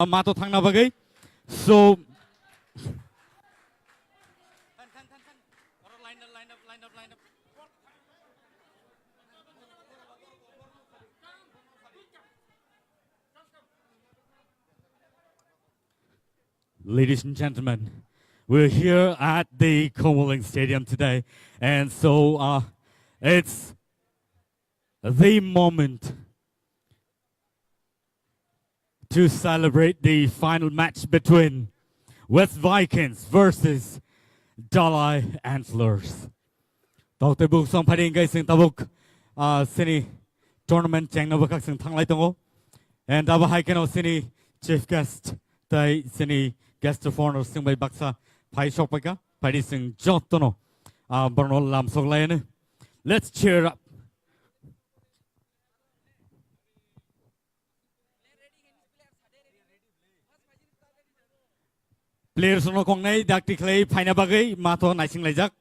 mato thangna bagai. So line up. Ladies and gentlemen, we're here at the Commonwealth Stadium today, and so it's the moment to celebrate the final match between West Vikings versus Dalai Antlers. Dr. Buk Song Pading guys sing tabuk sini tournament chang na bakak sing thang lai tongo, and aba hai keno sini chief guest tai sini guest of honor sing by baksa pai shop ka pai sing jot tono barno lam sok lai ne. Let's cheer up. Players no kong nai dak tiklei pai na bagai mato nai sing lai jak.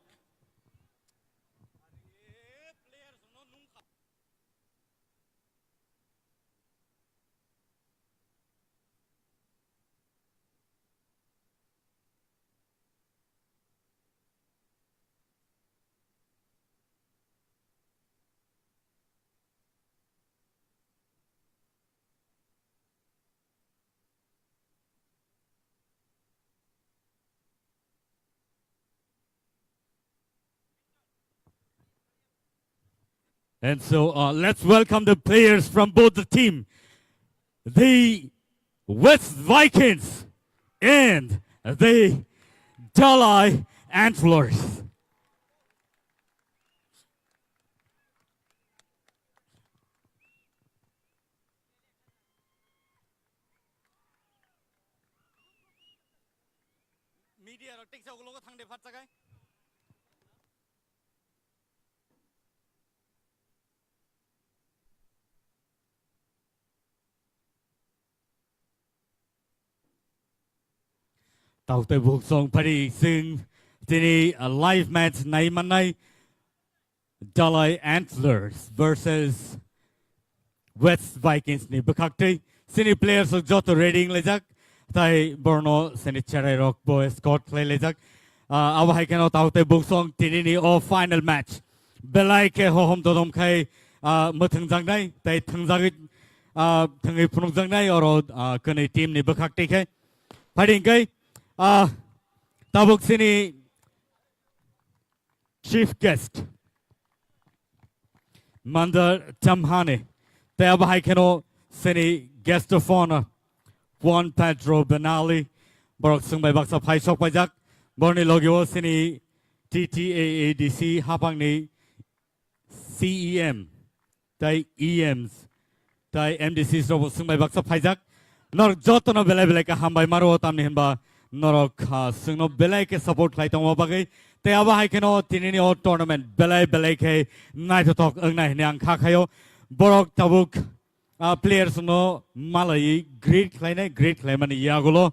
And so let's welcome the players from both the team. The West Vikings and the Dalai Antlers. Media takes a look at the Fatsagai. Tàu tây buộc song Paddy sing tini a live match nay manay Dalai Antlers versus West Vikings ni bakakti sini players of Joto Reading lejak tai Borno sini Cherai Rock Boy Scott play lejak awahai keno tàu tây buộc song tini ni o final match belai ke hohom dodom kai muthang jang nay tai thang jang thangai phunung jang nay oro kanai team ni bakakti kai Paddy kai tabuk sini chief guest Mandar Tamhane te abahai keno sini guest of honor Juan Pedro Benali borok sung bai baksa phai sok pajak borni logyo sini TTAADC hapang ni CEM tai EMs tai MDCs robo sung bai baksa phajak nor jotono belai belai ka hambai maro tamni hinba Norok sungno belai ke support khai tong bagai te aba hai keno tinini o tournament belai ke night talk ngai nyang kha khayo borok tabuk players no malai great khai mani yagulo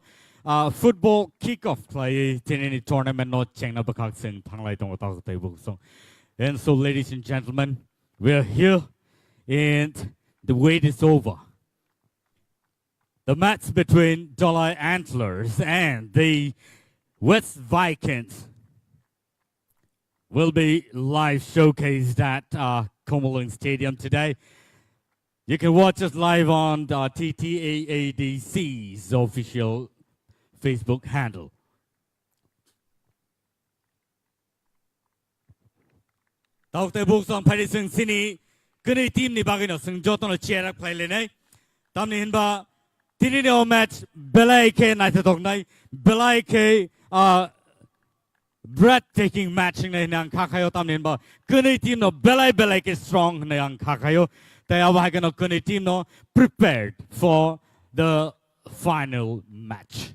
football kick off khai tinini tournament no chengna bakak sing thanglai tong ta te buk song. And so ladies and gentlemen, we are here and the wait is over. The match between Dalai Antlers and the West Vikings will be live showcased at Commonwealth Stadium today. You can watch us live on TTAADC's official Facebook handle. Dr. Buksong Padisung Sini, Kuni team ni bagay no, sung joton no cheer play lenay. Tamni hinba, Tinino match belai ke nai tatok nai belai ke breathtaking matching nai nang kakayo tam nin ba kuni team no belai ke strong nang kakayo te awai no kuni team no prepared for the final match.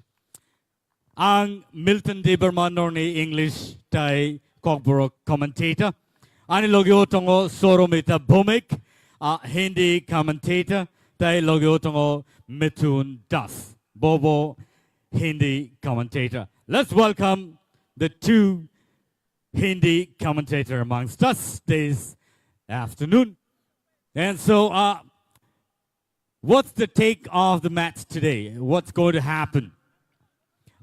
Ang Milton Deberman norni English tai Kokboro commentator ani logyo tongo Soromita Bhumik Hindi commentator tai logyo tongo Mithun Das, Bobo, Hindi commentator. Let's welcome the two Hindi commentators amongst us this afternoon. And so What's the take of the match today? What's going to happen?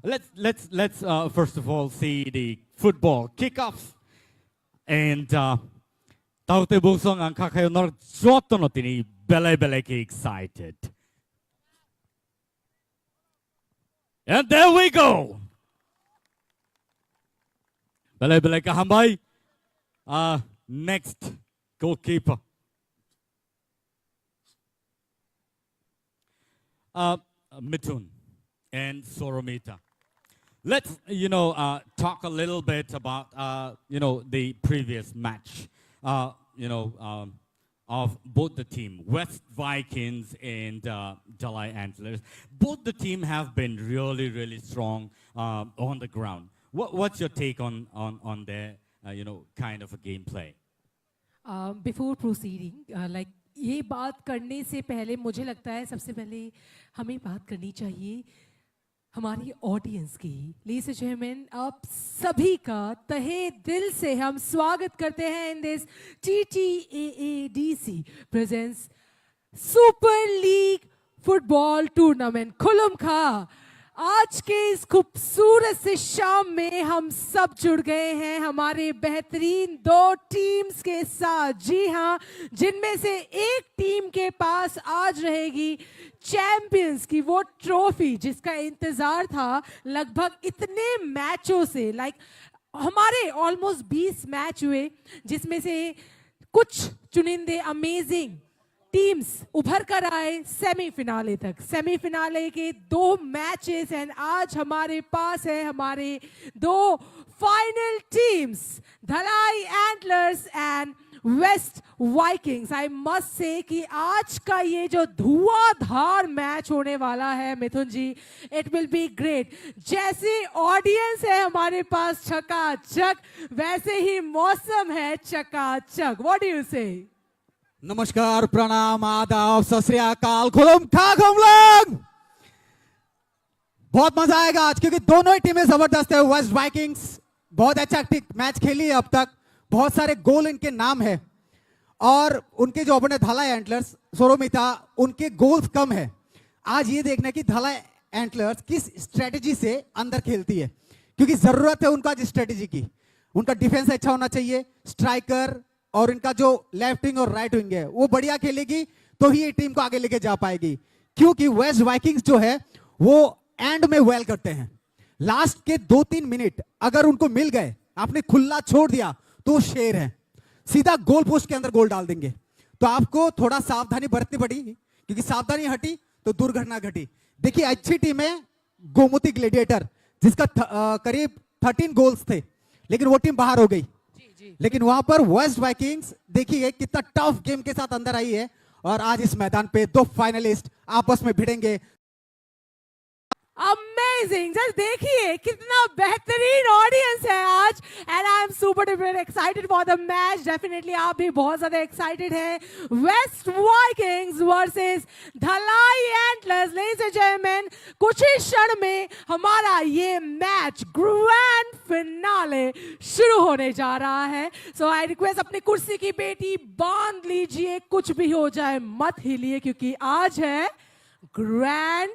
Let's first of all see the football kickoffs and taute busong ang kakayo nor joto no tini bele ki excited. And there we go. Bele ka hambay. Next goalkeeper. Mithun and Soromita. Let's, talk a little bit about, the previous match, of both the team, West Vikings and Dalai Antlers. Both the team have been really, really strong on the ground. What's your take on their, kind of a gameplay? Before proceeding, ये बात करने से पहले मुझे लगता है सबसे पहले हमें बात करनी चाहिए हमारी ऑडियंस की। Ladies and gentlemen, आप सभी का तहे दिल से हम स्वागत करते हैं in this TTAADC presents Super League Football Tournament खुलम खा। आज के इस खूबसूरत से शाम में हम सब जुड़ गए हैं हमारे बेहतरीन दो टीम्स के साथ। जी हाँ, जिनमें से एक टीम के पास आज रहेगी चैंपियंस की वो ट्रॉफी जिसका इंतजार था लगभग इतने मैचों से। हमारे ऑलमोस्ट 20 मैच हुए जिसमें से कुछ चुनिंदे अमेजिंग टीम्स उभर कर आए सेमीफिनाले तक। सेमीफिनाले के 2 मैचेस एंड आज हमारे पास है हमारे 2 final teams Dhalai Antlers and West Vikings. I must say कि आज का ये जो धुआंधार मैच होने वाला है मिथुन जी, इट विल बी ग्रेट। जैसे ऑडियंस है हमारे पास चकाचक, वैसे ही मौसम है चकाचक। व्हाट डू यू से? नमस्कार, प्रणाम, आदाब, सत श्री अकाल, खुलम खा खुमलंग। बहुत मजा आएगा आज क्योंकि दोनों ही टीमें जबरदस्त है। वेस्ट वाइकिंग्स बहुत अच्छा मैच खेली है अब तक, बहुत सारे गोल इनके नाम है और उनके जो ओपोनेंट धलाई एंटलर्स सोरोमिता, उनके गोल्स कम है। आज ये देखना है कि धलाई एंटलर्स किस स्ट्रेटेजी से अंदर खेलती है क्योंकि जरूरत है उनको आज स्ट्रेटेजी की। उनका डिफेंस अच्छा होना चाहिए, स्ट्राइकर और इनका जो लेफ्ट विंग और राइट विंग है वो बढ़िया खेलेगी तो ही ये टीम को आगे लेके जा पाएगी। क्योंकि वेस्ट वाइकिंग्स जो है वो एंड में वेल करते हैं। लास्ट के 2-3 मिनट अगर उनको मिल गए, आपने खुला छोड़ दिया तो शेर है, सीधा गोल पोस्ट के अंदर गोल डाल देंगे। तो आपको थोड़ा सावधानी बरतनी पड़ी क्योंकि सावधानी हटी तो दुर्घटना घटी। देखिए अच्छी टीम है गोमती ग्लेडिएटर जिसका करीब 13 गोल्स थे लेकिन वो टीम बाहर हो गई। लेकिन वहां पर वेस्ट वाइकिंग्स देखिए कितना टफ गेम के साथ अंदर आई है और आज इस मैदान पे 2 फाइनलिस्ट आपस में भिड़ेंगे। अमेजिंग, जस्ट देखिए कितना बेहतरीन ऑडियंस है आज and I am super duper excited for the match. Definitely आप भी बहुत ज्यादा एक्साइटेड हैं। West Vikings versus Dhalai Antlers. Ladies and gentleman, कुछ ही क्षण में हमारा ये मैच ग्रैंड फिनाले शुरू होने जा रहा है। सो आई रिक्वेस्ट अपनी कुर्सी की बेटी बांध लीजिए, कुछ भी हो जाए मत हिलिए क्योंकि आज है ग्रैंड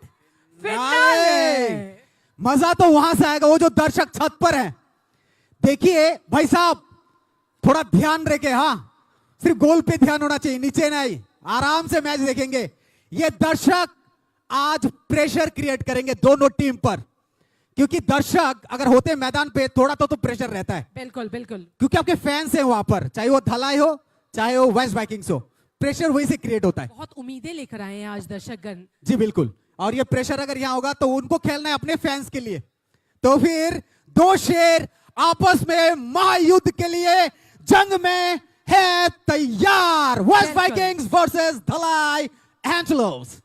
फिनाले। मजा तो वहां से आएगा, वो जो दर्शक छत पर हैं। देखिए भाई साहब, थोड़ा ध्यान रखे। हाँ, सिर्फ गोल पे ध्यान होना चाहिए, नीचे नहीं। आराम से मैच देखेंगे। ये दर्शक आज प्रेशर क्रिएट करेंगे दोनों टीम पर क्योंकि दर्शक अगर होते मैदान पे थोड़ा तो प्रेशर रहता है। बिल्कुल बिल्कुल, क्योंकि आपके फैंस हैं वहां पर, चाहे वो धलाई हो चाहे वो वेस्ट वाइकिंग्स हो, प्रेशर वही से क्रिएट होता है। बहुत उम्मीदें लेकर आए हैं आज दर्शकगण। जी बिल्कुल, और ये प्रेशर अगर यहां होगा तो उनको खेलना है अपने फैंस के लिए। तो फिर 2 शेर आपस में महायुद्ध के लिए जंग में है तैयार। Waste Vikings versus Dhalai antlers.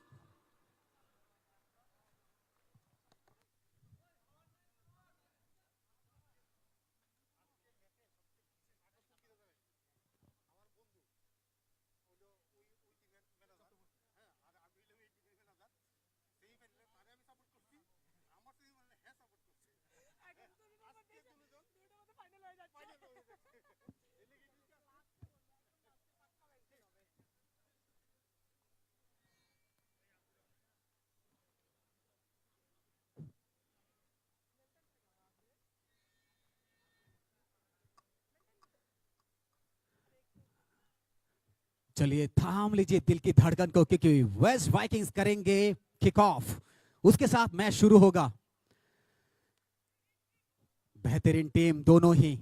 चलिए थाम लीजिए दिल की धड़कन को, क्योंकि वेस्ट वाइकिंग्स करेंगे किक ऑफ, उसके साथ मैच शुरू होगा। बेहतरीन टीम दोनों ही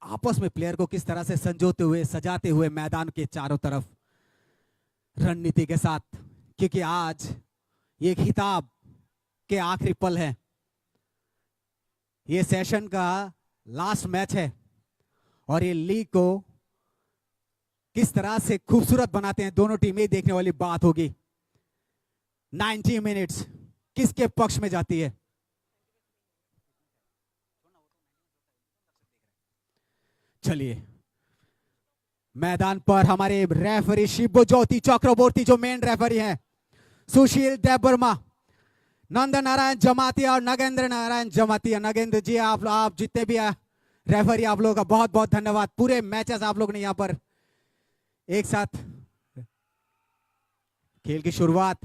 आपस में प्लेयर को किस तरह से संजोते हुए सजाते हुए मैदान के चारों तरफ रणनीति के साथ, क्योंकि आज ये खिताब के आखिरी पल है, ये सेशन का लास्ट मैच है और ये लीग को किस तरह से खूबसूरत बनाते हैं दोनों टीमें देखने वाली बात होगी। 90 मिनट्स किसके पक्ष में जाती है। चलिए मैदान पर हमारे रेफरी शिबो ज्योति चक्रवर्ती, जो मेन रेफरी हैं, सुशील देवबर्मा, नंद नारायण जमातिया और नगेंद्र नारायण जमातिया। नगेंद्र जी आप जितने भी रेफरी, आप लोगों का बहुत बहुत धन्यवाद। पूरे मैचेस आप लोग ने यहां पर एक साथ खेल की शुरुआत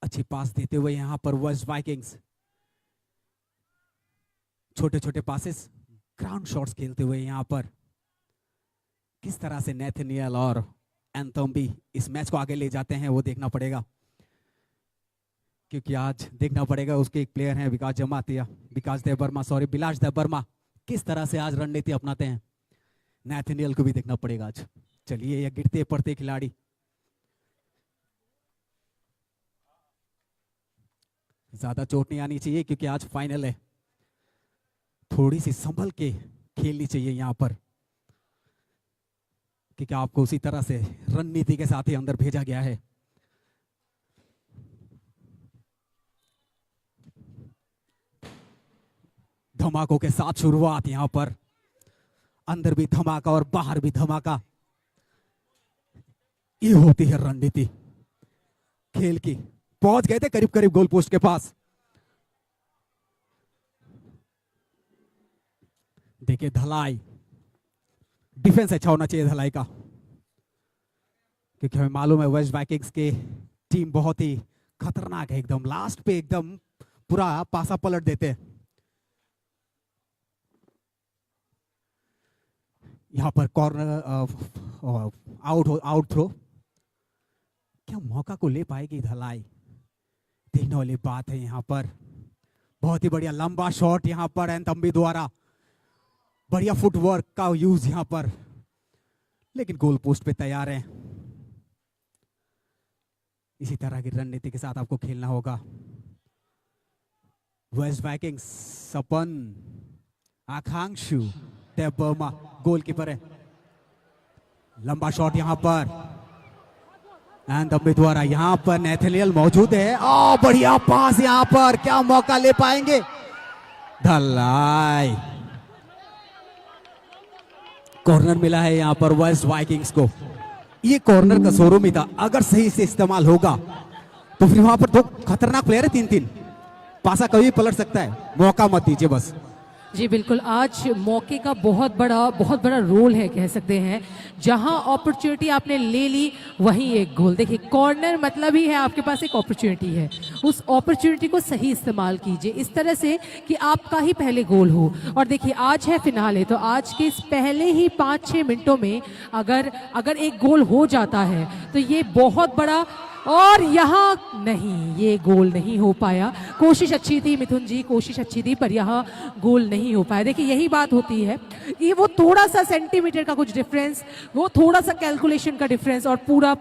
अच्छी पास देते हुए यहां पर वेस्ट वाइकिंग्स छोटे छोटे पासेस, ग्राउंड शॉट्स खेलते हुए यहां पर किस तरह से नेथनियल और एंथम भी इस मैच को आगे ले जाते हैं वो देखना पड़ेगा, क्योंकि आज देखना पड़ेगा उसके एक प्लेयर हैं विकास देवबर्मा, किस तरह से आज रणनीति अपनाते हैं। नेथनियल को भी देखना पड़ेगा आज। चलिए ये गिरते पड़ते खिलाड़ी, ज्यादा चोट नहीं आनी चाहिए क्योंकि आज फाइनल है, थोड़ी सी संभल के खेलनी चाहिए यहां पर, क्योंकि आपको उसी तरह से रणनीति के साथ ही अंदर भेजा गया है। धमाकों के साथ शुरुआत यहां पर, अंदर भी धमाका और बाहर भी धमाका, ये होती है रणनीति खेल की। पहुंच गए थे करीब करीब गोल पोस्ट के पास। देखिए धलाई, डिफेंस अच्छा होना चाहिए धलाई का, क्योंकि हमें मालूम है वेस्ट वाइकिंग्स के टीम बहुत ही खतरनाक है, एकदम लास्ट पे एकदम पूरा पासा पलट देते हैं। यहां पर कॉर्नर आउट थ्रो, क्या मौका को ले पाएगी धलाई, देखने वाली बात है। यहां पर बहुत ही बढ़िया लंबा शॉट यहां पर एंथम्बी द्वारा, बढ़िया फुटवर्क का यूज यहां पर, लेकिन गोल पोस्ट पे तैयार है। इसी तरह की रणनीति के साथ आपको खेलना होगा। वेस्ट वाइकिंग्स सपन आकांक्षु देवबर्मा गोलकीपर है, लंबा शॉट यहां पर एंथम्बी द्वारा, यहां पर नेथनियल मौजूद है। बढ़िया पास यहां पर, क्या मौका ले पाएंगे धलाई। कॉर्नर मिला है यहां पर वेस्ट वाइकिंग्स को। ये कॉर्नर का शोरूम ही था, अगर सही से इस्तेमाल होगा तो फिर वहां पर दो खतरनाक प्लेयर है, 3-3 पासा कभी पलट सकता है, मौका मत दीजिए बस। जी बिल्कुल, आज मौके का बहुत बड़ा रोल है कह सकते हैं। जहां अपॉर्चुनिटी आपने ले ली वहीं एक गोल। देखिए कॉर्नर मतलब ही है आपके पास एक अपॉर्चुनिटी है, उस अपॉर्चुनिटी को सही इस्तेमाल कीजिए इस तरह से कि आपका ही पहले गोल हो। और देखिए आज है फिनाले, तो आज के इस पहले ही 5-6 मिनटों में अगर एक गोल हो जाता है तो ये बहुत बड़ा, और यहाँ नहीं, ये गोल नहीं हो पाया। कोशिश अच्छी थी मिथुन जी, कोशिश अच्छी थी, पर यहाँ गोल नहीं हो पाया। देखिए यही बात होती है, ये वो थोड़ा सा सेंटीमीटर का कुछ डिफरेंस, वो थोड़ा सा कैलकुलेशन का डिफरेंस और पूरा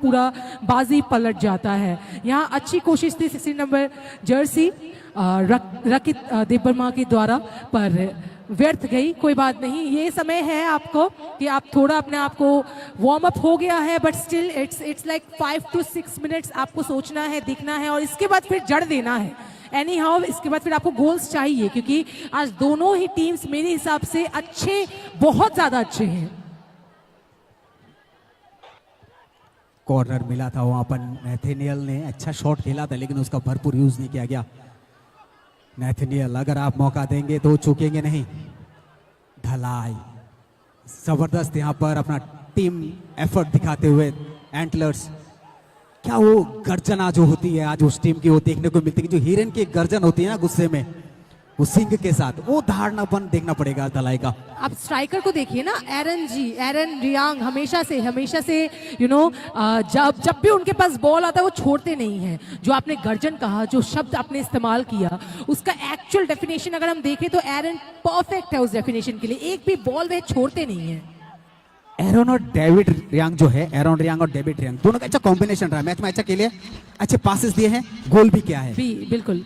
बाजी पलट जाता है। यहाँ अच्छी कोशिश थी 16 नंबर जर्सी रकित देवबर्मा के द्वारा, पर व्यर्थ गई। कोई बात नहीं, ये समय है आपको कि आप थोड़ा अपने आप को वार्म अप हो गया है, but still it's like 5 to 6 minutes आपको सोचना है, दिखना है और इसके बाद फिर जड़ देना है। एनी हाउ इसके बाद फिर आपको गोल्स चाहिए, क्योंकि आज दोनों ही टीम्स मेरे हिसाब से अच्छे, बहुत ज्यादा अच्छे हैं। कॉर्नर मिला था वहां पर, नेथनियल ने अच्छा शॉट खेला था लेकिन उसका भरपूर यूज नहीं किया गया। नेथनियल अगर आप मौका देंगे तो चूकेंगे नहीं। धलाई जबरदस्त यहां पर अपना टीम एफर्ट दिखाते हुए एंटलर्स, क्या वो गर्जना जो होती है आज उस टीम की वो देखने को मिलती है, जो हिरन की गर्जन होती है ना गुस्से में, वो सिंह के साथ वो धारणापन देखना पड़ेगा धलाई का। आप स्ट्राइकर को देखिए ना, एरन रियांग हमेशा से जब भी उनके पास बॉल आता है वो छोड़ते नहीं हैं। जो आपने गर्जन कहा, जो शब्द आपने इस्तेमाल किया, उसका एक्चुअल डेफिनेशन अगर हम देखें तो एरन परफेक्ट है उस डेफिनेशन के लिए। एक भी बॉल वे छोड़ते नहीं है। एरन और डेविड रियांग जो है, एरन रियांग और डेविड रियांग दोनों का अच्छा कॉम्बिनेशन रहा मैच में, अच्छा खेले, अच्छे पासेस दिए हैं, गोल भी किया है। बिल्कुल।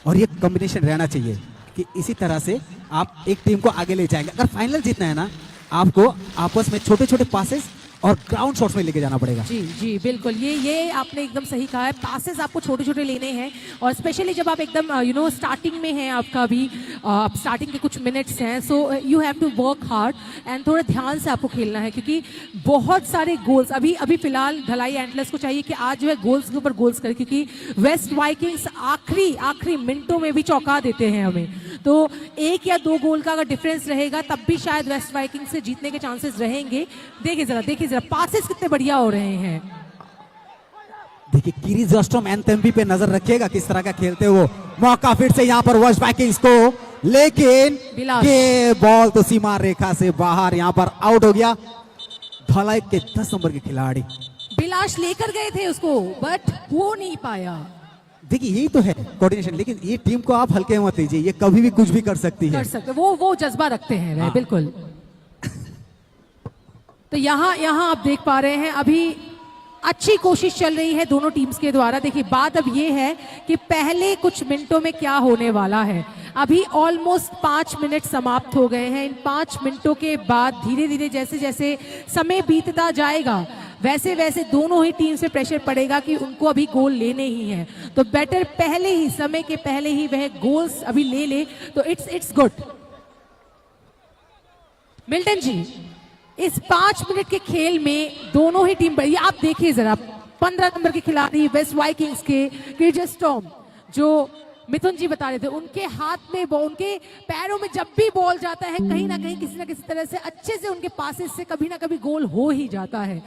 और ये कॉम्बिनेशन रहना चाहिए कि इसी तरह से आप एक टीम को आगे ले जाएंगे। अगर फाइनल जीतना है ना, आपको आपस में छोटे छोटे पासेस और ग्राउंड शॉट्स में लेके जाना पड़ेगा। जी बिल्कुल, ये आपने एकदम सही कहा है। पासेस आपको छोटे छोटे लेने हैं, और स्पेशली जब आप एकदम स्टार्टिंग में हैं, आपका भी स्टार्टिंग के कुछ मिनट्स हैं, so you have to work hard and थोड़ा ध्यान से आपको खेलना है, क्योंकि बहुत सारे गोल्स अभी फिलहाल ढलाई एंटलर्स को चाहिए कि आज जो है गोल्स के ऊपर गोल्स करें, क्योंकि वेस्ट वाइकिंग्स आखिरी मिनटों में भी चौंका देते हैं हमें। तो 1 या 2 गोल का अगर डिफरेंस रहेगा तब भी शायद वेस्ट वाइकिंग्स से जीतने के चांसेस रहेंगे। देखिए जरा पासेस कितने बढ़िया हो रहे हैं। देखिए किरी जस्टोम एंथेम्पी पे नजर रखिएगा किस तरह का खेलते हो। मौका फिर से यहाँ पर वेस्ट वाइकिंग्स को, लेकिन ये बॉल तो सीमा रेखा से बाहर, यहाँ पर आउट हो गया। धलाई के 10 नंबर के खिलाड़ी बिलाश लेकर गए थे उसको, बट हो नहीं पाया। देखिए यही तो है कोऑर्डिनेशन, लेकिन ये टीम को आप हल्के मत लीजिए, ये कभी भी कुछ भी कर सकती है। वो जज्बा रखते हैं वह, बिल्कुल। तो यहाँ आप देख पा रहे हैं अभी अच्छी कोशिश चल रही है दोनों टीम्स के द्वारा। देखिए बात अब ये है कि पहले कुछ मिनटों में क्या होने वाला है। अभी ऑलमोस्ट 5 मिनट समाप्त हो गए हैं। इन 5 मिनटों के बाद धीरे धीरे जैसे जैसे समय बीतता जाएगा वैसे वैसे दोनों ही टीम से प्रेशर पड़ेगा कि उनको अभी गोल लेने ही हैं। तो बेटर पहले ही, समय के पहले ही वह गोल्स अभी ले तो इट्स गुड। मिल्टन जी, इस 5 मिनट के खेल में दोनों ही टीम, आप देखिए जरा 15 नंबर के खिलाड़ी वेस्ट वाइकिंग्स के क्रिजस्टॉम, जो मिथुन जी बता रहे थे, उनके हाथ में उनके पैरों में जब भी बॉल जाता है कहीं ना कहीं किसी ना किसी तरह से अच्छे से उनके पासेस से कभी ना कभी गोल हो ही जाता है।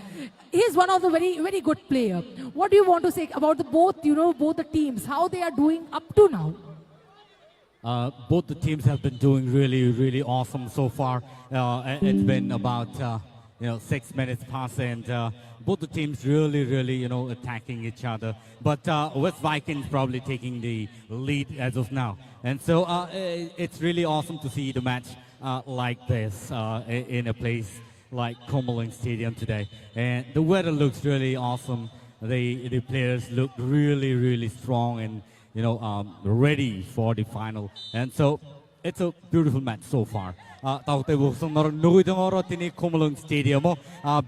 He is one of the very good player. What do you want to say about both the teams, how they are doing up to now? Both the teams have been doing really awesome so far. It's been about 6 minutes past, and both the teams really attacking each other. But West Vikings probably taking the lead as of now, and so it's really awesome to see the match like this in a place like Comaling Stadium today. And the weather looks really awesome. The players look really strong and ready for the final. And so it's a beautiful match so far. Taute busong nor nuitongoro tini Comaling Stadium mo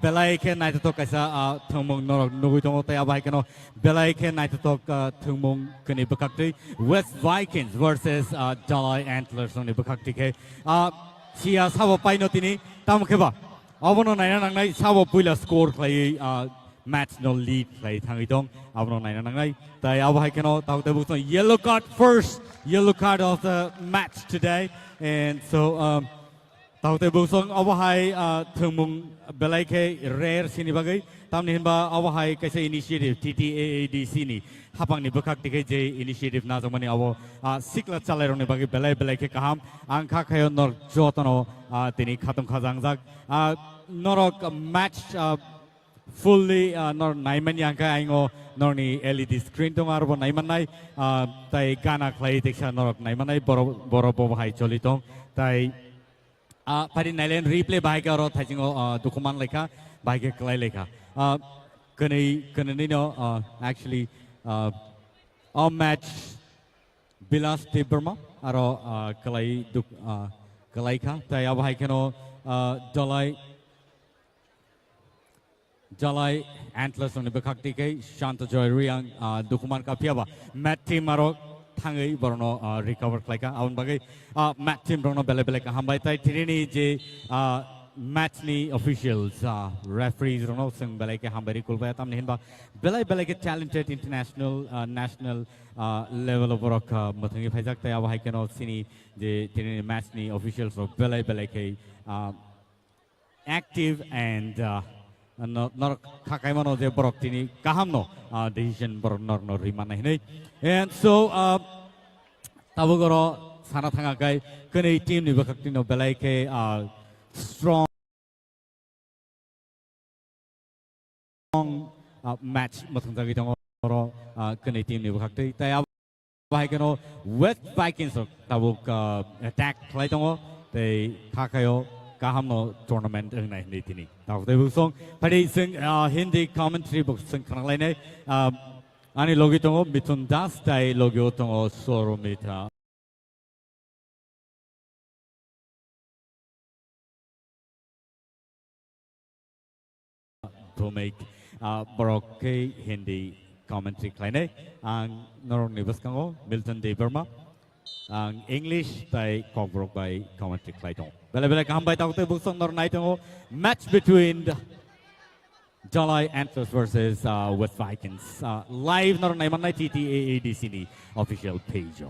belai ke naitatok kaisa thumong nor nuitong tay abai kano belai ke naitatok thumong kani bakakti West Vikings versus Jalai Antlers on bakakti ke sia sabo paino tini tamkeba abono naina nangnai sabo puila score play match no lead play thangitong abono naina nangnai tai abai kano taute busong yellow card of the match today. And so taute busong awahai thumung belai ke rare sini bagai tamni hinba awahai kaisa initiative TTAADC ni hapang ni bakak dikai je initiative na jamani awo sikla chalai rone bagai belai ke kaham angkha khayo nor jotono tini khatam khajangjak norok match fully nor naiman yang ka aingo nor ni LED screen tong arbo naiman nai tai gana khlai teksa norok naiman nai boro bahai cholitong tai pari nailen replay bahai ka ro thajingo dokuman lekha bahai ke klai lekha kanai no actually a match Bilas Tiberma aro klai klai kha tai bahai keno Jalai Antlers on the Bakakti ke Shanta Joy Riang dokuman ka piaba Matt team maro thangai borno recover klaika aun bagai Matt team borno bele ka hambai tai tirini je match ni officials referees rono sing bele ke hambari kulba tam nehin ba bele ke talented international national level of work mathangi phaijak tai abai keno sini je tirini match ni officials ro bele ke active and nor kakai mano je borok tini kaham no decision borok nor rimana hinai. And so tabugoro sana thanga kai kani team ni bakakti no belai ke strong match mathang tagi tong ro kani team ni bakakti tai bahai kano West Vikings tabuk attack play tong tai khakayo kaham no tournament ang nai ni tini taw tai bu song padi sing Hindi commentary book sing kanang lai nei ani logi tong Mithun Das tai logi tong Soromita to make Baroque Hindi commentary klane ang norong nibas kango Milton De Burma ang English by Kogbrok by commentary klane bela bela kaham by takte busong nor night match between the Jalai Antlers versus West Vikings live nor nai manai TTAADC ni official page.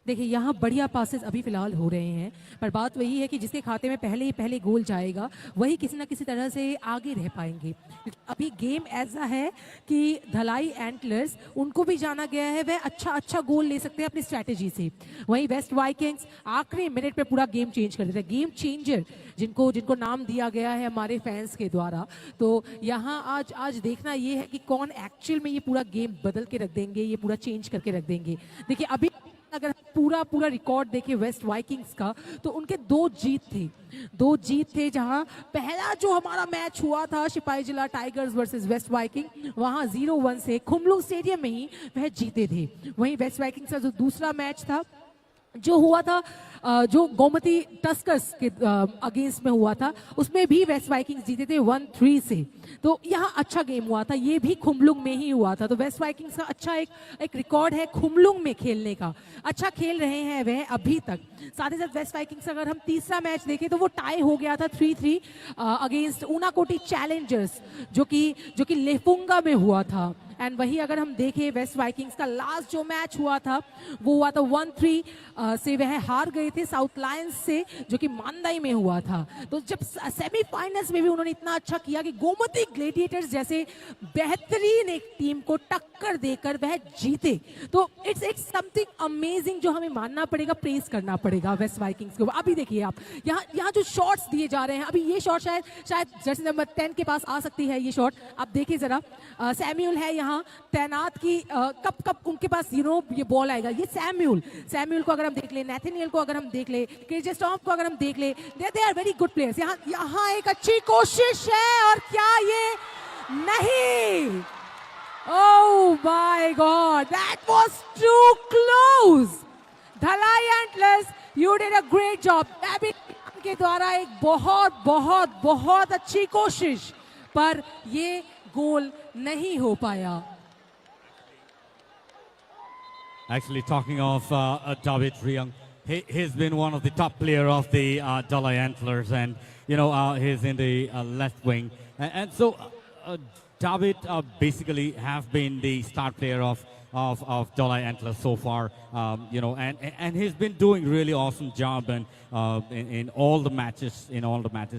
देखिए यहाँ बढ़िया passes अभी फिलहाल हो रहे हैं पर बात वही है कि जिसके खाते में पहले गोल जाएगा वही किसी ना किसी तरह से आगे रह पाएंगे क्योंकि अभी गेम ऐसा है कि धलाई एंटलर्स उनको भी जाना गया है वह अच्छा गोल ले सकते हैं अपनी स्ट्रैटेजी से वहीं वेस्ट वाइकिंग्स आखिरी मिनट पे पूरा गेम चेंज कर देते हैं गेम चेंजर जिनको नाम दिया गया है हमारे फैंस के द्वारा तो यहाँ आज देखना ये है कि कौन एक्चुअल में ये पूरा गेम बदल के रख देंगे ये पूरा चेंज करके रख देंगे देखिए अभी अगर पूरा रिकॉर्ड देखें वेस्ट वाइकिंग्स का तो उनके दो जीत थे जहां पहला जो हमारा मैच हुआ था सिपाही जिला टाइगर्स वर्सेस वेस्ट वाइकिंग वहां 0-1 से खुमलुंग स्टेडियम में ही वह जीते थे वहीं वेस्ट वाइकिंग्स का जो दूसरा मैच था जो हुआ था जो गोमती टस्कर्स के अगेंस्ट में हुआ था उसमें भी वेस्ट वाइकिंग्स जीते थे 1-3 से तो यहाँ अच्छा गेम हुआ था ये भी खुमलुंग में ही हुआ था तो वेस्ट वाइकिंग्स का अच्छा एक रिकॉर्ड है खुमलुंग में खेलने का अच्छा खेल रहे हैं वह अभी तक साथ ही साथ वेस्ट वाइकिंग्स अगर हम तीसरा मैच देखें तो वो टाई हो गया था 3-3 अगेंस्ट ऊनाकोटी चैलेंजर्स जो कि लेफुंगा में हुआ था एंड वही अगर हम देखें वेस्ट वाइकिंग्स का लास्ट जो मैच हुआ था वो हुआ था 1-3 से वह हार गए थे साउथ लायंस से जो कि मांदाई में हुआ था तो जब सेमीफाइनल्स में भी उन्होंने इतना अच्छा किया कि गोमती ग्लेडिएटर्स जैसे बेहतरीन एक टीम को टक्कर देकर वह जीते तो इट्स समथिंग अमेजिंग जो हमें मानना पड़ेगा प्रेज करना पड़ेगा वेस्ट वाइकिंग्स को अभी देखिए आप यहाँ जो शॉट्स दिए जा रहे हैं अभी ये शॉट शायद जर्सी नंबर 10 के पास आ सकती है ये शॉट आप देखिए जरा सैम्यूल है यहाँ तैनात की कब उनके पास ये बॉल आएगा ये सैम्यूल को अगर हम देख ले नेथनियल को अगर हम देख ले केजे स्टॉम्प को अगर हम देख ले they are very good players यहाँ एक अच्छी कोशिश है और क्या ये नहीं oh my god that was too close Dhalai Antlers you did a great job के द्वारा एक बहुत अच्छी कोशिश पर ये गोल नहीं हो पाया Actually, talking of David Riang, he's been one of the top player of the Dalai Antlers, and he's in the left wing, and so David basically have been the star player of Dalai Antlers so far, and he's been doing really awesome job and in all the matches.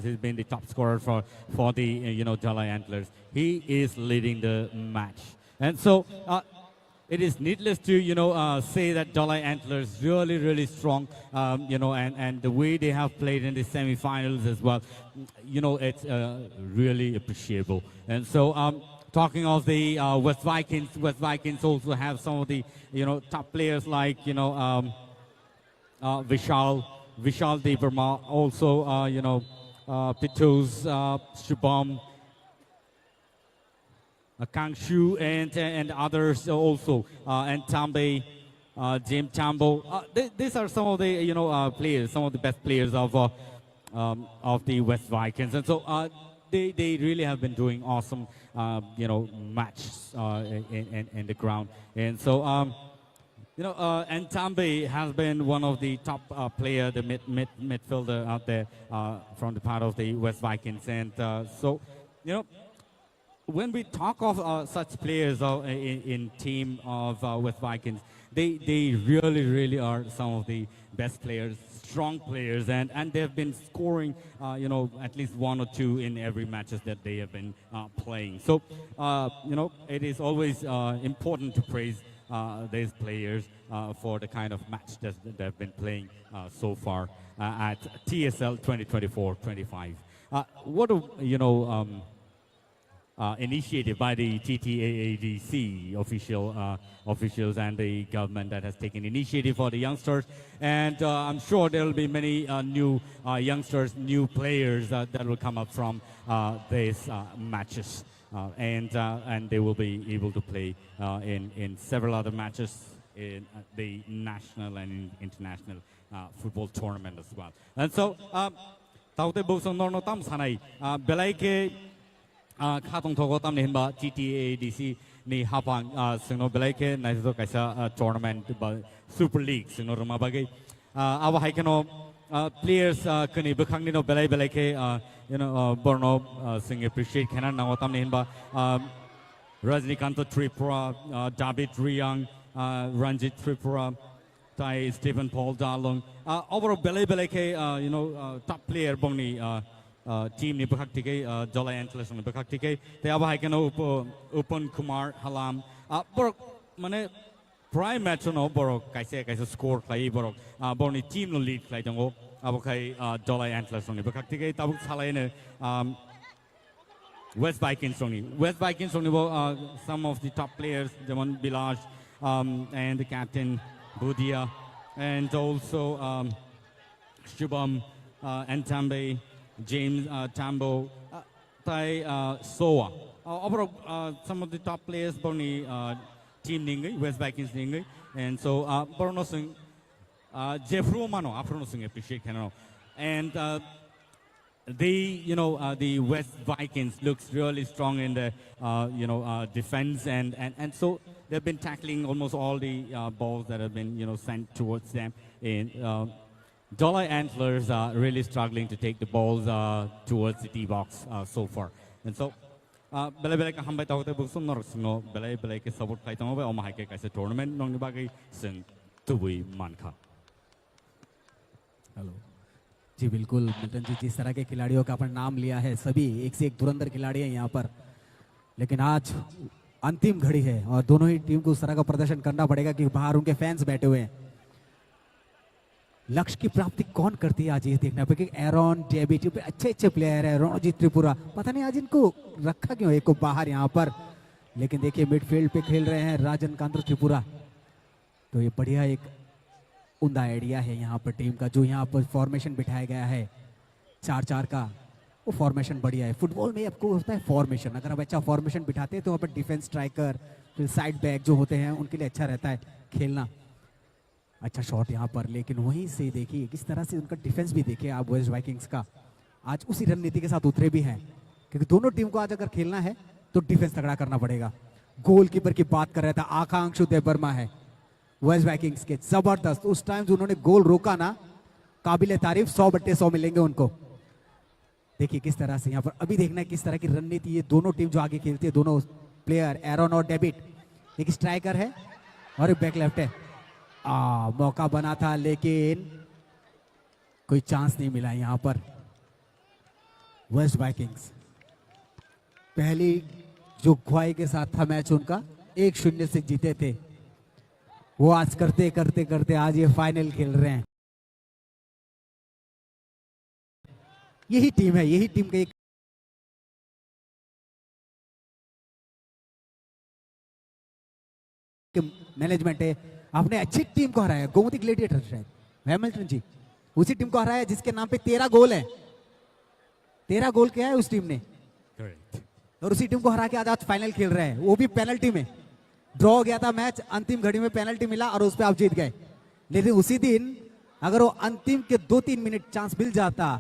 He's been the top scorer for the Dalai Antlers. He is leading the match, and so. It is needless to say that Dalai Antlers really strong, and the way they have played in the semi-finals as well, it's really appreciable. And so talking of the West Vikings also have some of the top players like Vishal De Burma, also Pitus, Shubham, Kang Shu and others also, and Tambe, Jim Tambo. These are some of the players, some of the best players of the West Vikings, and so they really have been doing awesome matches in the ground, and so and Tambe has been one of the top player, the midfielder out there from the part of the West Vikings, and so when we talk of such players in team of West Vikings, they really are some of the best players, strong players, and they've been scoring, at least one or two in every matches that they have been playing. So, it is always important to praise these players for the kind of match that they've been playing so far at TSL 2024-25. What do initiative by the TTAADC officials and the government that has taken initiative for the youngsters, and I'm sure there will be many new youngsters, new players that will come up from these matches, and they will be able to play in several other matches in the national and international football tournament as well. And so, Taute Bosong Norno Tam Sanai, Belaike Katong Togo Tam Nimba, TTADC, Ni Hapang, Sino Belaike, Nazo Kaisa tournament, Super League, Sino Rumabagi, our Haikano players, Kuni Bukangino Belay Belake, Borno, sing appreciate Canon, Nawatam Nimba, Rajnikanto Tripura, David Riyang, Ranjit Tripura, Tai Stephen Paul Dalong. Overall, Belay Belake, top player Bongni team ni Bukaktige, Jola Antlers on the Bukaktige. They have Haikano Open Kumar Halam. Borok Mane prime match no Borok Kaisa score Clay Borok. Borni team no lead Clay Dongo. Abokai Jola Antlers on the Bukaktige. Tabuk Salane West Vikings only. West Vikings only some of the top players, Jamon Bilaj and the captain Budia, and also Shubham Antambe, James Tambo, Tai Soa. Overall, some of the top players, Boni team Ningi, West Vikings Ningi, and so Borno Singh, Jeffro Mano, Afro Singh appreciate Canano, and the West Vikings looks really strong in the defense, and so they've been tackling almost all the balls that have been sent towards them. And Dollar Antlers are really struggling to take the balls towards the tee box so far. And so Belay Belay Hambai Tawte Buksum Norsino, Belay Belay support Kaitamo by Omahake as a tournament, Nongibagi Sin Tui Manka. Hello जी बिल्कुल Milton जी, जिस तरह के खिलाड़ियों का अपन नाम लिया है, सभी एक से एक धुरंधर खिलाड़ी हैं यहाँ पर, लेकिन आज अंतिम घड़ी है और दोनों ही टीम को उस तरह का प्रदर्शन करना पड़ेगा कि बाहर उनके फैंस बैठे हुए हैं। लक्ष्य की प्राप्ति कौन करती है आज ये देखना पड़ेगा। एरॉन डेबिट अच्छे प्लेयर है, रणजीत त्रिपुरा, पता नहीं आज इनको रखा क्यों एक को बाहर यहाँ पर, लेकिन देखिए मिडफील्ड पे खेल रहे हैं राजन कांत त्रिपुरा। तो ये बढ़िया एक उमदा आइडिया है यहाँ पर टीम का, जो यहाँ पर फॉर्मेशन बिठाया गया है 4-4 का, वो फॉर्मेशन बढ़िया है। फुटबॉल में आपको होता है फॉर्मेशन, अगर आप अच्छा फॉर्मेशन बिठाते हैं तो वहाँ पर डिफेंस स्ट्राइकर फिर साइड बैक जो होते हैं उनके लिए अच्छा रहता है खेलना। अच्छा शॉट यहाँ पर, लेकिन वहीं से देखिए किस तरह से उनका डिफेंस भी देखिए आप वेस्ट वाइकिंग्स का, आज उसी रणनीति के साथ उतरे भी हैं, क्योंकि दोनों टीम को आज अगर खेलना है तो डिफेंस तगड़ा करना पड़ेगा। गोलकीपर की बात कर रहा था आकांक्षु देवर्मा है वेस्ट वाइकिंग्स के, जबरदस्त उस टाइम जो उन्होंने गोल रोका ना, काबिल तारीफ, 100/100 मिलेंगे उनको। देखिए किस तरह से यहाँ पर अभी देखना है किस तरह की रणनीति ये दोनों टीम जो आगे खेलती है, दोनों प्लेयर एरॉन और डेबिट, एक स्ट्राइकर है और एक बैक लेफ्ट है। मौका बना था लेकिन कोई चांस नहीं मिला यहाँ पर। वेस्ट वाइकिंग्स पहली जो ख्वाही के साथ था मैच उनका 1-0 से जीते थे, वो आज करते करते करते आज ये फाइनल खेल रहे हैं। यही टीम है, यही टीम का एक मैनेजमेंट है। आपने अच्छी टीम को हराया, गोमती ग्लेडिएटर शायद हैमिल्टन जी, उसी टीम को हराया जिसके नाम पे 13 गोल है। 13 गोल किया है उस टीम ने, और उसी टीम को हरा के आज फाइनल खेल रहे हैं, वो भी पेनल्टी में। ड्रॉ हो गया था मैच, अंतिम घड़ी में पेनल्टी मिला और उस पर आप जीत गए। लेकिन उसी दिन अगर वो अंतिम के 2-3 मिनट चांस मिल जाता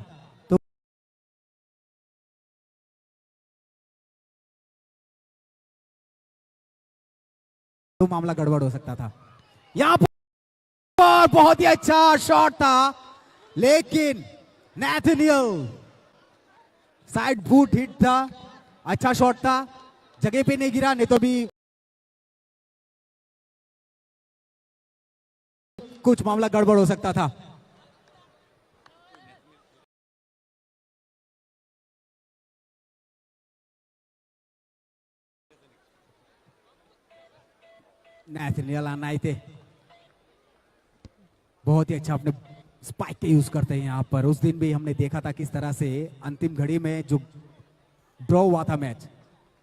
तो मामला गड़बड़ हो सकता था। यहां पर बहुत ही अच्छा शॉट था, लेकिन नेथनियल साइड बूट हिट था, अच्छा शॉट था, जगह पे नहीं गिरा, नहीं तो भी कुछ मामला गड़बड़ हो सकता था। नेथनियल आनाइते बहुत ही अच्छा अपने स्पाइक के यूज करते हैं यहाँ पर। उस दिन भी हमने देखा था किस तरह से अंतिम घड़ी में जो ड्रॉ हुआ था मैच,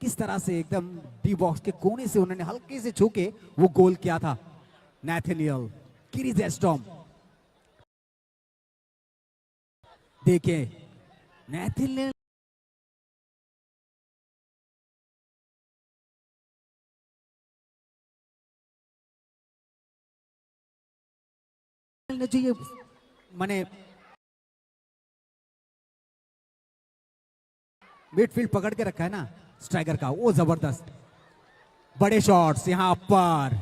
किस तरह से एकदम डी बॉक्स के कोने से उन्होंने हल्के से छू के वो गोल किया था। नेथनियल किरीजेस्टॉम, देखिए नेथनियल ने जो ये माने मिडफील्ड पकड़ के रखा है ना स्ट्राइकर का, वो जबरदस्त बड़े शॉट्स यहां पर।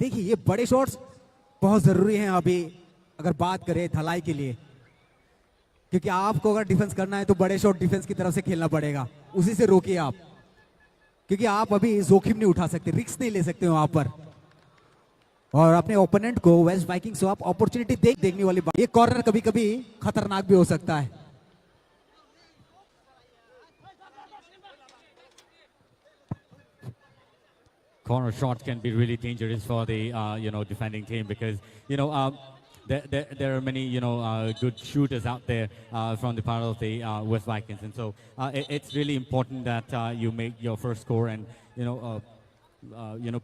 देखिए ये बड़े शॉट्स बहुत जरूरी हैं अभी अगर बात करें धलाई के लिए, क्योंकि आपको अगर डिफेंस करना है तो बड़े शॉट डिफेंस की तरफ से खेलना पड़ेगा, उसी से रोकिए आप, क्योंकि आप अभी जोखिम नहीं उठा सकते, रिस्क नहीं ले सकते वहां पर। और अपने ओपोनेंट को वेस्ट वाइकिंग्स को आप अपॉर्चुनिटी देखने वाली बात, ये कॉर्नर कभी कभी खतरनाक भी हो सकता है। Corner shot can be really dangerous for the defending team, because there are many good shooters out there from the part of the West Vikings, and so it's really important that you make your first score and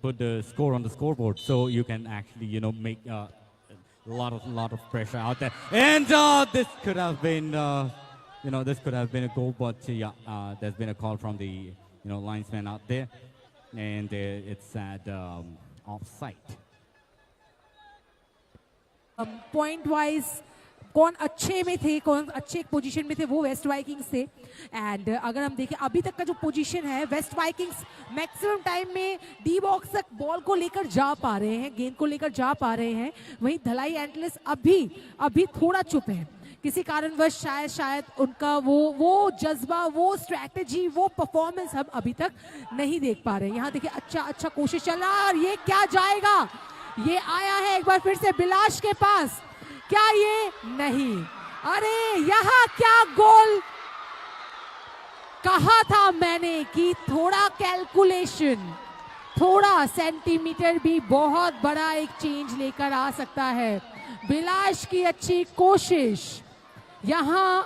put the score on the scoreboard, so you can actually make a lot of pressure out there. And this could have been this could have been a goal, but there's been a call from the linesman out there, and it's at offside. Point wise कौन अच्छे में थे, कौन अच्छे position में थे, वो waste Vikings थे। एंड अगर हम देखें अभी तक का जो पोजीशन है, वेस्ट वाइकिंग्स मैक्सिमम टाइम में डी बॉक्स तक बॉल को लेकर जा पा रहे हैं, गेंद को लेकर जा पा रहे हैं। वहीं धलाई एंटलर्स अभी थोड़ा चुप है, किसी कारणवश शायद उनका वो जज्बा, वो स्ट्रैटेजी, वो परफॉर्मेंस हम अभी तक नहीं देख पा रहे हैं। यहाँ देखिए अच्छा कोशिश चल रहा है, और ये क्या जाएगा, ये आया है एक बार फिर से बिलाश के पास, क्या ये नहीं, अरे यहाँ क्या गोल, कहा था मैंने कि थोड़ा कैलकुलेशन, थोड़ा सेंटीमीटर भी बहुत बड़ा एक चेंज लेकर आ सकता है। बिलाश की अच्छी कोशिश, यहां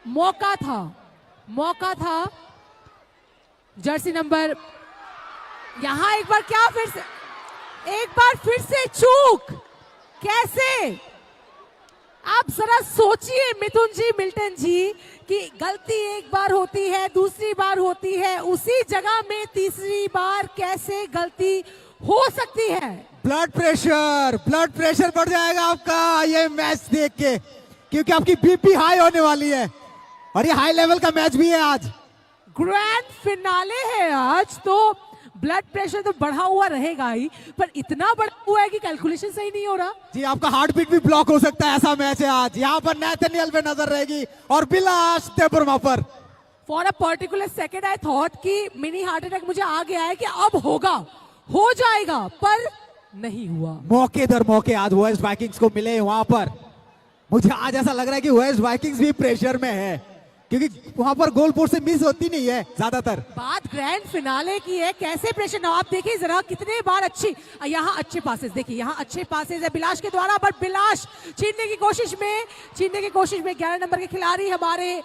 मौका था जर्सी नंबर, यहां एक बार फिर से चूक, कैसे, आप जरा सोचिए मिथुन जी, मिल्टन जी, कि गलती एक बार होती है, दूसरी बार होती है, उसी जगह में तीसरी बार कैसे गलती हो सकती है। ब्लड प्रेशर बढ़ जाएगा आपका ये मैच देख के, क्योंकि आपकी बीपी हाई होने वाली है, और ये हाई लेवल का मैच भी है, आज ग्रैंड फिनाले है आज, तो ब्लड प्रेशर तो बढ़ा हुआ रहेगा ही, पर इतना बढ़ा हुआ है कि कैलकुलेशन सही नहीं हो रहा जी। आपका हार्ट बीट भी ब्लॉक हो सकता है, ऐसा मैच है आज। यहाँ पर नेथनियल पे नजर रहेगी और बिलाश देबुरमा पर। For a particular second I thought कि मिनी हार्ट अटैक मुझे आ गया है कि अब हो जाएगा, पर नहीं हुआ। मौके दर मौके आज वेस्ट वाइकिंग्स को मिले वहां पर। मुझे आज ऐसा लग रहा है कि वेस्ट वाइकिंग्स भी प्रेशर में है, क्योंकि वहां पर गोल पोस्ट से मिस होती नहीं है ज्यादातर। बात ग्रैंड फिनाले की है, कैसे प्रेशर ना, आप देखिए जरा कितने बार यहाँ अच्छे पासेस, देखिए यहाँ अच्छे पासेस है बिलाश के द्वारा, बट बिलाश छीनने की कोशिश में 11 नंबर के खिलाड़ी हमारे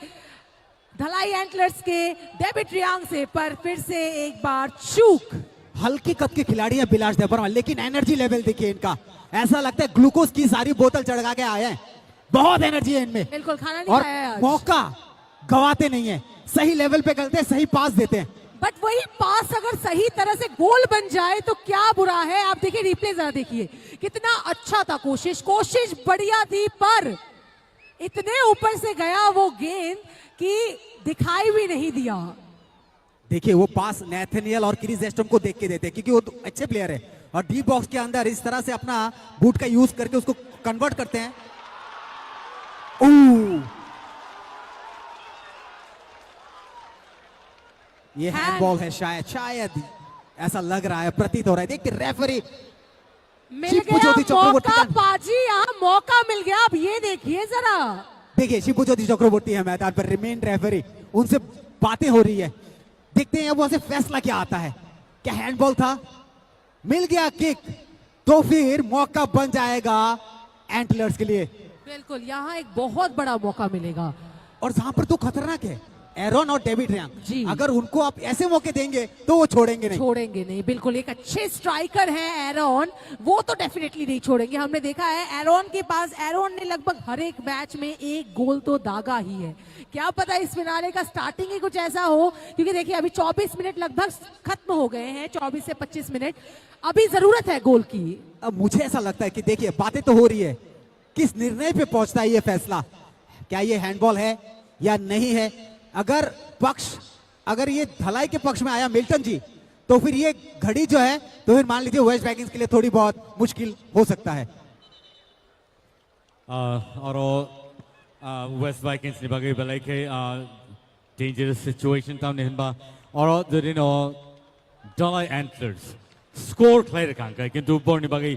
धलाई एंटलर्स के डेविड रियांग से, पर फिर से एक बार चूक। हल्के कद के खिलाड़ी है बिलाश देबुरमा, लेकिन एनर्जी लेवल देखिए इनका, ऐसा लगता है ग्लूकोज की सारी बोतल चढ़ा के आए हैं, बहुत एनर्जी है इनमें। बिल्कुल, खाना नहीं खाया है आज। मौका गवाते नहीं है, सही लेवल पे करते हैं, सही पास देते हैं। बट वही पास अगर सही तरह से गोल बन जाए तो क्या बुरा है। आप देखिए रिप्ले जरा देखिए, कितना अच्छा था, कोशिश बढ़िया थी, पर इतने ऊपर से गया वो गेंद कि दिखाई भी नहीं दिया। देखिए वो पास नेथनियल और किरीजेस्टम को देख के देते हैं, क्योंकि वो तो अच्छे प्लेयर है, और डी बॉक्स के अंदर इस तरह से अपना बूट का यूज करके उसको कन्वर्ट करते हैं। ये हैंडबॉल है, शायद शायद ऐसा लग रहा है, प्रतीत हो रहा है। देखिए रेफरी मिल शिपू गया ज्योति चक्रवर्ती मौका का- पाजी, यहाँ मौका मिल गया। अब ये देखिए जरा, देखिए शिबू ज्योति चक्रवर्ती है मैदान पर, रिमेन रेफरी, उनसे बातें हो रही है। देखते हैं अब वहां से फैसला क्या आता है। क्या हैंडबॉल था? मिल गया किक, तो फिर मौका बन जाएगा एंटलर्स के लिए। बिल्कुल यहाँ एक बहुत बड़ा मौका मिलेगा। और जहां पर तो खतरनाक है एरॉन और डेविड जी। रियांग, अगर उनको आप ऐसे मौके देंगे तो वो छोड़ेंगे नहीं। छोड़ेंगे नहीं, बिल्कुल। एक अच्छे स्ट्राइकर हैं एरॉन, वो तो डेफिनेटली नहीं छोड़ेंगे। हमने देखा है एरॉन के पास, एरॉन ने लगभग हर एक मैच में एक गोल तो दागा ही है। क्या पता इस फिनाले का स्टार्टिंग ही कुछ ऐसा हो, क्योंकि देखिए अभी 24 मिनट लगभग खत्म हो गए हैं, 24 से 25 मिनट अभी जरूरत है गोल की। अब मुझे ऐसा लगता है कि देखिए बातें तो हो रही है, किस निर्णय पे पहुंचता है ये फैसला, क्या ये हैंडबॉल है या नहीं है। अगर ये धलाई के पक्ष में आया मिल्टन जी, तो फिर ये घड़ी जो है तो फिर मान लीजिए वेस्ट वाइकिंग्स के लिए थोड़ी बहुत मुश्किल हो सकता है। West Vikings ni bagai balai ke dangerous situation tam ni hamba oro the no Dalai Antlers score clear kan kai kintu bor ni bagai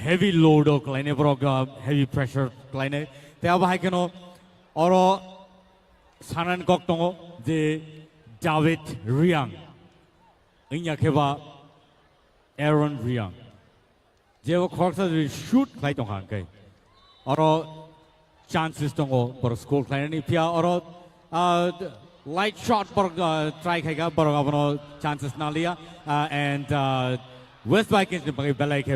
heavy load o kleine brok heavy pressure kleine te abahai keno oro sanan kok tongo de David Riang inya kheba Aaron Riang je wo khorsa shoot klai tong kan kai oro chances tongo por score kleine ni pia oro light shot por try khaiga por apno chances na liya and West Vikings ne belai ke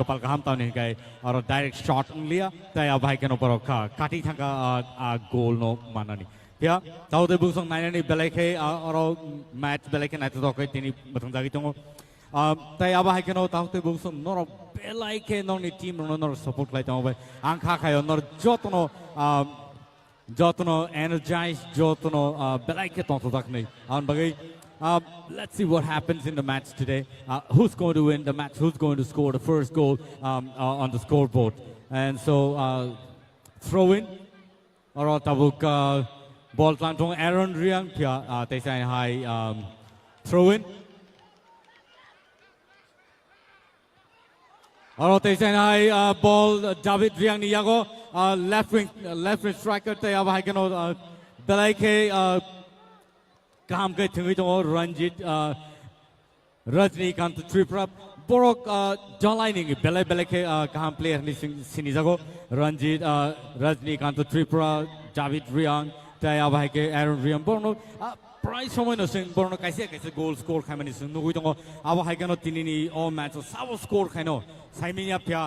kapal kaham ta ne kai aur direct shot liya tai ab bhai ke no por kati thanga goal no manani pia taude busong nine ni belai ke aur match belai ke na to kai tini bathang jagi tongo tai ab bhai ke no taude busong nor belai ke no ni team no nor support lai tongo angkha khayo nor jotono energized jotono belai ke tonto tak nei an bagai let's see what happens in the match today. Who's going to win the match? Who's going to score the first goal on the scoreboard? And so throw in or tabuk ball plantong Aaron Riang pia they say hi throw in or they say hi ball David Riang ni yago left wing striker te ab hai keno belai ke काम के थंगी तो रंजित रजनीकांत त्रिपुरा बोरक जलाइनिंग बेले बेले के काम player नि सिनी जगो रंजित रजनीकांत त्रिपुरा दाविद रियांग ताया भाई के एरन रियांग बोरनो प्राइस समय न सिंग बोरनो कैसे गोल स्कोर खामनि सिंग नुगुइ दंगो अब हाइ गनो तिनिनि ऑल मैच साबो स्कोर खाइनो साइमिनिया प्या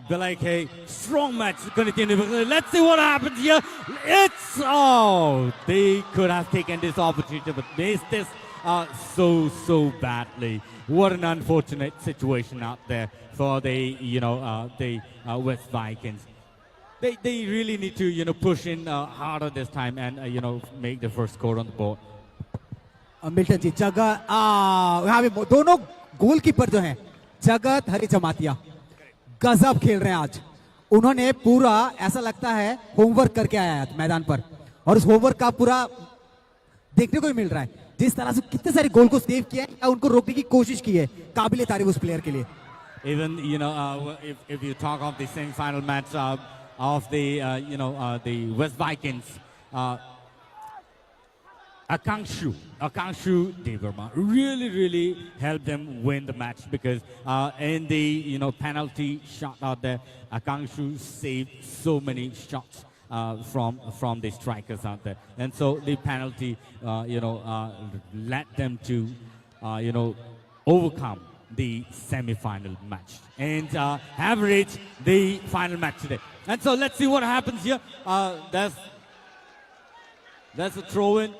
बेले के strong match continue. Let's see what happens here. It's they could have taken this opportunity but missed this so badly. What an unfortunate situation out there for the the West Vikings. They really need to push in harder this time and make the first score on the board. Milton ji जगत यहाँ पे दोनों goalkeeper जो हैं जगत हरी जमातिया गजब खेल रहे हैं आज। उन्होंने पूरा ऐसा लगता है होमवर्क करके आया है मैदान पर और उस होमवर्क का पूरा देखने को ही मिल रहा है। जिस तरह से कितने सारे गोल को सेव किया है, उनको रोकने की कोशिश की है, काबिले तारीफ उस प्लेयर के लिए। Even if you talk of the semi-final match of the the West Vikings, Akanshu Devarma really helped them win the match because in the penalty shot out there, Akanshu saved so many shots from the strikers out there, and so the penalty led them to overcome the semi-final match and have reached the final match today. And so let's see what happens here. That's a throw-in.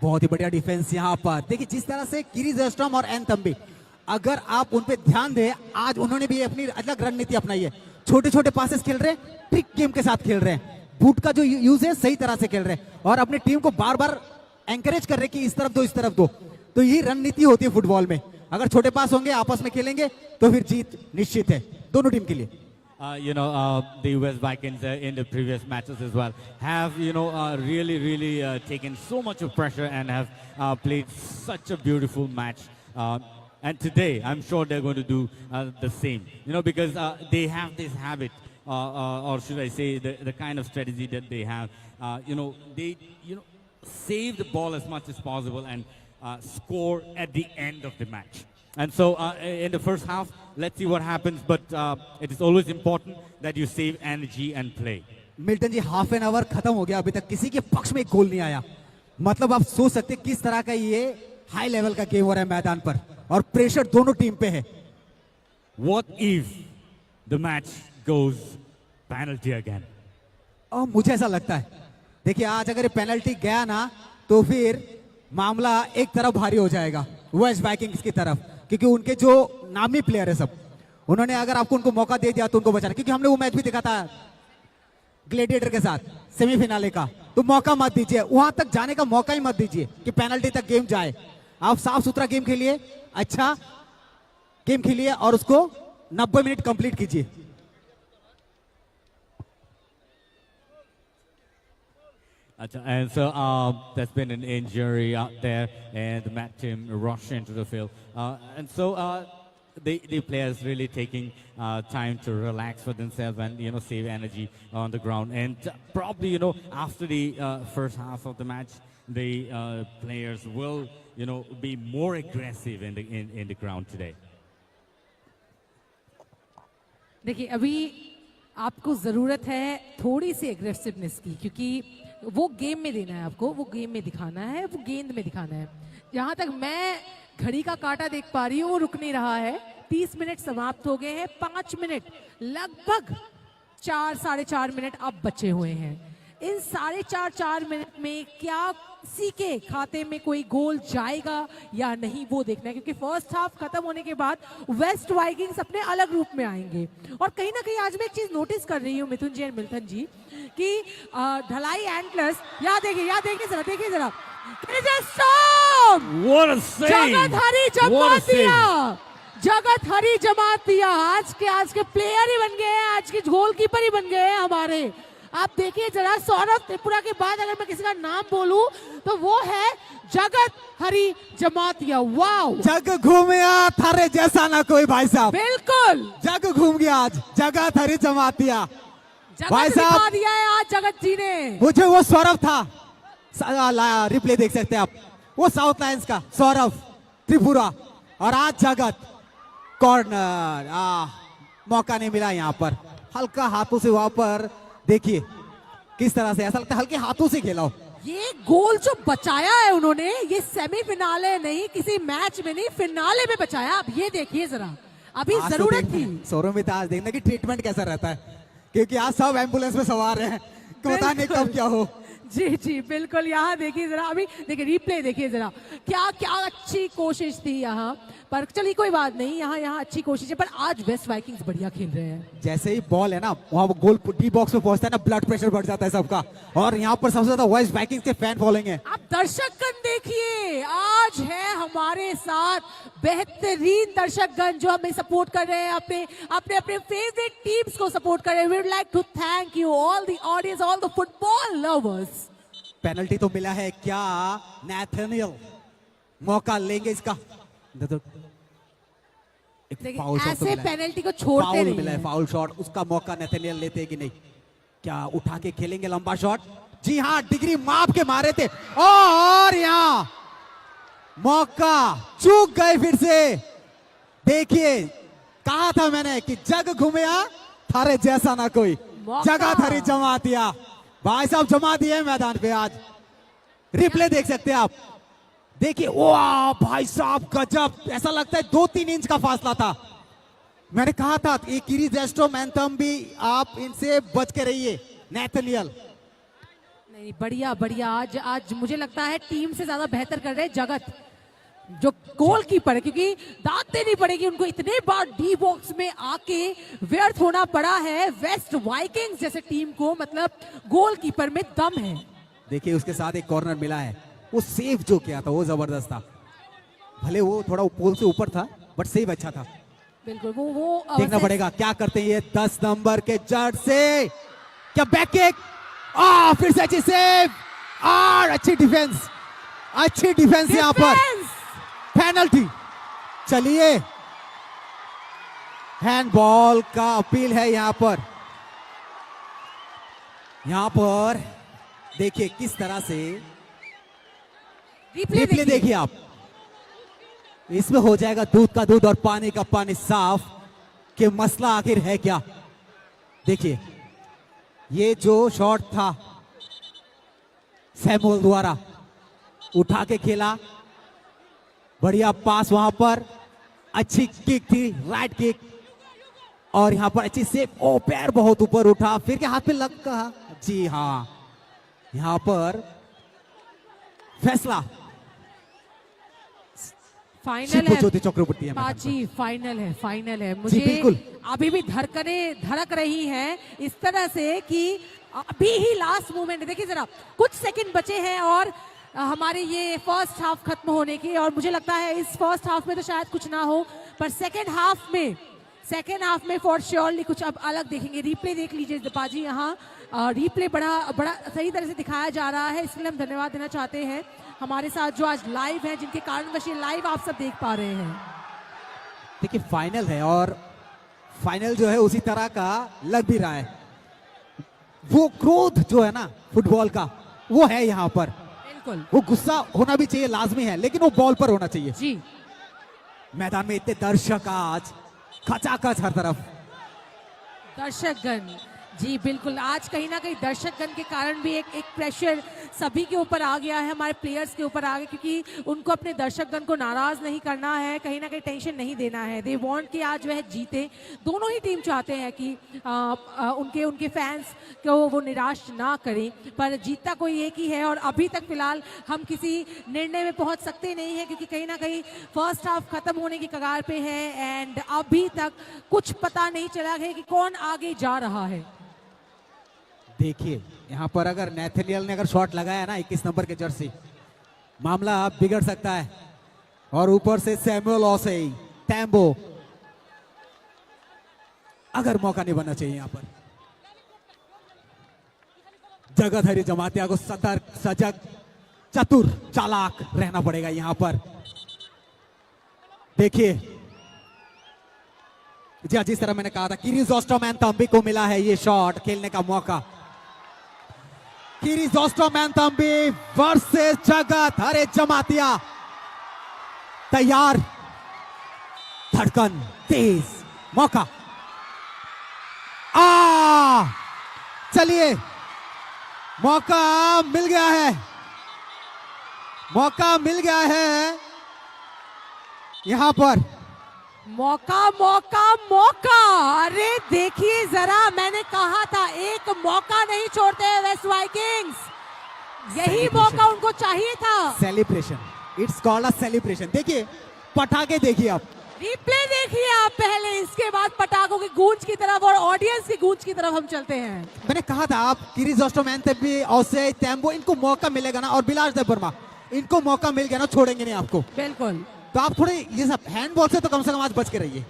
बहुत ही बढ़िया defence यहाँ पर। देखिए जिस तरह से किरी जस्टम और एन तंबी, अगर आप उन पे ध्यान दें, आज उन्होंने भी अपनी अलग रणनीति अपनाई है। छोटे छोटे पासेस खेल रहे हैं, ट्रिक गेम के साथ खेल रहे हैं, बूट का जो यूज है सही तरह से खेल रहे हैं और अपनी टीम को बार बार एंकरेज कर रहे हैं कि इस तरफ दो। तो यही रणनीति होती है फुटबॉल में। अगर छोटे पास होंगे, आपस में खेलेंगे तो फिर जीत निश्चित है दोनों टीम के लिए। the West Vikings in the previous matches as well have, really taken so much of pressure and have played such a beautiful match. And today, I'm sure they're going to do the same, because they have this habit, or should I say, the kind of strategy that they have. They, save the ball as much as possible and score at the end of the match. And so in the first half, let's see what happens. But it is always important that you save energy and play. Milton ji, half an hour खत्म हो गया, अभी तक किसी के पक्ष में एक गोल नहीं आया. मतलब आप सोच सकते हैं किस तरह का ये हाई लेवल का गेम हो रहा है मैदान पर, और प्रेशर दोनों टीम पे है. What if the match goes penalty again? और मुझे ऐसा लगता है, देखिए आज अगर ये पेनल्टी गया ना तो फिर मामला एक तरफ भारी हो जाएगा वेस्ट वाइकिंग्स की तरफ, क्योंकि उनके जो नामी प्लेयर है सब, उन्होंने अगर आपको उनको मौका दे दिया तो उनको बचाना, क्योंकि हमने वो मैच भी देखा था ग्लेडिएटर के साथ सेमीफिनाले का. तो मौका मत दीजिए, वहां तक जाने का मौका ही मत दीजिए कि पेनल्टी तक गेम जाए. आप साफ सुथरा गेम खेलिए, अच्छा गेम खेलिए और उसको 90 मिनट कंप्लीट कीजिए. And so there's been an injury out there, and the Met team rushed into the field. And so the players really taking time to relax for themselves and save energy on the ground. And probably after the first half of the match, the players will be more aggressive in the ground today. देखिए अभी आपको जरूरत है थोड़ी सी aggressiveness की, क्योंकि वो game में देना है आपको, वो गेम में दिखाना है, वो गेंद में दिखाना है. जहां तक मैं घड़ी का कांटा देख पा रही हूँ वो रुक नहीं रहा है. 30 मिनट समाप्त हो गए हैं, 5 मिनट लगभग 4-4.5 मिनट अब बचे हुए हैं. इन 4.5 मिनट में क्या किसी के खाते में कोई गोल जाएगा या नहीं वो देखना है, क्योंकि फर्स्ट हाफ खत्म होने के बाद वेस्ट वाइकिंग्स अपने अलग रूप में आएंगे. और कहीं ना कहीं आज मैं एक चीज नोटिस कर रही हूँ मिथुन जी एंड मिल्टन जी, कि ढलाई एंटलर्स, यहाँ देखिए जरा What a save! जगत हरी जमातिया आज के प्लेयर ही बन गए हैं, आज के गोलकीपर ही बन गए हैं हमारे. आप देखिए जरा, सौरभ त्रिपुरा के बाद अगर मैं किसी का नाम बोलूं तो वो है जगत हरी जमातिया. वाओ, जग घूमिया थारे जैसा ना कोई भाई साहब. बिल्कुल जग घूम गया आज, जगत हरी जमातिया. भाई जगत साहब, दिखा दिया है आज जगत जी ने. मुझे वो सौरभ था, रिप्ले देख सकते हैं आप, वो साउथ लायंस का सौरभ त्रिपुरा, और आज जगत. कॉर्नर, मौका नहीं मिला यहाँ पर. हल्का हाथों से वहां पर देखिए किस तरह से, ऐसा लगता है हल्के हाथों से खेला हो. ये गोल जो बचाया है उन्होंने, ये सेमीफिनाले नहीं, किसी मैच में नहीं, फिनाले में बचाया. अब ये देखिए जरा, अभी आज तो जरूरत देखना थी. है, सौरभ में आज देखना कि ट्रीटमेंट कैसा रहता है, क्योंकि आज सब एम्बुलेंस में सवार हैं, पता नहीं कब क्या हो. जी बिल्कुल. यहाँ देखिए जरा, अभी देखिए रिप्ले देखिए जरा, क्या क्या अच्छी कोशिश थी यहाँ पर. चलिए कोई बात नहीं, यहाँ अच्छी कोशिश है, पर आज वेस्ट वाइकिंग्स बढ़िया खेल रहे हैं. जैसे ही बॉल है ना वहां वो गोल डी बॉक्स में पहुंचता है ना, ब्लड प्रेशर बढ़ जाता है सबका. और यहाँ पर सबसे ज्यादा वेस्ट वाइकिंग्स के फैन फॉलोइंग है. आप दर्शकगण देखिए, आज है हमारे साथ बेहतरीन दर्शकगण जो हमें सपोर्ट कर रहे हैं, अपने फेवरेट टीम्स को सपोर्ट कर रहे हैं. We would like to thank you all the audience, all the football lovers. Penalty तो मिला है क्या नेथनियल, मौका लेंगे इसका. फाउल शॉट ऐसे पेनल्टी को छोड़ते नहीं मिला है, हैं. फाउल शॉट, उसका मौका नेथनियल लेते हैं कि नहीं, क्या उठा के खेलेंगे लंबा शॉट. जी हाँ, डिग्री माप के मारे थे, और यहाँ मौका चूक गए फिर से. देखिए कहा था मैंने कि जग घूमिया थारे जैसा ना कोई, जगह थारी जमा दिया. भाई साहब जमा दिए मैदान पे आज. रिप्ले देख सकते हैं आप, देखिए वाह भाई साहब गजब. ऐसा लगता है 2-3 इंच का फासला था. मैंने कहा था एक किरीज एस्ट्रोम एंथम भी आप इनसे बच के रहिए. नेथनियल नहीं, बढ़िया. आज मुझे लगता है टीम से ज्यादा बेहतर कर रहे हैं जगत, जो गोलकीपर है, क्योंकि दाद देनी पड़ेगी उनको. इतने बार डी बॉक्स में आके व्यर्थ होना पड़ा है वेस्ट वाइकिंग्स जैसे टीम को. मतलब गोलकीपर में दम है. देखिए उसके साथ एक कॉर्नर मिला है, वो सेव जो किया था वो जबरदस्त था. भले वो थोड़ा पोल से ऊपर था, बट सेव अच्छा था. बिल्कुल वो देखना अवसर- पड़ेगा क्या करते हैं ये 10 नंबर के जड़ से। क्या बैक किक, फिर से अच्छी सेव और अच्छी डिफेंस, अच्छी डिफेंस यहां पर। डिफेंस! पेनल्टी। चलिए, हैंडबॉल का अपील है यहां पर। यहां पर देखिए किस तरह से रिप्ले रिप्ले देखिए आप। इसमें हो जाएगा दूध का दूध और पानी का पानी साफ कि मसला आखिर है क्या। देखिए ये जो शॉट था सैमुअल द्वारा उठा के खेला, बढ़िया पास वहां पर, अच्छी किक थी, राइट किक, और यहां पर अच्छी सेव। ओ पैर बहुत ऊपर उठा, फिर के हाथ पे लग कहा। जी हाँ, यहां पर फैसला फाइनल शिपू है ज्योति चक्रवर्ती है मैदान पर। बाजी, फाइनल है। मुझे बिल्कुल। अभी भी धड़कनें धड़क रही हैं इस तरह से कि अभी ही लास्ट मोमेंट, देखिए जरा कुछ सेकंड बचे हैं और हमारे ये फर्स्ट हाफ खत्म होने की, और मुझे लगता है इस फर्स्ट हाफ में तो शायद कुछ ना हो, पर सेकंड हाफ में फॉर श्योरली कुछ अब अलग देखेंगे। रिप्ले देख लीजिए बाजी, यहाँ रिप्ले बड़ा सही तरह से दिखाया जा रहा है, इसलिए हम धन्यवाद देना चाहते हैं हमारे साथ जो आज लाइव है, जिनके कारणवश ये लाइव आप सब देख पा रहे हैं। देखिए फाइनल है और फाइनल जो है उसी तरह का लग भी रहा है। वो क्रोध जो है ना फुटबॉल का, वो है यहाँ पर। बिल्कुल वो गुस्सा होना भी चाहिए, लाजमी है, लेकिन वो बॉल पर होना चाहिए। जी। मैदान में इतने दर्शक आज, खचाखच हर तरफ। दर्शकगण, जी बिल्कुल, आज कहीं ना कहीं दर्शकगण के कारण भी एक प्रेशर सभी के ऊपर आ गया है, हमारे प्लेयर्स के ऊपर आ गया, क्योंकि उनको अपने दर्शकगण को नाराज नहीं करना है, कहीं ना कहीं टेंशन नहीं देना है। दे वांट कि आज वह जीते। दोनों ही टीम चाहते हैं कि उनके फैंस को वो निराश ना करें, पर जीतता कोई एक ही है। और अभी तक फिलहाल हम किसी निर्णय में पहुंच सकते नहीं है, क्योंकि कहीं ना कहीं फर्स्ट हाफ खत्म होने की कगार पे है एंड अभी तक कुछ पता नहीं चला है कि कौन आगे जा रहा है। देखिए यहाँ पर अगर नेथनियल ने अगर शॉट लगाया ना 21 नंबर के जर्सी, मामला बिगड़ सकता है। और ऊपर से सैमुअल ओसेई, टैम्बो, अगर मौका नहीं बनना चाहिए यहाँ पर। जगहधरी जमातिया को सतर्क, सजग, चतुर, चालाक रहना पड़ेगा यहाँ पर। देखिए जी हाँ, जिस तरह मैंने कहा था, किरिजोस्टोमैन तंबी को मिला है ये शॉट खेलने का मौका। किरिजोस्टोमैन तंबी वर्सेस जगहधरी जमातिया। तैयार, धड़कन तेज, मौका। चलिए, मौका मिल गया है, मौका मिल गया है यहां पर। मौका मौका मौका, अरे देखिए जरा, मैंने कहा था एक मौका नहीं छोड़ते हैं वेस्ट वाइकिंग्स, यही मौका उनको चाहिए था। Celebration, it's called a celebration. देखिए पटाखे देखिए आप, रिप्ले देखिए आप पहले, इसके बाद पटाखों की गूंज की तरफ और ऑडियंस की गूंज की तरफ हम चलते हैं। मैंने कहा था आप किरिजोस्टोमैन तंबी, ओसेई, टैम्बो, इनको मौका मिलेगा ना, और बिलास वर्मा, इनको मौका मिल गया ना, छोड़ेंगे नहीं आपको। बिल्कुल। तो आप थोड़े ये सब हैंडबॉल से तो कम से कम आज बच के रहिए।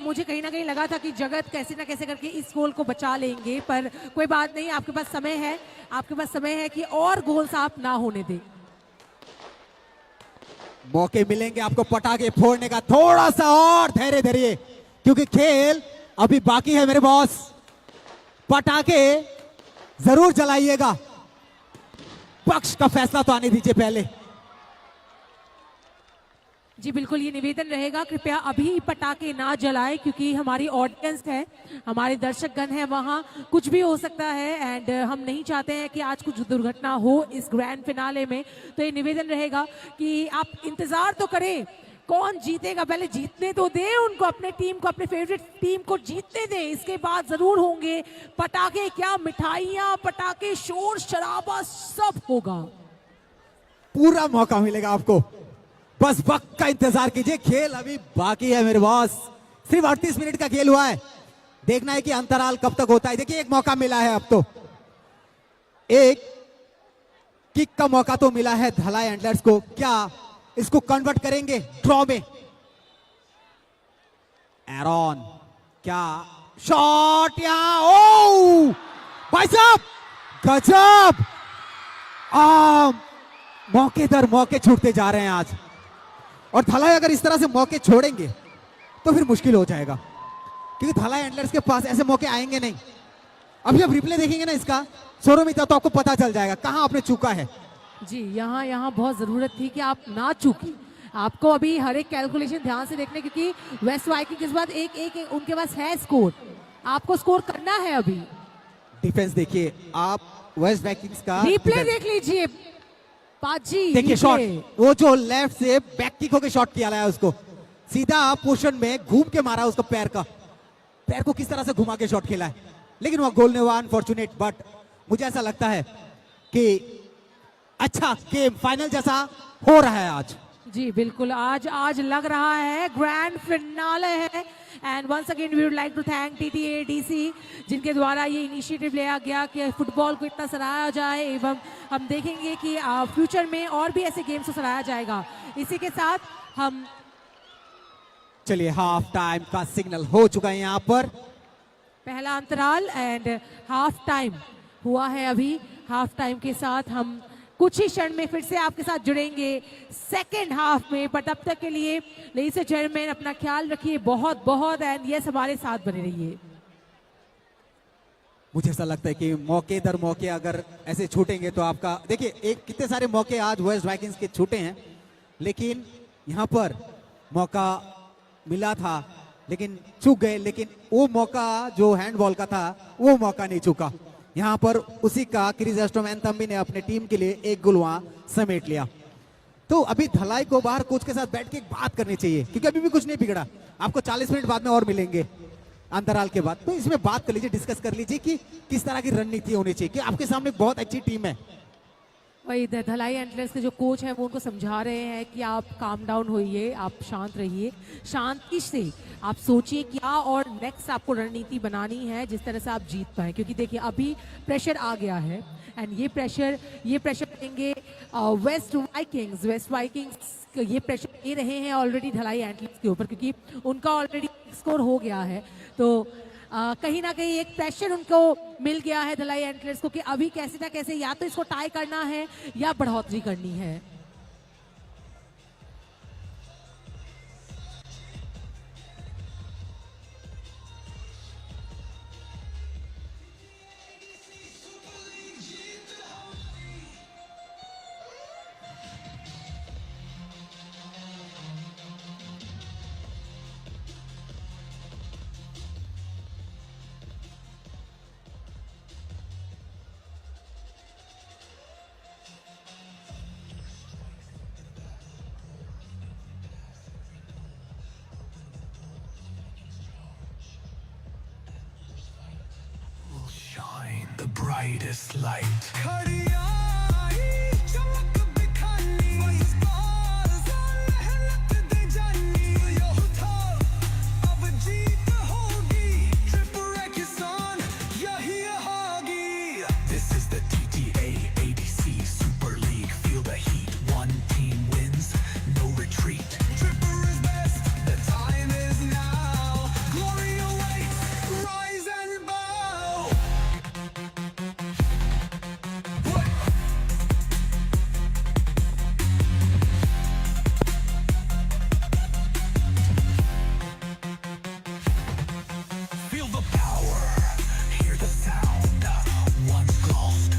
मुझे कहीं ना कहीं लगा था कि जगत कैसे ना कैसे करके इस गोल को बचा लेंगे, पर कोई बात नहीं, आपके पास समय है, आपके पास समय है कि और गोल्स आप ना होने दें। मौके मिलेंगे आपको पटाखे फोड़ने का, थोड़ा सा और धैर्य धरिए, क्योंकि खेल अभी बाकी है मेरे बॉस। पटाखे जरूर जलाइएगा, पक्ष का फैसला तो आने दीजिए पहले। जी बिल्कुल, ये निवेदन रहेगा, कृपया अभी पटाखे ना जलाएं, क्योंकि हमारी ऑडियंस है, हमारे दर्शकगण है, वहाँ कुछ भी हो सकता है एंड हम नहीं चाहते हैं कि आज कुछ दुर्घटना हो इस ग्रैंड फिनाले में। तो ये निवेदन रहेगा कि आप इंतजार तो करें, कौन जीतेगा पहले जीतने तो दे उनको, अपने टीम को, अपने फेवरेट टीम को जीतने दे, इसके बाद जरूर होंगे पटाखे, क्या मिठाइयाँ, पटाखे, शोर शराबा सब होगा। पूरा मौका मिलेगा आपको, बस वक्त का इंतजार कीजिए। खेल अभी बाकी है मेरे बॉस, सिर्फ 38 मिनट का खेल हुआ है, देखना है कि अंतराल कब तक होता है। देखिए एक मौका मिला है, अब तो एक किक का मौका तो मिला है धलाई एंटलर्स को, क्या इसको कन्वर्ट करेंगे ड्रॉ में? एरॉन, क्या शॉट यहां, ओ भाई साहब गजब। मौके दर मौके छूटते जा रहे हैं आज, और थलाई अगर इस तरह से मौके छोड़ेंगे तो फिर मुश्किल हो जाएगा, क्योंकि थलाई एंटलर्स के पास ऐसे मौके आएंगे नहीं। अभी जब रिप्ले देखेंगे ना इसका सोरोमिता, तो आपको पता चल जाएगा कहां आपने चूका है। जी, यहाँ बहुत जरूरत थी कि आप ना चूकी। आपको अभी हर एक कैलकुलेशन ध्यान से देखने, क्योंकि वेस्ट वाइकिंग के बाद एक उनके पास है स्कोर, आपको स्कोर करना है। अभी डिफेंस देखिए आप, वेस्ट वाइकिंग्स का रिप्ले defense। देख लीजिए पाजी, देखिए शॉट, replay। वो जो लेफ्ट से बैक किक होकर शॉट किया है उसको सीधा पोजीशन में घूम के मारा, उसका पैर को किस तरह से घुमा के शॉट खेला है, लेकिन वो गोल नहीं हुआ, अनफॉर्चुनेट। बट मुझे ऐसा लगता है कि अच्छा गेम फाइनल जैसा हो रहा है आज। जी बिल्कुल, आज लग रहा है ग्रैंड फिनाले है। And once again we would like to thank TTADC, जिनके द्वारा ये इनिशिएटिव लिया गया कि फुटबॉल को इतना सराहा जाए, एवं हम देखेंगे कि फ्यूचर में और भी ऐसे गेम्स को सराहा जाएगा। इसी के साथ हम चलिए हाफ टाइम का सिग्नल हो चुका है यहाँ पर, पहला अंतराल एंड हाफ टाइम हुआ है अभी। हाफ टाइम के साथ हम कुछ ही क्षण में फिर से आपके साथ जुड़ेंगे सेकेंड हाफ में, पर तब तक के लिए लेडीज एंड जेंटलमैन अपना ख्याल रखिए बहुत बहुत, एंड यस हमारे साथ बने रहिए। मुझे ऐसा लगता है कि मौके दर मौके अगर ऐसे छूटेंगे तो आपका, देखिए एक कितने सारे मौके आज वेस्ट वाइकिंग्स के छूटे हैं, लेकिन यहाँ पर मौका मिला था लेकिन चूक गए, लेकिन वो मौका जो हैंडबॉल का था वो मौका नहीं चूका। यहाँ पर उसी का क्रिस एस्ट्रोम एंथम्बी ने अपने टीम के लिए एक गोल वहां समेट लिया। तो अभी धलाई को बाहर कोच के साथ बैठ के एक बात करनी चाहिए, क्योंकि अभी भी कुछ नहीं बिगड़ा। आपको 40 मिनट बाद में और मिलेंगे अंतराल के बाद, तो इसमें बात कर लीजिए, डिस्कस कर लीजिए कि किस तरह की रणनीति होनी चाहिए, कि आपके सामने बहुत अच्छी टीम है। वही धलाई एंटलर्स के जो कोच हैं वो उनको समझा रहे हैं कि आप काम डाउन होइए, आप शांत रहिए, शांति से आप सोचिए क्या और नेक्स्ट आपको रणनीति बनानी है जिस तरह से आप जीत पाए। क्योंकि देखिए अभी प्रेशर आ गया है, एंड ये प्रेशर देंगे वेस्ट वाइकिंग्स ये प्रेशर दे रहे हैं ऑलरेडी धलाई एंटलर्स के ऊपर, क्योंकि उनका ऑलरेडी स्कोर हो गया है। तो कहीं ना कहीं एक प्रेशर उनको मिल गया है धलाई एंटलर्स को, कि अभी कैसे ना कैसे या तो इसको टाई करना है या बढ़ोतरी करनी है। Shine the brightest light. This is the TTADC Super League. Feel the heat. One team wins, no retreat. Tripper is best. The time is now. Glory awaits. Rise and bow. Feel the power, hear the sound. Once lost,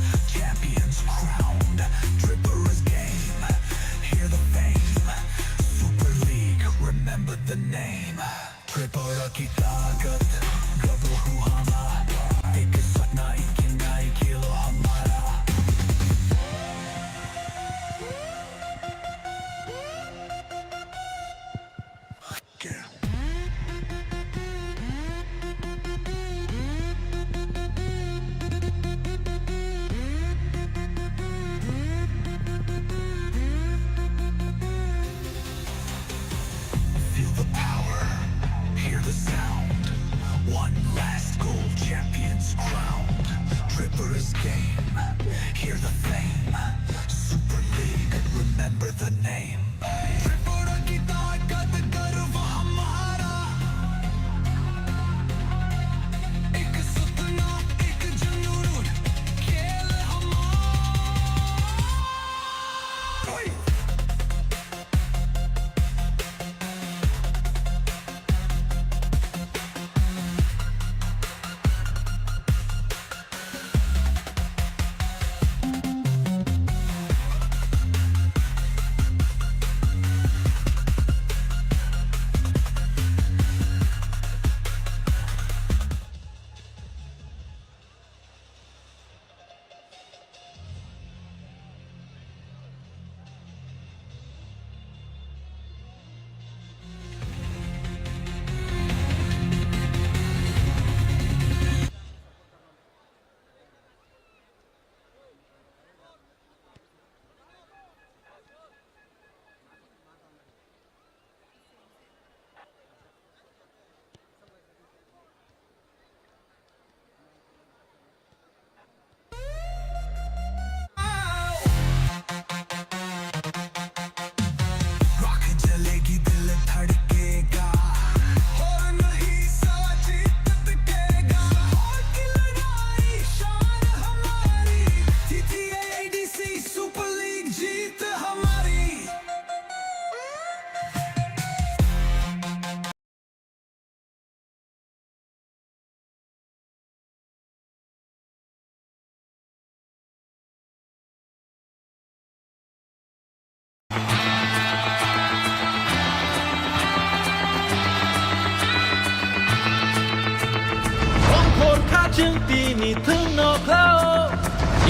pini thung no klao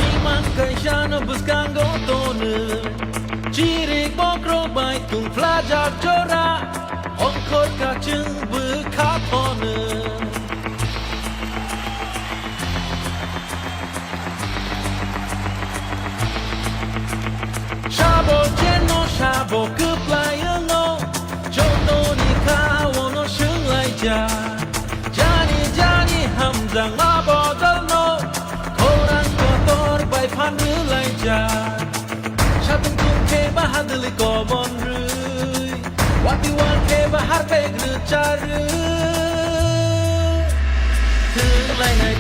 iman kai shano buskango tonu chirik bokro bai tung flaja chora onkor ka chung bu kha ponu Shabo jeno shabo kuplayo Jodo ni kawo no shung lai ja Jani jani hamzang ma bodol no Koran kotor bai pan ru lai ja Shabung tung ke bahadli ko bon rui Wati wan ke bahar pe gru charu Thương lai nai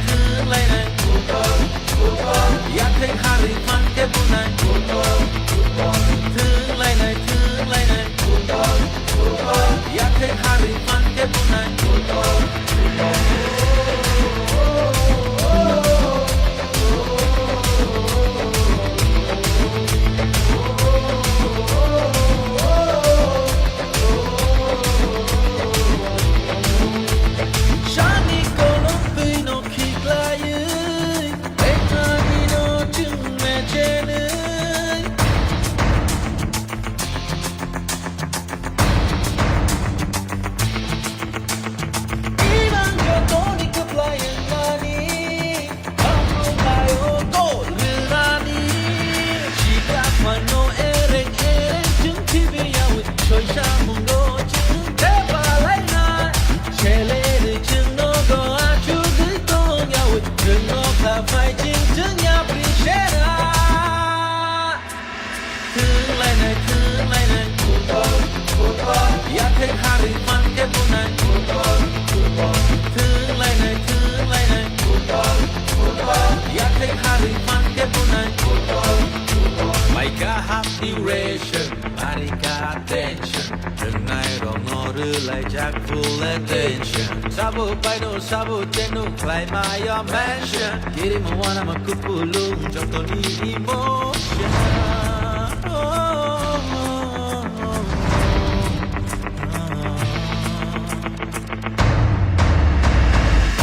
Ya theng hari pan ke bunai Thương lai nai Ya theng hari pan ke bunai Shani kolom tui no khiklaye Etani no chung me chene Iban yo toni kuplaye nani Kamro kayo to lirani Shika kwano ereng chung tibi yawe Choi shamungo chung tepa lai na Chele de chung no go a chu gui tong yawe Chung no ka phai ching chung ya pri shera Thương lai nai Ya theng hari man ke bunai Thương lai nai Ya theng hari man ke bunai Maika hap duration Marika attention Đừng này rong ngó rư lại jack full attention Sabu baido sabu tenu Claim my your mansion Kiri mo wana makupulung Joto ni emotion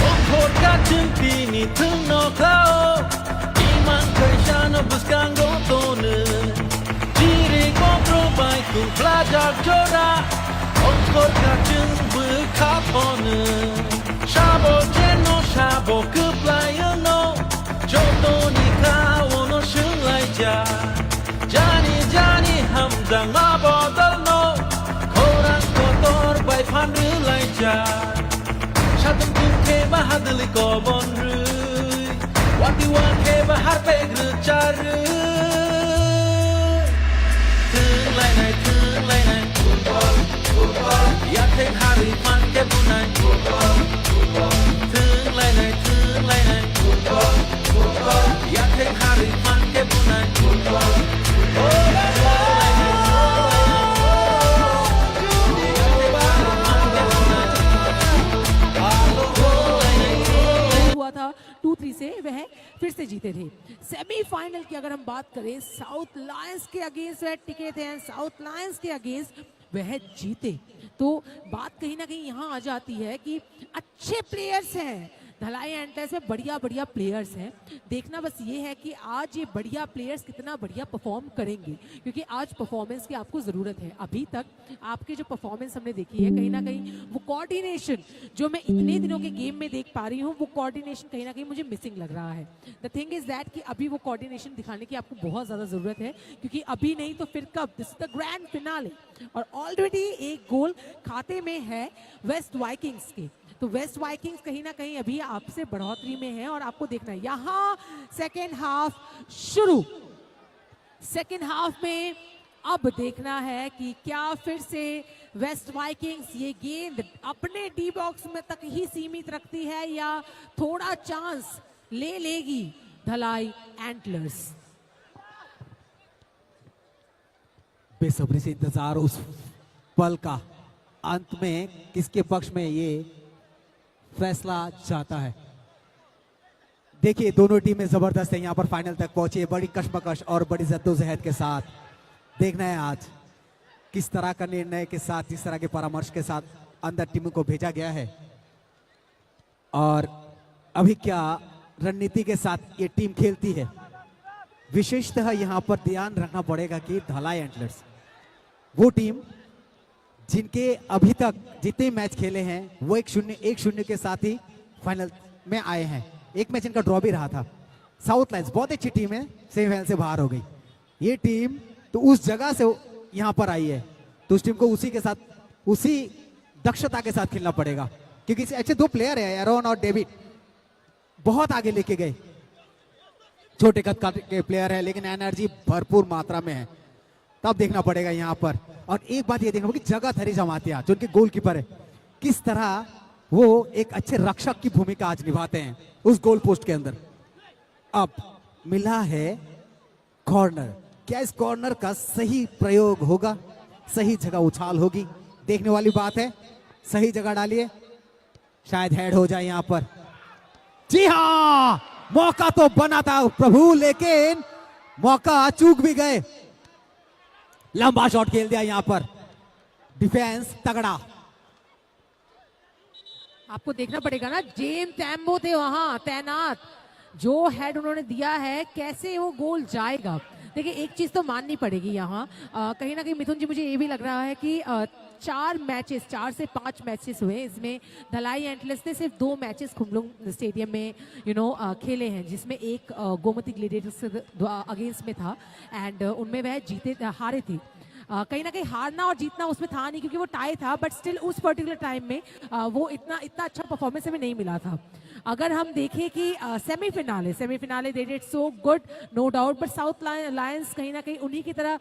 Ongkot ka chung pini thung no klao Iman kai shano buskango tonu Chirik bokro bai tung flaja chora Ongkot ka chung bu kha ponu Shabo jeno shabo kuplayo no Jodo ni kawo no shung lai ja Jani jani hamzang ma bodol no Koran kotor bai pan ru lai ja Shatung tung ke bahadli ko bon rui Wati wan ke bahar pe gru charu Thương lai nai Ya theng hari pan ke bunai Thương lai nai Ya theng hari pan ke bunai Oh la la हुआ था 2-3 से वह फिर से जीते थे semifinal की अगर हम बात करें साउथ लायंस के अगेंस्ट वह टिके थे साउथ लायंस के अगेंस्ट वह जीते तो बात कहीं ना कहीं यहाँ आ जाती है कि अच्छे प्लेयर्स हैं धलाई एंटर्स में बढ़िया बढ़िया प्लेयर्स हैं देखना बस ये है कि आज ये बढ़िया प्लेयर्स कितना बढ़िया परफॉर्म करेंगे क्योंकि आज परफॉर्मेंस की आपको ज़रूरत है अभी तक आपके जो परफॉर्मेंस हमने देखी है कहीं ना कहीं वो कोऑर्डिनेशन जो मैं इतने दिनों के गेम में देख पा रही हूँ वो कोऑर्डिनेशन कहीं ना कहीं मुझे मिसिंग लग रहा है द थिंग इज दैट कि अभी वो कोऑर्डिनेशन दिखाने की आपको बहुत ज़्यादा ज़रूरत है क्योंकि अभी नहीं तो फिर कब this is the grand finale और ऑलरेडी एक गोल खाते में है वेस्ट वाइकिंग्स के तो वेस्ट वाइकिंग्स कहीं ना कहीं अभी आपसे बढ़ोतरी में है और आपको देखना है यहाँ सेकेंड हाफ शुरू सेकेंड हाफ में अब देखना है कि क्या फिर से वेस्ट वाइकिंग्स ये गेंद अपने डी बॉक्स में तक ही सीमित रखती है या थोड़ा चांस ले लेगी धलाई एंटलर्स बेसब्री से इंतजार उस पल का अंत में किसके पक्ष में ये फैसला जाता है देखिए दोनों टीमें जबरदस्त है यहाँ पर फाइनल तक पहुंची बड़ी कशमकश और बड़ी जद्दोजहद के साथ देखना है आज किस तरह का निर्णय के साथ किस तरह के परामर्श के साथ अंदर टीमों को भेजा गया है और अभी क्या रणनीति के साथ ये टीम खेलती है। विशेषतः यहां पर ध्यान रखना पड़ेगा कि धलाई एंटलर्स वो टीम जिनके अभी तक जितने मैच खेले हैं वो 1-0 के साथ ही फाइनल में आए हैं। एक मैच इनका ड्रॉ भी रहा था। साउथ लाइन्स बहुत अच्छी टीम है, सेमीफाइनल से बाहर हो गई। ये टीम तो उस जगह से यहां पर आई है, तो उस टीम को उसी के साथ उसी दक्षता के साथ खेलना पड़ेगा, क्योंकि अच्छे दो प्लेयर है एरोन और डेविड, बहुत आगे लेके गए। छोटे कद के प्लेयर है लेकिन एनर्जी भरपूर मात्रा में है, तब देखना पड़ेगा यहां पर। और एक बात ये देखना होगा कि जगह थरी जमातिया जो उनके गोलकीपर है, किस तरह वो एक अच्छे रक्षक की भूमिका आज निभाते हैं उस गोल पोस्ट के अंदर। अब मिला है कॉर्नर, क्या इस कॉर्नर का सही प्रयोग होगा, सही जगह उछाल होगी, देखने वाली बात है। सही जगह डालिए, शायद हेड हो जाए यहां पर। जी हां, मौका तो बना था प्रभु, लेकिन मौका चूक भी गए। लंबा शॉट खेल दिया यहां पर, डिफेंस तगड़ा। आपको देखना पड़ेगा ना, जेम टैम्बो थे वहां तैनात, जो हेड उन्होंने दिया है कैसे वो गोल जाएगा। देखिए एक चीज तो माननी पड़ेगी यहाँ, कहीं ना कहीं मिथुन जी मुझे ये भी लग रहा है कि 4 से 5 मैचेस हुए, इसमें धलाई एंटलर्स ने सिर्फ 2 मैचेस खुमलुंग स्टेडियम में खेले हैं, जिसमें एक गोमती ग्लेडिएटर्स अगेंस्ट में था एंड उनमें वह हारे थी। कहीं ना कहीं हारना और जीतना उसमें था नहीं क्योंकि वो टाई था, बट स्टिल उस पर्टिकुलर टाइम में वो इतना अच्छा परफॉर्मेंस हमें नहीं मिला था। अगर हम देखें कि semifinale they did so good no doubt, but South Lions कहीं ना कहीं उन्हीं की तरह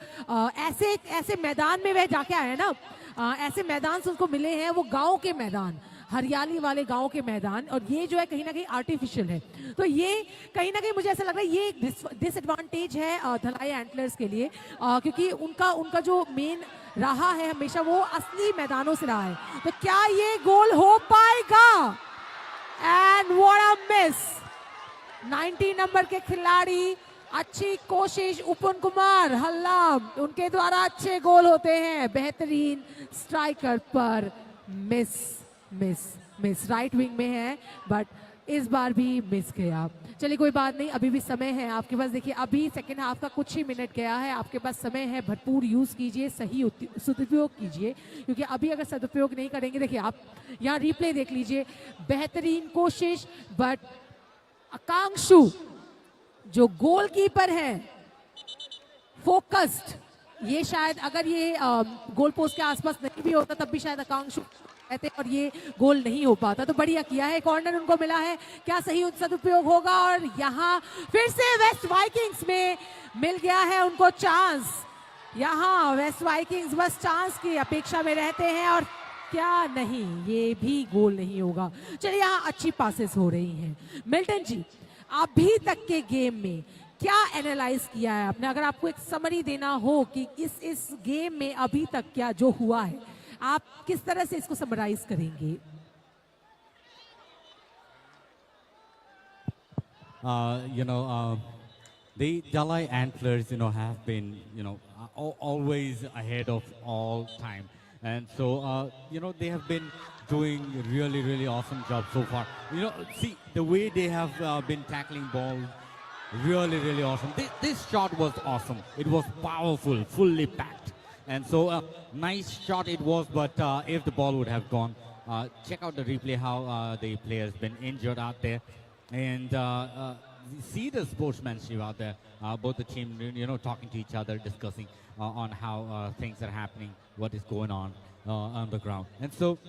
ऐसे मैदान में वह जाके आए ना, ऐसे मैदान से उनको मिले हैं, वो गांव के मैदान, हरियाली वाले गांव के मैदान, और ये जो है कहीं ना कहीं आर्टिफिशियल है। तो ये कहीं ना कहीं मुझे ऐसा लग रहा है ये एक डिसएडवांटेज है धलाई एंटलर्स के लिए, क्योंकि उनका जो मेन रहा है हमेशा वो असली मैदानों से रहा है। तो क्या ये गोल हो पाएगा? And what a miss, 90 number के खिलाड़ी, अच्छी कोशिश, उपन कुमार हल्ला, उनके द्वारा अच्छे गोल होते हैं, बेहतरीन स्ट्राइकर पर मिस राइट विंग में है, बट इस बार भी मिस गया। चलिए कोई बात नहीं, अभी भी समय है आपके पास। देखिए अभी सेकेंड हाफ का कुछ ही मिनट गया है, आपके पास समय है, भरपूर यूज कीजिए, सही सदुपयोग कीजिए, क्योंकि अभी अगर सदुपयोग नहीं करेंगे, देखिए आप यहाँ रिप्ले देख लीजिए, बेहतरीन कोशिश, बट आकांक्षु जो गोलकीपर है फोकस्ड, ये शायद अगर ये गोल पोस्ट के आसपास नहीं भी होता तब भी शायद आकांक्षु रहते और ये गोल नहीं हो पाता। तो बढ़िया किया है, कॉर्नर उनको मिला है, क्या सही सदुपयोग होगा? और यहाँ फिर से वेस्ट वाइकिंग्स में मिल गया है उनको चांस। यहाँ वेस्ट वाइकिंग्स बस चांस की अपेक्षा में रहते हैं, और क्या नहीं, ये भी गोल नहीं होगा। चलिए यहाँ अच्छी पासेस हो रही हैं। मिल्टन जी, अभी तक के गेम में क्या एनालाइज किया है आपने? अगर आपको एक समरी देना हो कि इस गेम में अभी तक क्या जो हुआ है, आप किस तरह से इसको समराइज करेंगे? The Dalai Antlers, have been, always ahead of all time. And so, they have been doing really, really awesome job so far. See, the way they have been tackling balls, really, really awesome. This shot was awesome. It was powerful, fully packed. And so, nice shot it was, but if the ball would have gone, check out the replay, how the player's been injured out there. And see the sportsmanship out there. Both the team, talking to each other, discussing on how things are happening, what is going on the ground. And so,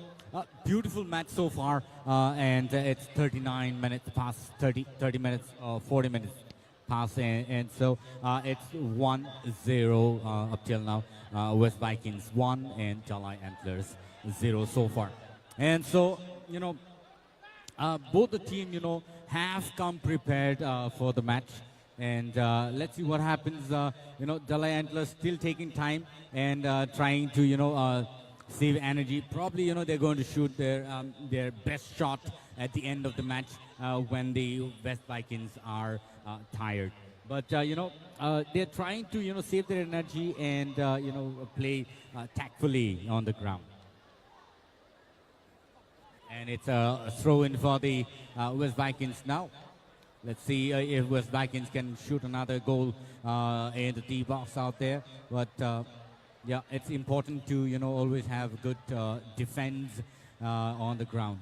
beautiful match so far. And it's 39 minutes past 30 minutes, 40 minutes past. And so, it's 1-0 up till now. West Vikings 1 and Dalai Antlers 0 so far. And so, both the team, have come prepared for the match. And let's see what happens. Dalai Antlers still taking time and trying to, save energy. Probably, they're going to shoot their best shot at the end of the match when the West Vikings are tired. But, they're trying to, save their energy and, play tactfully on the ground. And it's a throw in for the West Vikings now. Let's see if West Vikings can shoot another goal in the D box out there. But yeah, it's important to always have good defense on the ground.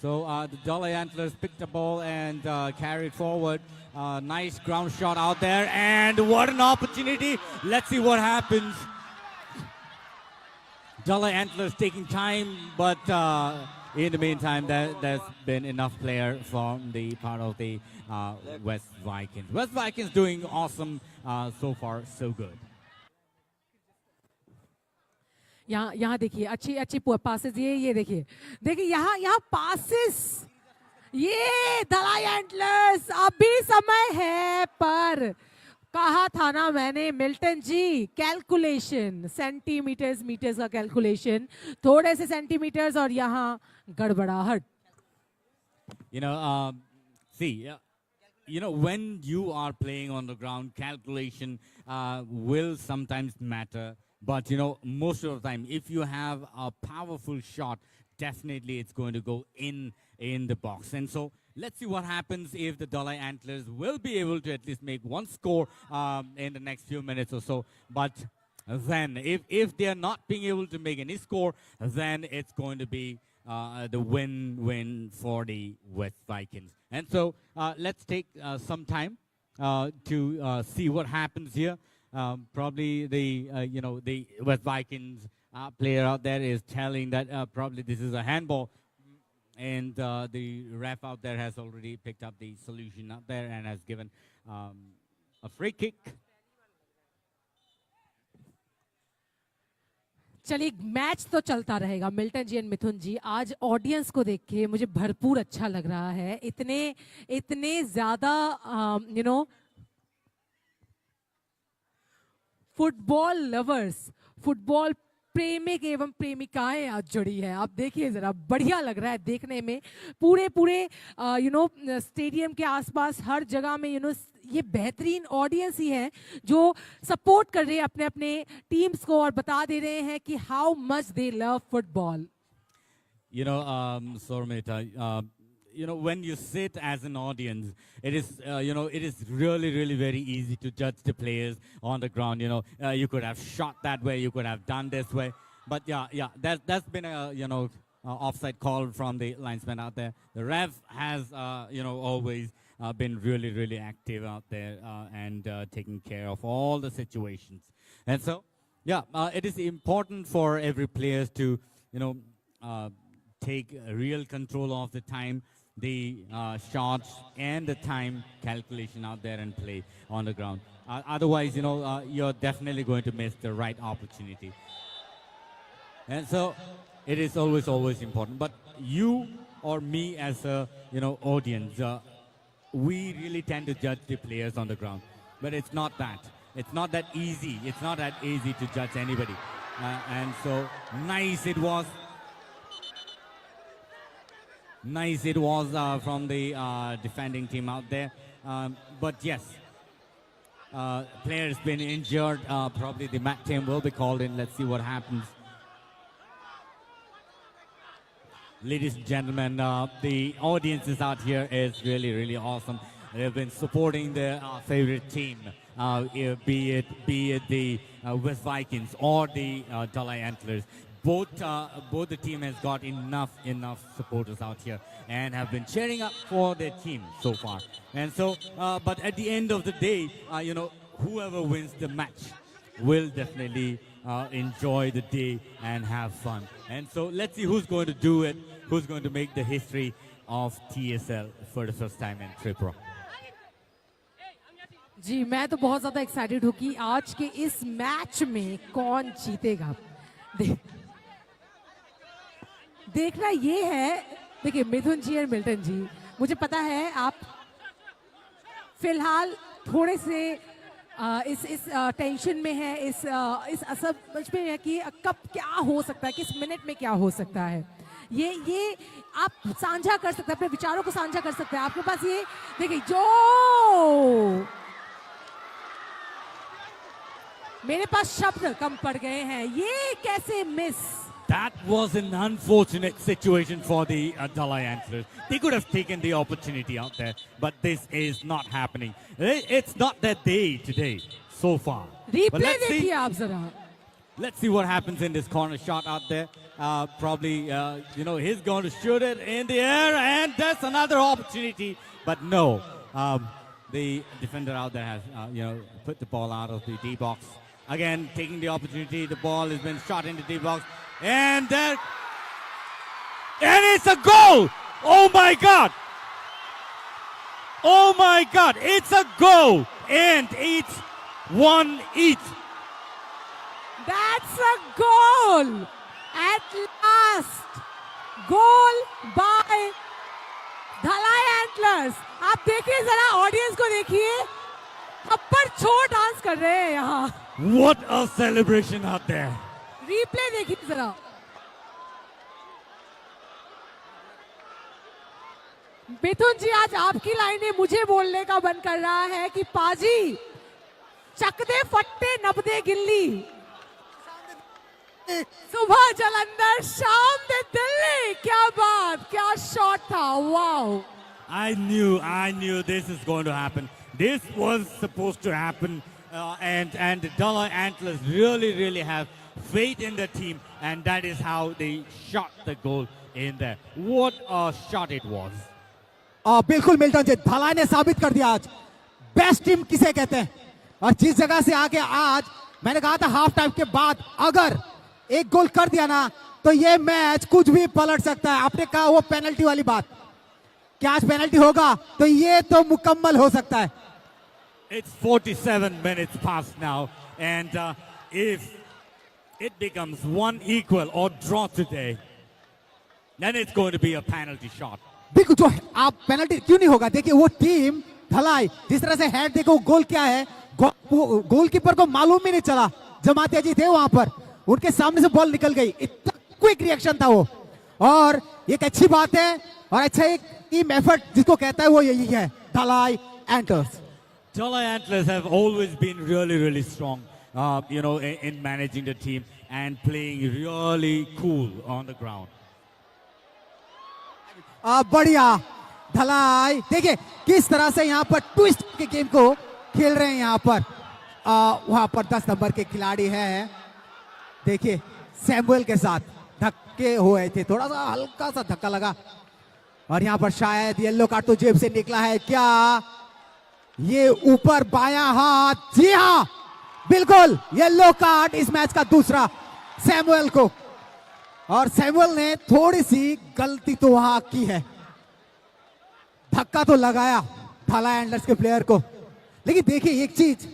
So the Dollar Antlers picked the ball and carried forward. Nice ground shot out there, and what an opportunity! Let's see what happens. Dollar Antlers taking time, but in the meantime, there's been enough player from the part of the West Vikings. West Vikings doing awesome so far, so good. यहाँ देखिए अच्छी अच्छी passes, ये देखिए यहाँ passes, ये Dalai antlers अभी समय है, पर कहा था ना मैंने मिल्टन जी, कैलकुलेशन सेंटीमीटर्स मीटर्स का कैलकुलेशन, थोड़े से सेंटीमीटर्स और यहाँ गड़बड़ाहट. See, when you are playing on the ground, calculation will sometimes matter. But, most of the time, if you have a powerful shot, definitely it's going to go in the box. And so let's see what happens if the Dollar Antlers will be able to at least make one score in the next few minutes or so. But then if they are not being able to make any score, then it's going to be the win for the West Vikings. And so let's take some time to see what happens here. Probably the West Vikings player out there is telling that probably this is a handball, and the ref out there has already picked up the solution out there and has given a free kick. चलिए match तो चलता रहेगा. Milton ji and मिथुन जी, आज audience को देख के मुझे भरपूर अच्छा लग रहा है. इतने ज्यादा फुटबॉल लवर्स, फुटबॉल प्रेमिक एवं प्रेमिकाएं आज जुड़ी है. आप देखिए जरा, बढ़िया लग रहा है देखने में. पूरे स्टेडियम के आसपास हर जगह में ये बेहतरीन ऑडियंस ही है जो सपोर्ट कर रहे हैं अपने अपने टीम्स को और बता दे रहे हैं कि how much they love football. Sormita, when you sit as an audience, it is really very easy to judge the players on the ground. You could have shot that way, you could have done this way, but yeah, that's been a offside call from the linesman out there. The ref has always been really active out there and taking care of all the situations. And so it is important for every player to take real control of the time, the shots and the time calculation out there and play on the ground. Otherwise, you're definitely going to miss the right opportunity. And so it is always important. But you or me as a audience, we really tend to judge the players on the ground. But it's not that. It's not that easy. It's not that easy to judge anybody. And so nice it was. Nice it was from the defending team out there. But yes, player's been injured. Probably the MAC team will be called in. Let's see what happens. Ladies and gentlemen, the audiences out here is really awesome. They've been supporting their favorite team, be it the West Vikings or the Dalai Antlers. Both the team has got enough supporters out here and have been cheering up for their team so far. And so, but at the end of the day, whoever wins the match will definitely enjoy the day and have fun. And so let's see who's going to do it, who's going to make the history of TSL for the first time in Tripura. जी, मैं तो बहुत ज्यादा excited हूँ कि आज के इस match में कौन जीतेगा. देखना ये है. देखिए मिथुन जी और मिल्टन जी, मुझे पता है आप फिलहाल थोड़े से इस टेंशन में है, इस असमझ में है कि कब क्या हो सकता है, किस मिनट में क्या हो सकता है. ये आप साझा कर सकते हैं, अपने विचारों को साझा कर सकते हैं. आपके पास ये देखिए, जो मेरे पास शब्द कम पड़ गए हैं. ये कैसे miss That was an unfortunate situation for the Dalai Antlers. They could have taken the opportunity out there, but this is not happening. It's not their day today so far. But replay let's see. देखिए आप जरा. Let's see what happens in this corner shot out there. Probably, he's going to shoot it in the air, and that's another opportunity. But no, the defender out there has, put the ball out of the D box. Again, taking the opportunity, the ball has been shot in the D box, and it's a goal! Oh my God! Oh my God! It's a goal, and it's 1 each. That's a goal! At last! Goal by Dhalai Antlers. आप देखिए जरा audience को देखिए अपर छो dance कर रहे हैं यहाँ. What a celebration out there! Replay देखिए जरा. मिथुन जी आज आपकी लाइनें मुझे बोलने का मन कर रहा है कि पाजी चक दे फट्टे नप दे गिल्ली. सुबह जलंधर शाम दे दिल्ली. क्या बात, क्या शॉट था. Wow. I knew this is going to happen. This was supposed to happen, and the Dalai Antlers really have faith in the team, and that is how they shot the goal in there. What a shot it was! बिल्कुल Milton जी, धलाई ने साबित कर दिया आज best team किसे कहते हैं. और जिस जगह से आके आज मैंने कहा था हाफ टाइम के बाद अगर एक गोल कर दिया ना तो ये मैच कुछ भी पलट सकता है. आपने कहा वो पेनल्टी वाली बात, क्या आज पेनल्टी होगा तो ये तो मुकम्मल हो सकता है. It's 47 minutes past now, and if it becomes 1 equal or draw today, then it's going to be a penalty shot. बिल्कुल, जो आप पेनल्टी क्यों नहीं होगा. देखिए वो टीम धलाई जिस तरह से हेड, देखो गोल क्या है. गोलकीपर को मालूम ही नहीं चला. जमातिया जी थे वहां पर, उनके सामने से बॉल निकल गई. इतना क्विक रिएक्शन था वो, और एक अच्छी बात है और अच्छा एक टीम एफर्ट जिसको कहता है वो यही है धलाई enters. Dalai Antlers have always been really strong, in managing the team and playing really cool on the ground. बढ़िया धलाई. देखिए किस तरह से यहाँ पर ट्विस्ट के गेम को खेल रहे हैं. यहाँ पर वहां पर 10 नंबर के खिलाड़ी हैं. देखिए सैमुअल के साथ धक्के हुए थे, थोड़ा सा हल्का सा धक्का लगा, और यहाँ पर शायद येलो कार्ड तो जेब से निकला है क्या. ये ऊपर बायां हाथ, जी हाँ बिल्कुल येलो कार्ड इस मैच का दूसरा सैमुअल को. और सैमुअल ने थोड़ी सी गलती तो वहां की है, धक्का तो लगाया थाला एंडलर्स के प्लेयर को. लेकिन देखिए एक चीज,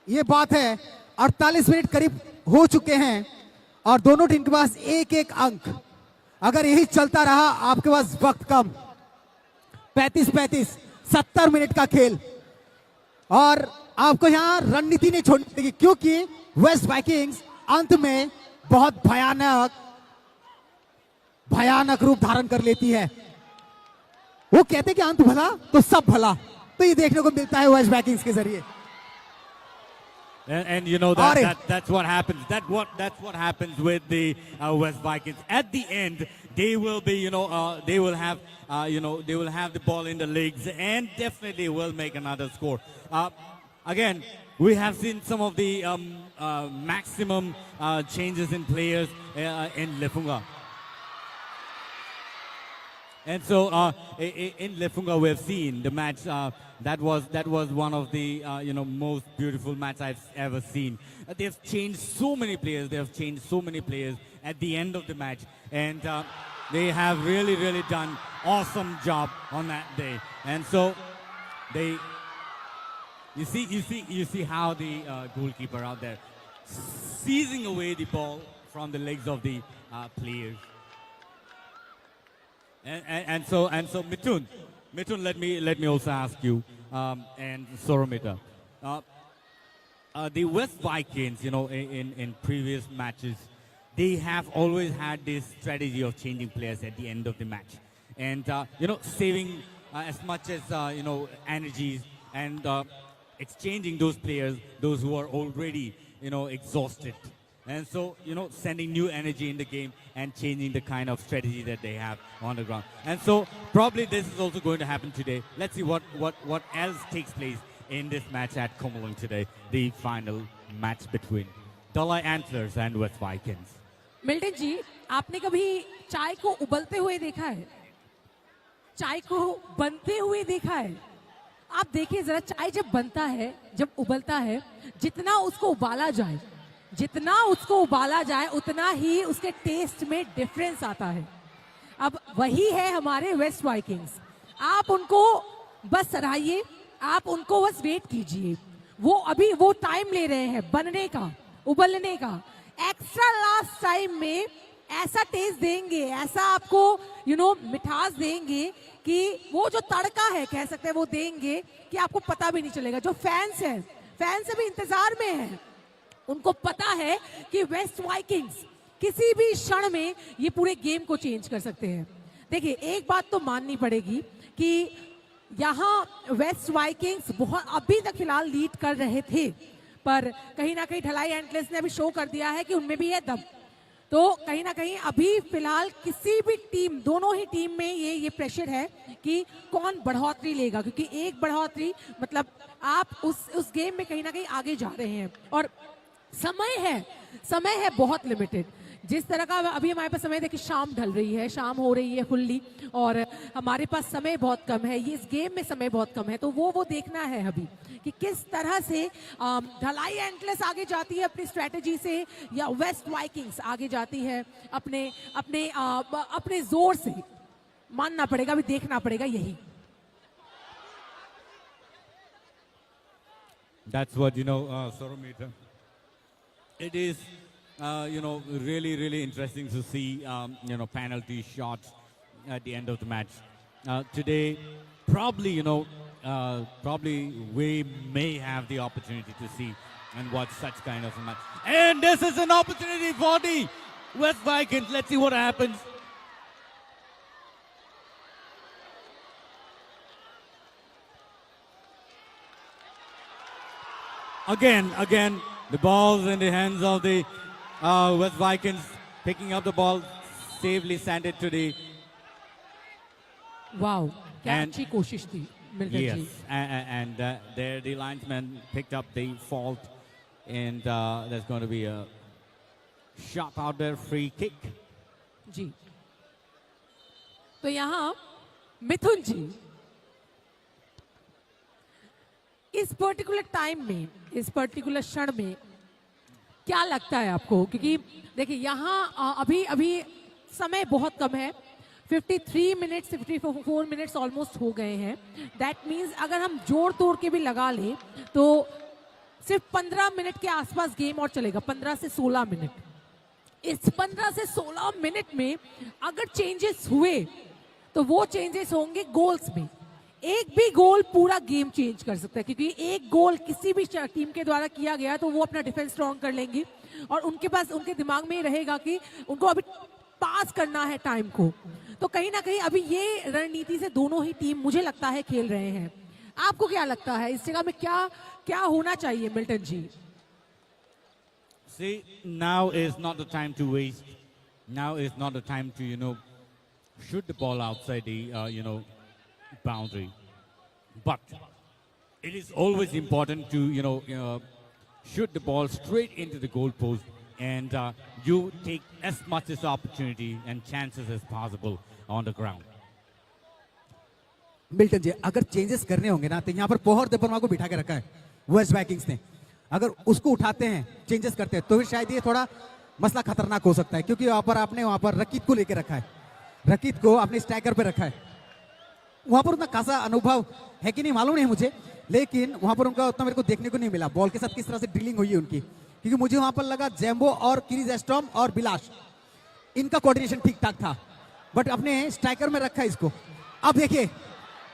ये बात है 48 मिनट करीब हो चुके हैं और दोनों टीम के पास एक अंक. अगर यही चलता रहा, आपके पास वक्त कम, 35-35 70 मिनट का खेल, और आपको यहां रणनीति नहीं छोड़नी पड़ेगी, क्योंकि वेस्ट वाइकिंग्स अंत में बहुत भयानक रूप धारण कर लेती है. वो कहते कि अंत भला तो सब भला, तो ये देखने को मिलता है वेस्ट वाइकिंग्स के जरिए. And that's what happens. That's what happens with the West Vikings. At the end, they will be, they will have the ball in the legs and definitely will make another score. Again, we have seen some of the maximum changes in players in Lefunga. And so in Lefunga, we've seen the match. That was one of the most beautiful match I've ever seen. They've changed so many players. They have changed so many players at the end of the match, and they have really done awesome job on that day. And so you see how the goalkeeper out there seizing away the ball from the legs of the players. And so Mithun, let me also ask you, and Soromita, the West Vikings, in previous matches, they have always had this strategy of changing players at the end of the match, and saving as much as energies, and exchanging those players, those who are already exhausted, And so, sending new energy in the game and changing the kind of strategy that they have on the ground. And so, probably this is also going to happen today. Let's see what else takes place in this match at Komalung today, the final match between Dalai Antlers and West Vikings. Milton ji, आपने कभी चाय को उबलते हुए देखा है? चाय को बनते हुए देखा है? आप देखिए जरा, चाय जब बनता है, जब उबलता है, जितना उसको उबाला जाए उतना ही उसके टेस्ट में डिफरेंस आता है. अब वही है हमारे वेस्ट वाइकिंग्स. आप उनको बस सराहिए, आप उनको बस वेट कीजिए. वो टाइम ले रहे हैं बनने का, उबलने का. एक्स्ट्रा लास्ट टाइम में ऐसा टेस्ट देंगे, ऐसा आपको मिठास देंगे कि वो जो तड़का है कह सकते हैं वो देंगे कि आपको पता भी नहीं चलेगा. जो फैंस अभी इंतजार में हैं, उनको पता है कि वेस्ट वाइकिंग्स किसी भी क्षण में ये पूरे गेम को चेंज कर सकते हैं. देखिए, एक बात तो माननी पड़ेगी कि यहाँ वेस्ट वाइकिंग्स बहुत अभी तक फिलहाल लीड कर रहे थे, पर कहीं ना कहीं ढलाई एंटलर्स ने अभी शो कर दिया है कि उनमें भी है दम. तो कहीं ना कहीं अभी फिलहाल किसी भी टीम, दोनों ही टीम में ये प्रेशर है कि कौन बढ़ोतरी लेगा, क्योंकि एक बढ़ोतरी मतलब आप उस गेम में कहीं ना कहीं आगे जा रहे हैं. और समय है बहुत लिमिटेड. जिस तरह का अभी हमारे पास समय, देखिए शाम ढल रही है, शाम हो रही है फुल्ली, और हमारे पास समय बहुत कम है. ये इस गेम में समय बहुत कम है, तो वो देखना है अभी कि किस तरह से ढलाई एंटलर्स आगे जाती है अपनी स्ट्रेटेजी से, या वेस्ट वाइकिंग्स आगे जाती है अपने जोर से. मानना पड़ेगा, अभी देखना पड़ेगा यही. That's what, Soromita. It is, really, really interesting to see, penalty shots at the end of the match. Today, probably, probably we may have the opportunity to see and watch such kind of a match. And this is an opportunity for the West Vikings. Let's see what happens. Again, the ball's in the hands of the West Vikings, picking up the ball, safely sent it to the... wow, क्या And- अच्छी कोशिश थी Milton Yes, ji. and there the linesman picked up the fault, and there's going to be a shot out there, free kick. जी. तो यहाँ मिथुन जी, इस particular time में, इस particular क्षण में क्या लगता है आपको? क्योंकि देखिए यहाँ अभी समय बहुत कम है. 53 मिनट्स, 54 मिनट्स ऑलमोस्ट हो गए हैं. दैट मीन्स अगर हम जोड़ तोड़ के भी लगा लें तो सिर्फ 15 मिनट के आसपास गेम और चलेगा. 15 से 16 मिनट. इस 15 से 16 मिनट में अगर चेंजेस हुए तो वो चेंजेस होंगे गोल्स में. एक भी गोल पूरा गेम चेंज कर सकता है, क्योंकि एक गोल किसी भी टीम के द्वारा किया गया तो वो अपना डिफेंस स्ट्रॉन्ग कर लेंगी, और उनके पास, उनके दिमाग में ही रहेगा कि उनको अभी पास करना है टाइम को. तो कहीं ना कहीं अभी ये रणनीति से दोनों ही टीम मुझे लगता है खेल रहे हैं. आपको क्या लगता है इस जगह में क्या होना चाहिए Milton ji? See, now is not the time to waste. Now is not the time to, shoot the ball outside the, boundary. But it is always important to, shoot the ball straight into the goal post, and you take as much as opportunity and chances as possible on the ground. Milton ji, अगर changes करने होंगे ना तो यहाँ पर पोहर देपरमा को बिठा के रखा है वेस्ट वाइकिंग्स ने. अगर उसको उठाते हैं, चेंजेस करते हैं, तो फिर शायद ये थोड़ा मसला खतरनाक हो सकता है, क्योंकि आपने वहां पर रकीत को लेकर रखा है. रकीत को अपने स्ट्राइकर पे रखा है. वहां पर उतना खासा अनुभव है कि नहीं मालूम नहीं मुझे, लेकिन वहां पर उनका उतना मेरे को देखने को नहीं मिला बॉल के साथ किस तरह से ड्रिलिंग हुई है उनकी. क्योंकि मुझे वहां पर लगा जेम्बो और किरीज एस्ट्रॉम और बिलाश, इनका कोऑर्डिनेशन ठीक ठाक था, बट अपने स्ट्राइकर में रखा है इसको. अब देखिए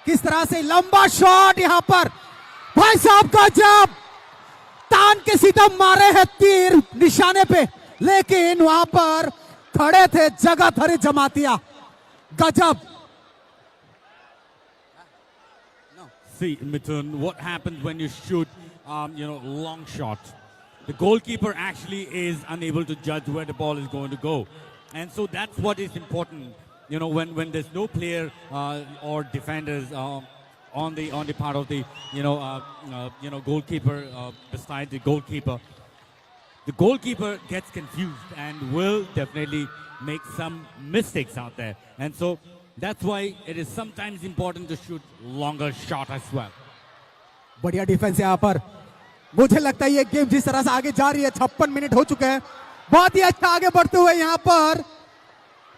किस तरह से लंबा शॉट यहां पर, भाई साहब का जब तान के सीधा मारे हैं तीर निशाने पे, लेकिन वहां पर खड़े थे जगत हरी जमातिया. गजब. See, Mithun, what happens when you shoot, long shots? the goalkeeper actually is unable to judge where the ball is going to go. And so that's what is important, when there's no player or defenders on the part of the goalkeeper beside the goalkeeper. The goalkeeper gets confused and will definitely make some mistakes out there. And so that's why it is sometimes important to shoot longer shot as well. बढ़िया defence यहाँ पर. मुझे लगता है ये game जिस तरह से आगे जा रही है, 56 मिनट हो चुके हैं, बहुत ही अच्छा आगे बढ़ते हुए यहाँ पर,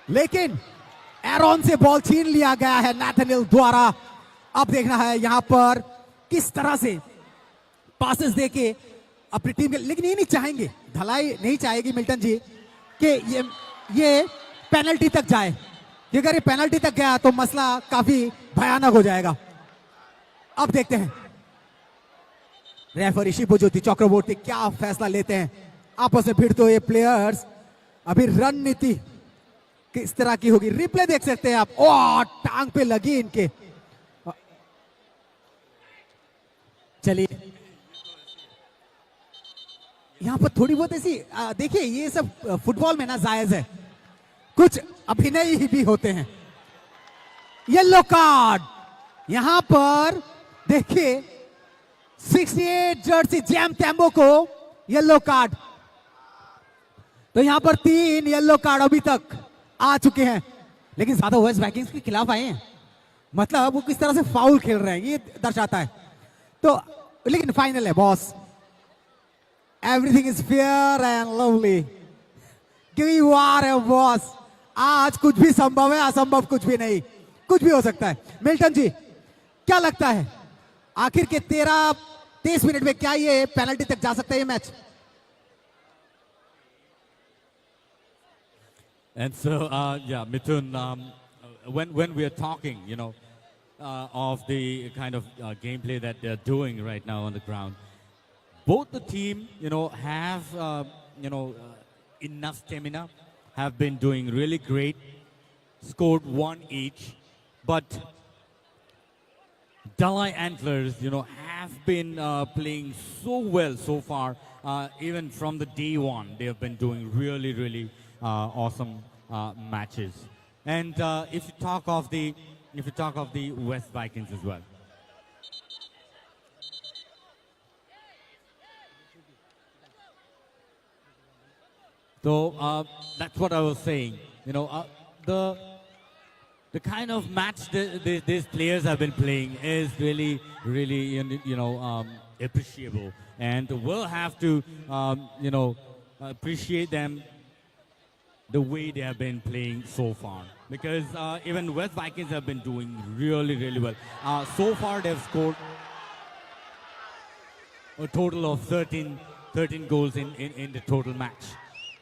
लेकिन एरॉन से बॉल छीन लिया गया है नाथानियल द्वारा. अब देखना है यहाँ पर किस तरह से पासेस देके अपनी टीम के, लेकिन ये नहीं चाहेंगे, ढलाई नहीं चाहेगी मिल्टन जी कि ये पेनल्टी तक जाए, कि अगर ये पेनल्टी तक गया तो मसला काफी भयानक हो जाएगा. अब देखते हैं रेफरी शिबुज्योति चक्रवर्ती क्या फैसला लेते हैं. आपस में भिड़ते हुए प्लेयर्स, अभी रणनीति किस तरह की होगी, रिप्ले देख सकते हैं आप. ओ टांग पे लगी इनके. चलिए यहां पर थोड़ी बहुत ऐसी देखिए, ये सब फुटबॉल में ना जायज है, कुछ अभिनय ही भी होते हैं. येलो कार्ड यहां पर देखिए, 68 जर्सी जैम टैम्बो को येलो कार्ड. तो यहां पर 3 येलो कार्ड अभी तक आ चुके हैं, लेकिन ज्यादा वेस्ट वाइकिंग्स के खिलाफ आए हैं, मतलब वो किस तरह से फाउल खेल रहे हैं ये दर्शाता है. तो लेकिन फाइनल है boss, everything is fair and lovely. क्योंकि वार है बॉस, आज कुछ भी संभव है, असंभव कुछ भी नहीं, कुछ भी हो सकता है. मिल्टन जी क्या लगता है, आखिर के 23 मिनट में क्या ये पेनल्टी तक जा सकता है ये match? And so, Mithun, when we are talking, of the kind of gameplay that they're doing right now on the ground, both the team, have, enough stamina, have been doing really great, scored 1 each, but Dalai Antlers, have been playing so well so far. Even from the day one, they have been doing really, really awesome matches. And if you talk of the West Vikings as well. So that's what I was saying. The kind of match these players have been playing is really, really, appreciable, and we'll have to, appreciate them the way they have been playing so far. Because even West Vikings have been doing really, really well. So far, they've scored a total of 13 goals in the total match.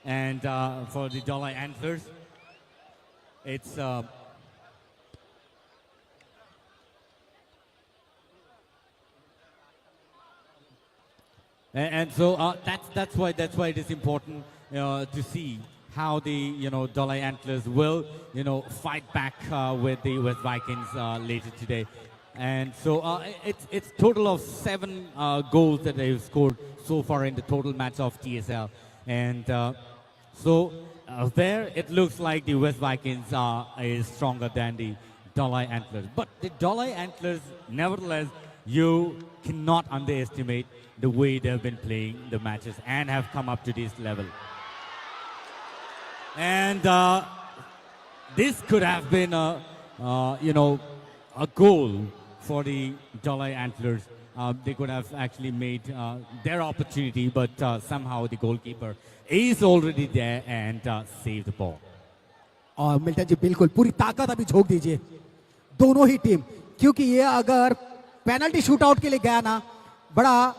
And for the Dalai Antlers, it's and so that's why it is important to see how the Dalai Antlers will fight back with the West Vikings later today. And so it's total of 7 goals that they've scored so far in the total match of TSL. And so there it looks like the West Vikings is stronger than the Dalai Antlers. But the Dalai Antlers, nevertheless, you cannot underestimate the way they've been playing the matches and have come up to this level. And this could have been a goal for the Dalai Antlers. They could have actually made their opportunity, but somehow the goalkeeper is already there and saved the ball. और Milton जी बिल्कुल पूरी ताकत अभी झोंक दीजिए दोनों ही team, क्योंकि ये अगर पेनल्टी शूटआउट के लिए गया ना, बड़ा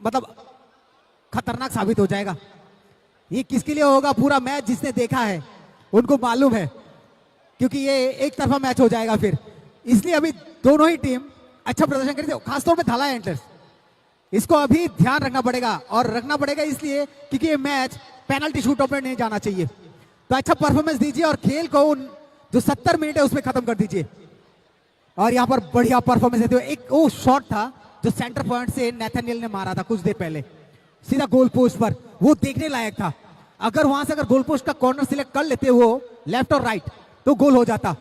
मतलब खतरनाक साबित हो जाएगा. ये किसके लिए होगा, पूरा मैच जिसने देखा है उनको मालूम है, क्योंकि ये एक तरफा मैच हो जाएगा फिर. इसलिए अभी दोनों ही टीम अच्छा प्रदर्शन करेगी, खासतौर पे धाला एंटलर्स. इसको अभी ध्यान रखना पड़ेगा, और रखना पड़ेगा इसलिए क्योंकि ये मैच पेनल्टी शूटआउट में नहीं जाना चाहिए. तो अच्छा परफॉर्मेंस दीजिए और खेल को जो 70 मिनट है उसमें खत्म कर दीजिए. और यहाँ पर बढ़िया परफॉर्मेंस देते हुए एक वो शॉट था जो सेंटर पॉइंट से नेथानियल ने मारा था कुछ देर पहले. सीधा गोल पोस्ट पर, वो देखने लायक था। अगर वहां से अगर गोल पोस्ट का कॉर्नर सिलेक्ट कर लेते वो लेफ्ट और राइट तो गोल हो जाता,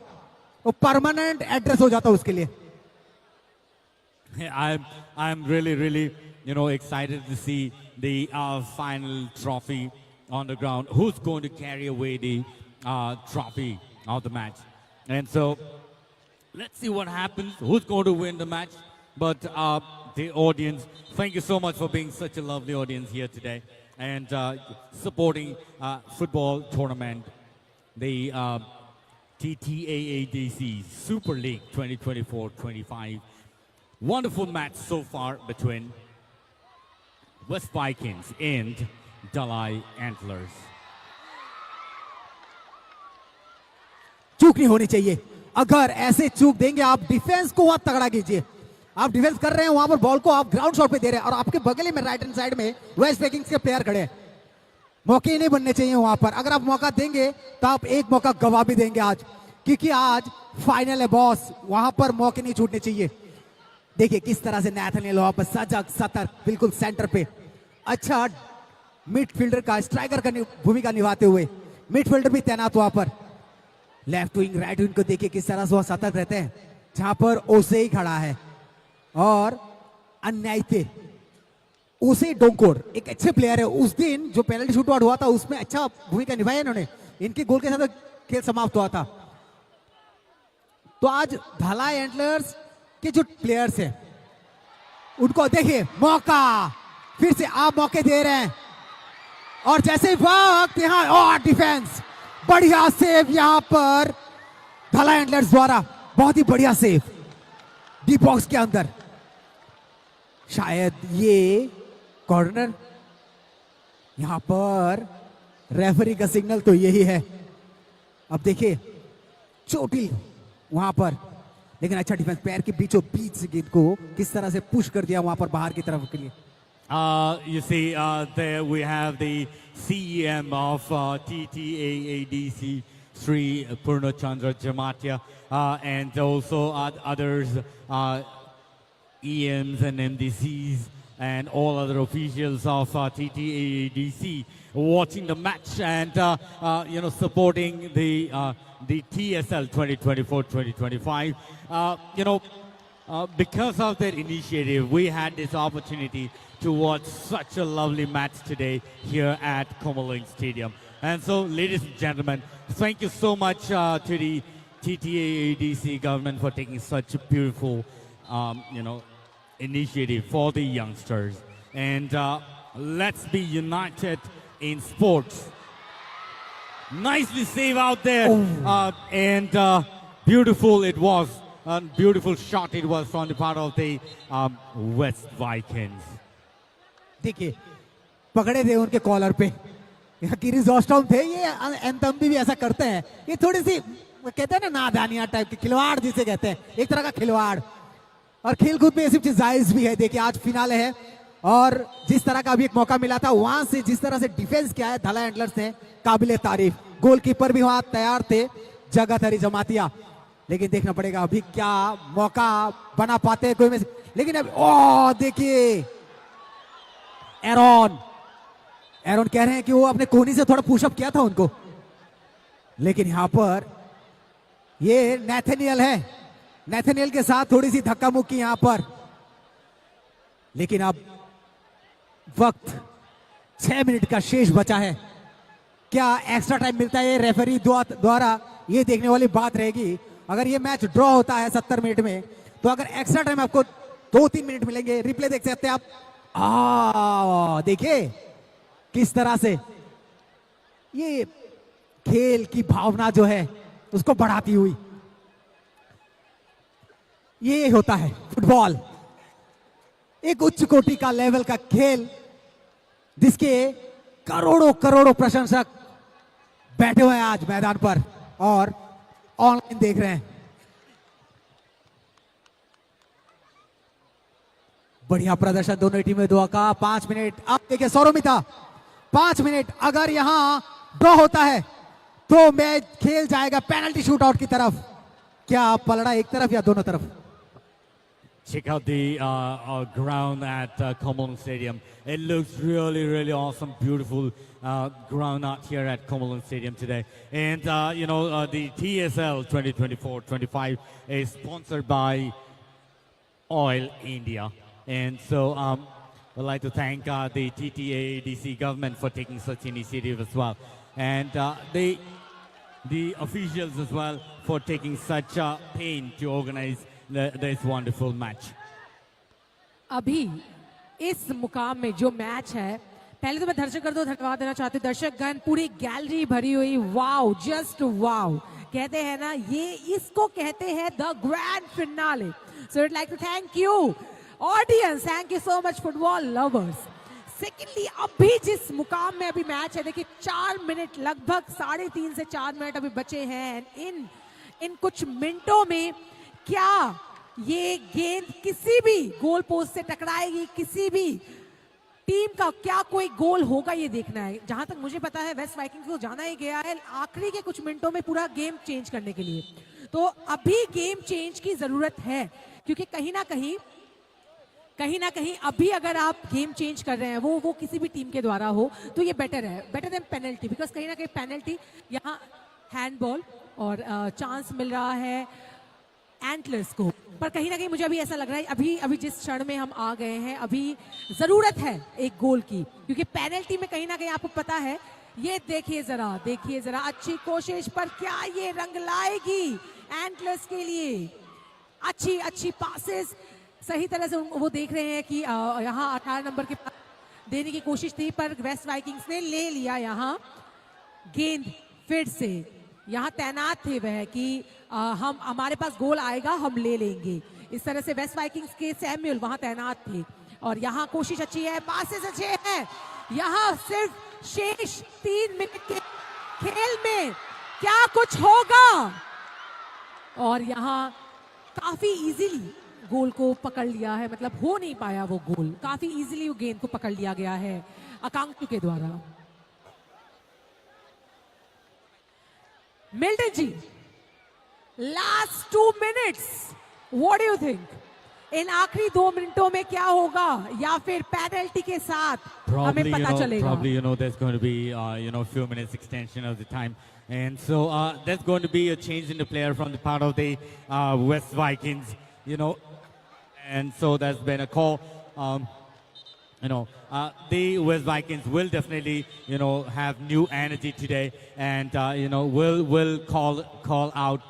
वो परमानेंट एड्रेस हो जाता उसके लिए। I'm really, excited to see the final trophy on the ground. Who's going to carry away the trophy of the match? And so, let's see what happens. Who's going to win the match? But the audience, thank you so much for being such a lovely audience here today and supporting football tournament, the TTAADC Super League 2024-25. Wonderful match so far between West Vikings and Dalai Antlers. चूक नहीं होनी चाहिए। अगर ऐसे चूक देंगे आप, defence को वहां तगड़ा कीजिए। आप डिफेंस कर रहे हैं, वहां पर बॉल को आप ग्राउंड शॉट पे दे रहे हैं और आपके बगल में राइट हैंड साइड में वेस्ट विकिंग्स के प्लेयर खड़े हैं। मौके ही नहीं बनने चाहिए वहां पर। अगर आप मौका देंगे तो आप एक मौका गवा भी देंगे आज, क्योंकि आज फाइनल है बॉस। वहां पर मौके नहीं छूटने चाहिए। देखिए किस तरह से नैथनियल वहां पर सजग सतर्क बिल्कुल सेंटर पे, अच्छा मिडफील्डर का स्ट्राइकर का भूमिका निभाते हुए मिडफील्डर भी तैनात वहां पर। लेफ्ट विंग राइट विंग को देखिए किस तरह से वह सतर्क रहते हैं, जहां पर ओसे ही खड़ा है और अन्यायते ओसे डोंकोर एक अच्छे प्लेयर है। उस दिन जो पेनल्टी शूट आउट हुआ था उसमें अच्छा भूमिका निभाई इन्होंने, इनके गोल के साथ खेल समाप्त हुआ था। तो आज धलाई एंटलर्स के जो प्लेयर्स हैं उनको देखिए मौका, फिर से आप मौके दे रहे हैं और जैसे वक्त यहां और डिफेंस, बढ़िया सेव यहां पर धलाई एंटलर्स द्वारा, बहुत ही बढ़िया सेव डी बॉक्स के अंदर। शायद ये कॉर्नर, यहां पर रेफरी का सिग्नल तो यही है। अब देखिए चोटिल वहां पर, लेकिन अच्छा डिफेंस, पैर के बीचों बीच से गेंद को किस तरह से पुश कर दिया वहां पर बाहर की तरफ के लिए। You see, there we have the CEM of TTAADC, Sri Purnachandra Jamatia, and also others, EMs and MDCs, and all other officials of TTAADC watching the match and supporting the TSL 2024-2025. Because of their initiative, we had this opportunity to watch such a lovely match today here at Komaling Stadium. And so, ladies and gentlemen, thank you so much to the TTAADC government for taking such a beautiful, initiative for the youngsters. And let's be united in sports. Nicely saved out there. And beautiful it was. Beautiful shot it was from the part of the West Vikings. देखिए पकड़े थे उनके collar पे, किरी Georgetown थे, ये anthem भी ऐसा करते हैं। ये थोड़ी सी कहते हैं ना नादानिया टाइप के, खिलवाड़ जिसे कहते हैं, एक तरह का खिलवाड़। और खेलकूद में ये सब चीज जायज भी है। देखिए आज फिनाले है और जिस तरह का अभी एक मौका मिला था, वहां से जिस तरह से डिफेंस किया है धलाई एंटलर्स ने, काबिले तारीफ। गोलकीपर भी वहां तैयार थे, जगत हरी जमातिया। लेकिन देखना पड़ेगा अभी क्या मौका बना पाते हैं कोई में से। लेकिन अब देखिए एरोन कह रहे हैं कि वो अपने कोहनी से थोड़ा पुशअप किया था उनको, लेकिन यहां पर ये नैथनियल है, नैथनियल के साथ थोड़ी सी धक्का मुक्की यहां पर। लेकिन अब वक्त 6 मिनट का शेष बचा है, क्या एक्स्ट्रा टाइम मिलता है रेफरी द्वारा, ये देखने वाली बात रहेगी। अगर ये मैच ड्रॉ होता है 70 मिनट में, तो अगर एक्स्ट्रा टाइम आपको 2-3 मिनट मिलेंगे। रिप्ले देख सकते हैं आप। देखिए किस तरह से ये खेल की भावना जो है उसको बढ़ाती हुई, ये होता है फुटबॉल, एक उच्च कोटि का लेवल का खेल, जिसके करोड़ों करोड़ों प्रशंसक बैठे हुए हैं आज मैदान पर और ऑनलाइन देख रहे हैं। बढ़िया प्रदर्शन दोनों टीमें दुआ का। 5 मिनट अब देखिए सौरमिता, 5 मिनट अगर यहां ड्रॉ होता है तो मैच खेल जाएगा पेनल्टी शूट आउट की तरफ। क्या पलड़ा एक तरफ या दोनों तरफ? check out the ground at Cumberland Stadium. It looks really, really awesome, beautiful ground out here at Cumberland Stadium today. And the TSL 2024-25 is sponsored by Oil India. And so I'd like to thank the TTADC government for taking such initiative as well. And the officials as well for taking such pain to organize this wonderful match. अभी इस मुकाम में जो match है, पहले तो मैं दर्शक कर दो धन्यवाद देना चाहती हूँ। दर्शकगण पूरी गैलरी भरी हुई, वाओ, जस्ट वाओ। कहते हैं ना, ये इसको कहते हैं the grand finale. So I'd like to thank you audience, thank you so much football lovers. Secondly, अभी जिस मुकाम में अभी मैच है, देखिए 4 मिनट, लगभग 3.5 से 4 मिनट अभी बचे हैं। इन कुछ मिनटों में क्या ये गेंद किसी भी गोल पोस्ट से टकराएगी, किसी भी टीम का क्या कोई गोल होगा, ये देखना है। जहां तक मुझे पता है वेस्ट वाइकिंग्स को जाना ही गया है आखिरी के कुछ मिनटों में पूरा गेम चेंज करने के लिए। तो अभी गेम चेंज की जरूरत है, क्योंकि कहीं ना कहीं अभी अगर आप गेम चेंज कर रहे हैं, वो किसी भी टीम के द्वारा हो, तो ये बेटर है, बेटर देन पेनल्टी। बिकॉज कहीं ना कहीं पेनल्टी, यहाँ हैंडबॉल और चांस मिल रहा है एंटलर्स को। पर कहीं ना कहीं मुझे अभी ऐसा लग रहा है, अभी जिस क्षण में हम आ गए हैं, अभी जरूरत है एक गोल की, क्योंकि पेनल्टी में कहीं ना कहीं आपको पता है। ये देखिए जरा अच्छी कोशिश, पर क्या ये रंग लाएगी एंटलर्स के लिए? अच्छी पासेस, सही तरह से वो देख रहे हैं कि यहाँ 18 नंबर के पास देने की कोशिश थी, पर वेस्ट वाइकिंग्स ने ले लिया यहाँ गेंद फिर से। यहाँ तैनात थे वह कि हमारे पास गोल आएगा, हम ले लेंगे। इस तरह से वेस्ट वाइकिंग्स के सैमुअल वहां तैनात थे। और यहाँ कोशिश अच्छी है, पासेस अच्छे हैं। यहाँ सिर्फ शेष 3 मिनट के खेल में क्या कुछ होगा? और यहाँ काफी इजीली गोल को पकड़ लिया है, मतलब हो नहीं पाया वो गोल, काफी इजीली वो गेंद को पकड़ लिया गया है आकांक्षु के द्वारा। Milton ji, last 2 minutes, what do you think? इन आखिरी 2 मिनटों में क्या होगा, या फिर पेनल्टी के साथ हमें पता चलेगा? Probably, there's going to be, few minutes extension of the time. And so there's going to be a change in the player from the part of the West Vikings, and so there's been a call. The West Vikings will definitely, have new energy today, and will call out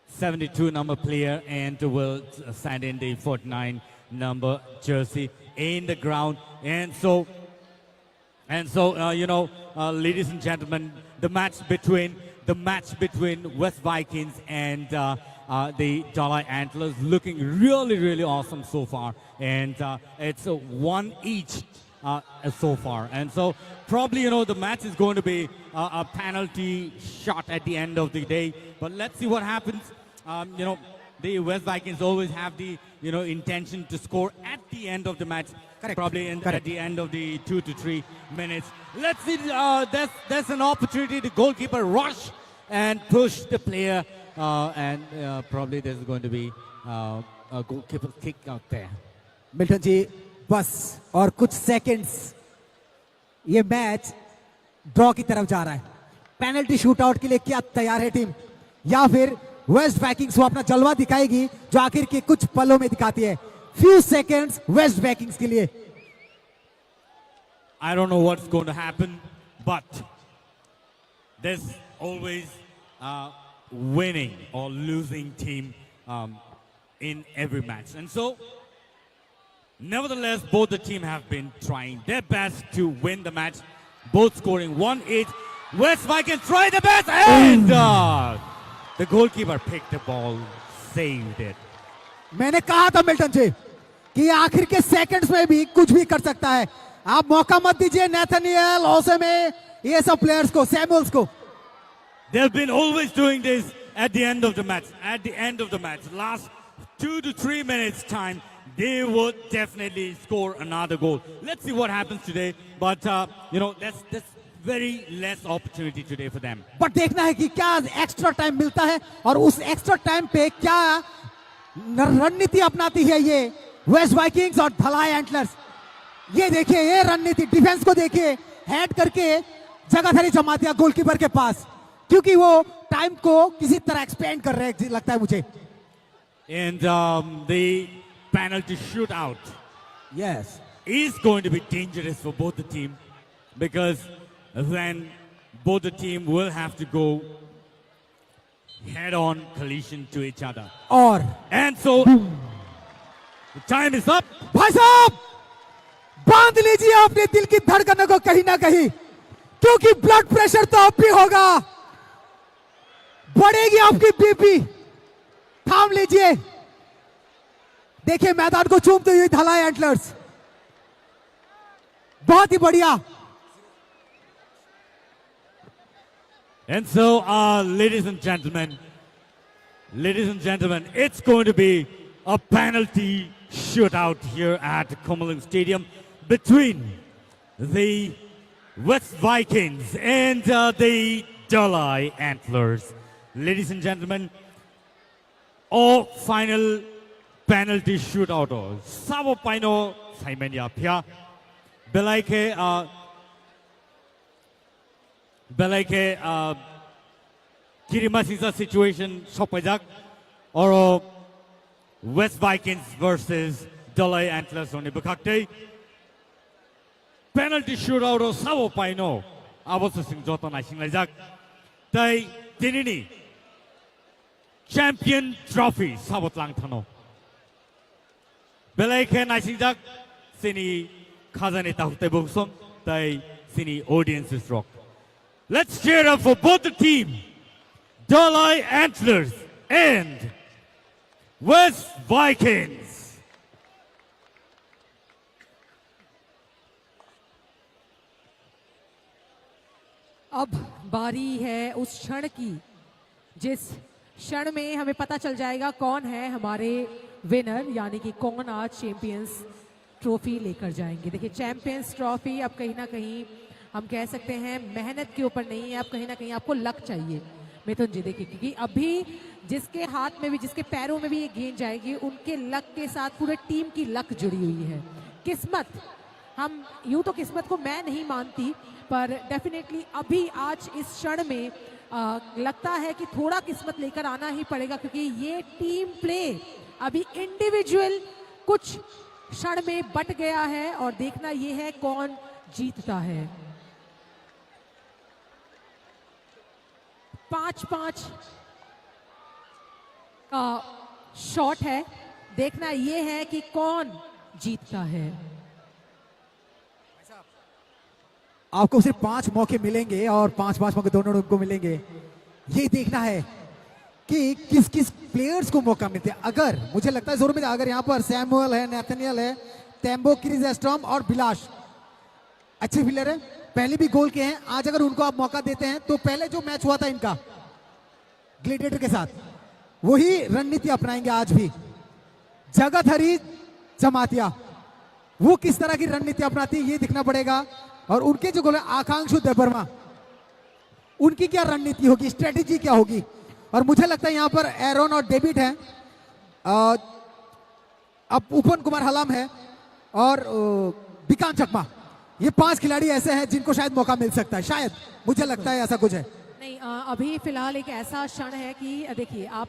72 number player, and will send in the 49 number jersey in the ground. And so, ladies and gentlemen, the match between West Vikings and the Dalai Antlers looking really, really awesome so far, and it's a 1 each so far. And so probably the match is going to be a penalty shot at the end of the day, but let's see what happens. The West Vikings always have the intention to score at the end of the match. Correct. Probably at the end of the 2 to 3 minutes. Let's see. There's an opportunity. The goalkeeper rush and push the player, and probably there's going to be a goalkeeper kick out there. Milton ji, बस और कुछ seconds, ये match draw की तरफ जा रहा है। Penalty shootout के लिए क्या तैयार है टीम, या फिर वेस्ट वाइकिंग्स वो अपना जलवा दिखाएगी जो आखिर के कुछ पलों में दिखाती है? फ्यू सेकंड्स वेस्ट वाइकिंग्स के लिए। I don't know what's going to happen, but there's always a winning or losing team in every match. And so, nevertheless, both the team have been trying their best to win the match, both scoring 1-8. West Vikings try the best, and the goalkeeper picked the ball, saved it. मैंने कहा था Milton जी कि आखिर के seconds में भी कुछ भी कर सकता है। आप मौका मत दीजिए नेथानियल, ओसेमे, ये सब प्लेयर्स को, सैमुअल्स को। They've been always doing this at the end of the match. At the end of the match, last 2 to 3 minutes time, they would definitely score another goal. Let's see what happens today. But that's very less opportunity today for them. But देखना है कि क्या extra time मिलता है और उस extra time पे क्या रणनीति अपनाती है ये वेस्ट वाइकिंग्स और धलाई एंटलर्स। ये देखिए, ये रणनीति, डिफेंस को देखिए, हेड करके जगाधरी जमातिया गोलकीपर के पास, क्योंकि वो टाइम को किसी तरह एक्सपेंड कर रहे हैं लगता है मुझे। And the penalty shootout yes, is going to be dangerous for both the team, because then both the team will have to go head-on collision to each other. और And so the time is up. भाई साहब, बांध लीजिए अपने दिल की धड़कनों को कहीं ना कहीं, क्योंकि ब्लड प्रेशर तो अब भी होगा, बढ़ेगी आपकी बीपी। थाम लीजिए, देखिए मैदान को चूमते हुए धलाई एंटलर्स, बहुत ही बढ़िया। And so, ladies and gentlemen, it's going to be a penalty shootout here at Komalang Stadium between the West Vikings and the Dalai Antlers. Ladies and gentlemen, all final penalty shootout. Sabo paino Saimenya Pia. Belaike Kirimasisa situation Sopajak or West Vikings versus Dalai Antlers on the Bakakte. Penalty shootout or Sabo Paino. I was a sing Jotan Ashing Lajak. They Dinini Champion Trophy Sabot Langtano. Belaike Nashingak Sini Kazani Tahute Bungsong. They Sini audiences rock. Let's cheer up for both the team, Dalai Antlers and West Vikings. अब बारी है उस क्षण की जिस क्षण में हमें पता चल जाएगा कौन है हमारे विनर, यानी कि कौन आज चैंपियंस ट्रॉफी लेकर जाएंगे। देखिए, चैंपियंस ट्रॉफी अब कहीं ना कहीं हम कह सकते हैं मेहनत के ऊपर नहीं है, अब कहीं ना कहीं आपको लक चाहिए मिथुन जी। देखिए, क्योंकि अभी जिसके हाथ में भी, जिसके पैरों में भी ये गेंद जाएगी, उनके लक के साथ पूरे टीम की लक जुड़ी हुई है। किस्मत, हम यूं तो किस्मत को मैं नहीं मानती, पर डेफिनेटली अभी आज इस क्षण में लगता है कि थोड़ा किस्मत लेकर आना ही पड़ेगा, क्योंकि ये टीम प्ले अभी इंडिविजुअल कुछ क्षण में बट गया है और देखना ये है कौन जीतता है। 5-5 का शॉट है, देखना ये है कि कौन जीतता है। आपको सिर्फ 5 मौके मिलेंगे और 5-5 मौके दोनों को मिलेंगे। ये देखना है कि किस किस प्लेयर्स को मौका मिलते हैं। अगर मुझे लगता है जोर में, अगर यहाँ पर सैमुअल है, नेथनियल है, टेम्बो क्रिजेस्ट्रॉम और बिलाश अच्छे प्लेयर है, पहले भी गोल के हैं। आज अगर उनको आप मौका देते हैं तो पहले जो मैच हुआ था इनका ग्लेडिएटर के साथ, वही रणनीति अपनाएंगे आज भी। जगाधरी जमातिया वो किस तरह की रणनीति अपनाती है ये दिखना पड़ेगा। और उनके जो गोल आकांक्षु देबर्मा, उनकी क्या रणनीति होगी, स्ट्रेटेजी क्या होगी। और मुझे लगता है यहाँ पर एरोन और डेविड हैं, अब उपन कुमार हलाम है और बिकान चकमा। ये 5 खिलाड़ी ऐसे हैं जिनको शायद मौका मिल सकता है, शायद मुझे लगता है ऐसा कुछ है। नहीं, अभी फिलहाल एक ऐसा क्षण है कि देखिए, आप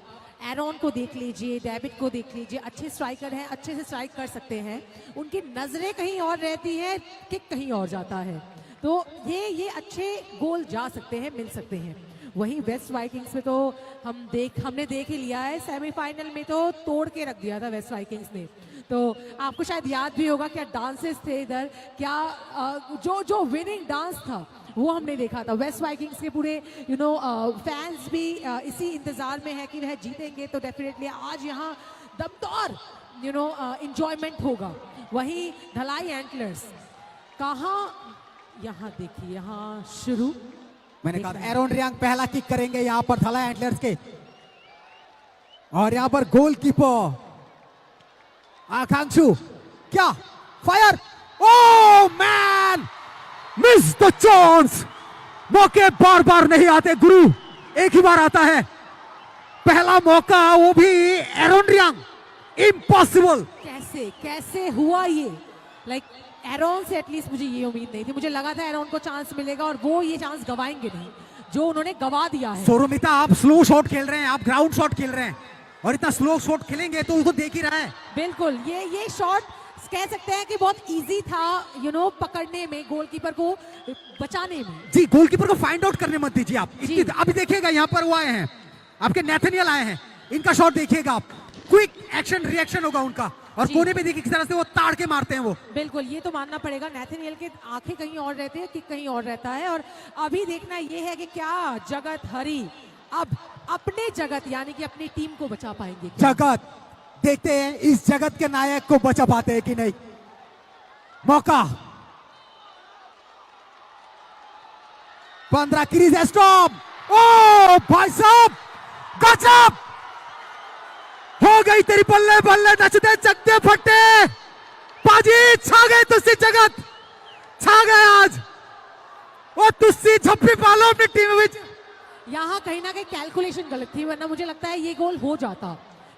एरोन को देख लीजिए, डेविड को देख लीजिए, अच्छे स्ट्राइकर हैं, अच्छे से स्ट्राइक कर सकते हैं। उनकी नजरें कहीं और रहती हैं, किक कहीं और जाता है, तो ये अच्छे गोल जा सकते हैं, मिल सकते हैं। वहीं वेस्ट वाइकिंग्स में तो हमने देख ही लिया है, सेमीफाइनल में तो तोड़ के रख दिया था वेस्ट वाइकिंग्स ने। तो आपको शायद याद भी होगा क्या डांसेस थे इधर, क्या जो विनिंग डांस था वो हमने देखा था। वेस्ट वाइकिंग्स के पूरे फैंस भी इसी इंतजार में है कि वह जीतेंगे, तो डेफिनेटली आज यहाँ दमदार एंजॉयमेंट होगा। वहीं धलाई एंटलर्स कहाँ, यहाँ देखिए, यहाँ शुरू मैंने कहा एरोन रियांग पहला किक करेंगे यहाँ पर धलाई एंटलर्स के, और यहाँ पर गोलकीपर आकांक्षु, क्या fire, oh man, miss the chance. मौके बार बार नहीं आते गुरु, एक ही बार आता है पहला मौका, वो भी एरोन रियांग। इम्पॉसिबल। कैसे कैसे हुआ ये? लाइक एरोन से एटलीस्ट मुझे ये उम्मीद नहीं थी, मुझे लगा था एरोन को चांस मिलेगा और वो ये चांस गवाएंगे नहीं जो उन्होंने गवा दिया है। सोरोमिता, आप स्लो शॉट खेल रहे हैं, आप ग्राउंड शॉट खेल रहे हैं, और इतना स्लो शॉट खेलेंगे तो उसको देख ही रहा है। बिल्कुल, ये शॉट कह सकते हैं कि बहुत इजी था, पकड़ने में, गोलकीपर को बचाने में। जी, गोलकीपर को फाइंड आउट करने मत दीजिए आप। जी। अभी देखिएगा यहाँ पर वो आए हैं, आपके नेथनियल आए हैं, इनका शॉट देखिएगा आप, क्विक एक्शन रिएक्शन होगा उनका, और जी। कोने पे देखिए किस तरह से वो ताड़ के मारते हैं वो। बिल्कुल, ये तो मानना पड़ेगा, नेथनियल के आंखें कहीं और रहती है, किक कहीं और रहता है। और अभी देखना ये है कि क्या जगत हरी अब अपने जगत यानी कि अपनी टीम को बचा पाएंगे क्या? जगत, देखते हैं इस जगत के नायक को बचा पाते हैं कि नहीं। मौका 15 क्रीज है, स्टॉप। ओ भाई साहब, गजब हो गई तेरी बल्ले बल्ले, नचते चकते फटे पाजी, छा गए तुझसे जगत, छा गए आज। ओ तुझसे झप्पी पालो अपनी टीम में। यहाँ कहीं ना कहीं कैलकुलेशन गलत थी, वरना मुझे लगता है ये गोल हो जाता।